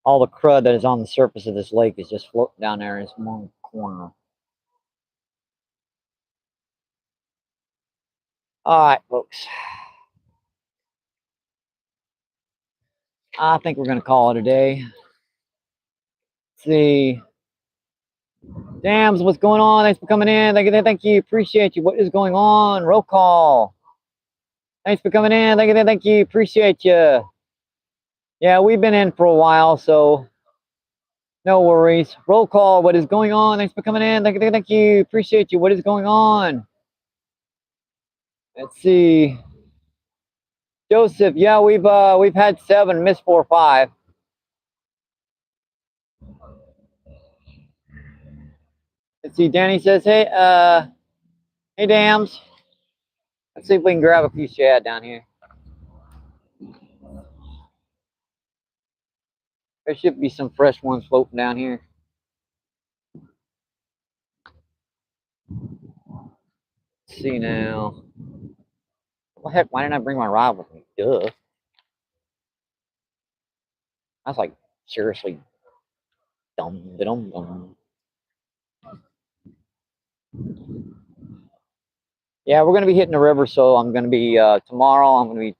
Speaker 1: All the crud that is on the surface of this lake is just floating down there in this one corner. All right, folks. I think we're going to call it a day. Let's see. Dams, what's going on? Thanks for coming in. Thank you. Appreciate you. What is going on? Roll call. Thanks for coming in. Thank you. Appreciate you. Yeah, we've been in for a while, so no worries. Roll call. What is going on? Thanks for coming in. Thank you. Appreciate you. What is going on? Let's see. Joseph, yeah, we've had 7, missed 4 or 5. Let's see, Danny says, hey, hey, Dams. Let's see if we can grab a few shad down here. There should be some fresh ones floating down here. Let's see now. What the heck? Why didn't I bring my rod with me? Duh. I was like, seriously, dumb. Yeah, we're gonna be hitting the river, so I'm gonna be tomorrow. I'm gonna be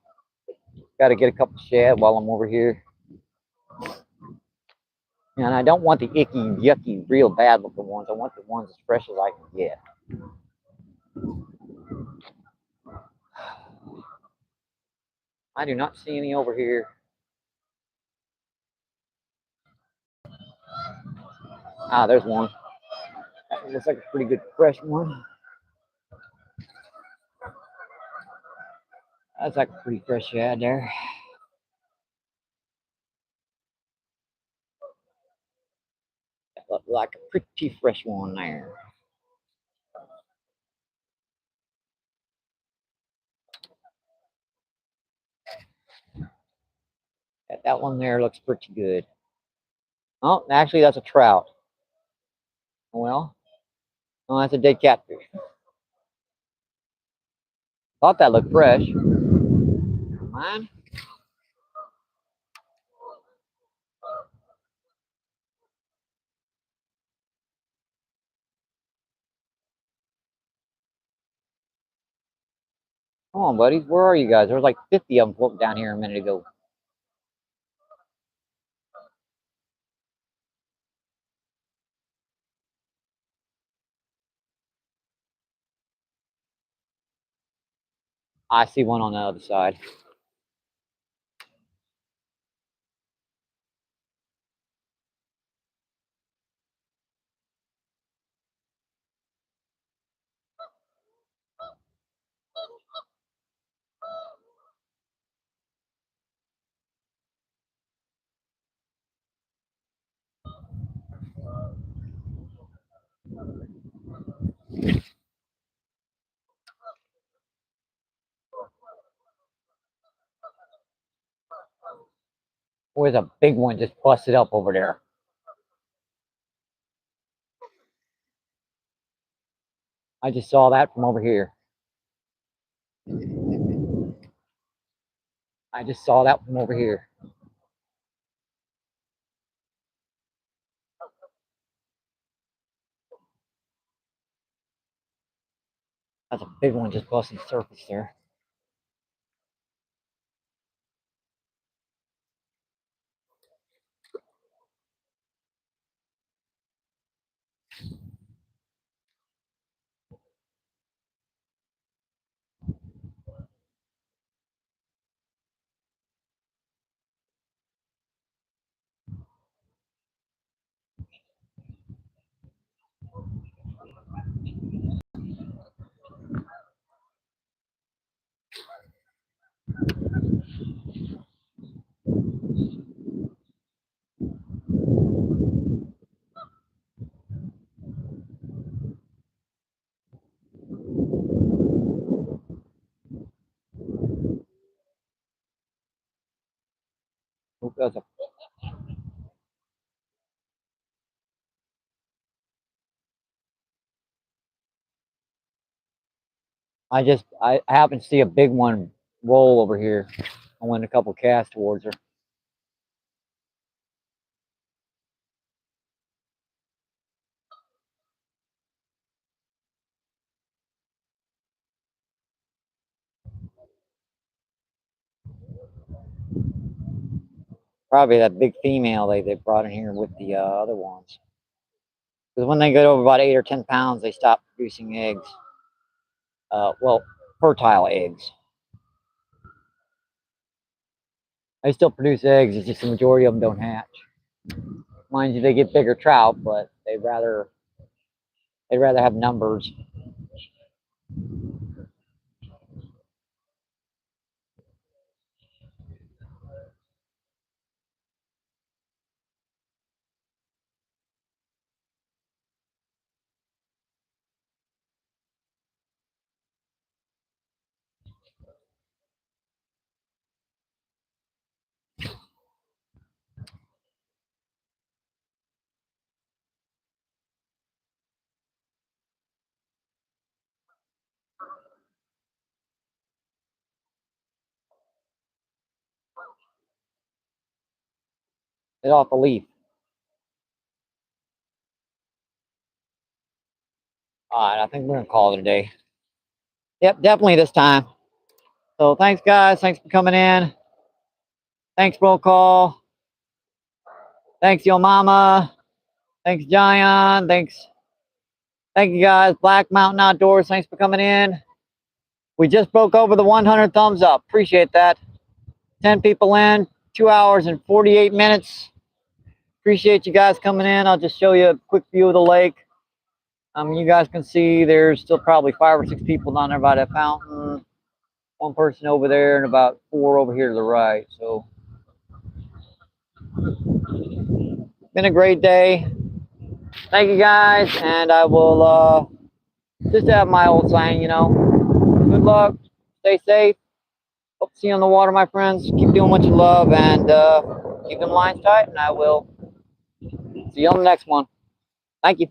Speaker 1: gotta get a couple shad while I'm over here. And I don't want the icky, yucky, real bad looking ones. I want the ones as fresh as I can get. I do not see any over here. Ah, there's one. That looks like a pretty good fresh one. That's like a pretty fresh shad there. That looked like a pretty fresh one there. That one there looks pretty good. Oh, actually, that's a trout. Well, oh, that's a dead catfish. Thought that looked fresh. Mine? Come on, buddies. Where are you guys? There was like 50 of them floating down here a minute ago. I see one on the other side. Boy, there's a big one just busted up over there. I just saw that from over here. I just saw that from over here. That's a big one just busting the surface there. That's a I happen to see a big one roll over here. I went a couple casts towards her. Probably that big female they brought in here with the other ones. Because when they get over about 8 or 10 pounds, they stop producing eggs. Well, fertile eggs. They still produce eggs. It's just the majority of them don't hatch. Mind you, they get bigger trout, but they'd rather have numbers. Get off the leaf. All right, I think we're gonna call it a day. Yep, definitely this time. So thanks, guys. Thanks for coming in. Thanks, roll call. Thanks, yo mama. Thanks, Giant. Thanks. Thank you, guys. Black Mountain Outdoors. Thanks for coming in. We just broke over the 100 thumbs up. Appreciate that. 10 people in, 2 hours and 48 minutes. Appreciate you guys coming in. I'll just show you a quick view of the lake. You guys can see there's still probably 5 or 6 people down there by that fountain. 1 person over there and about 4 over here to the right. So, been a great day. Thank you, guys. And I will just have my old saying, you know, good luck, stay safe. Hope to see you on the water, my friends. Keep doing what you love and keep them lines tight. And I will see you on the next one. Thank you.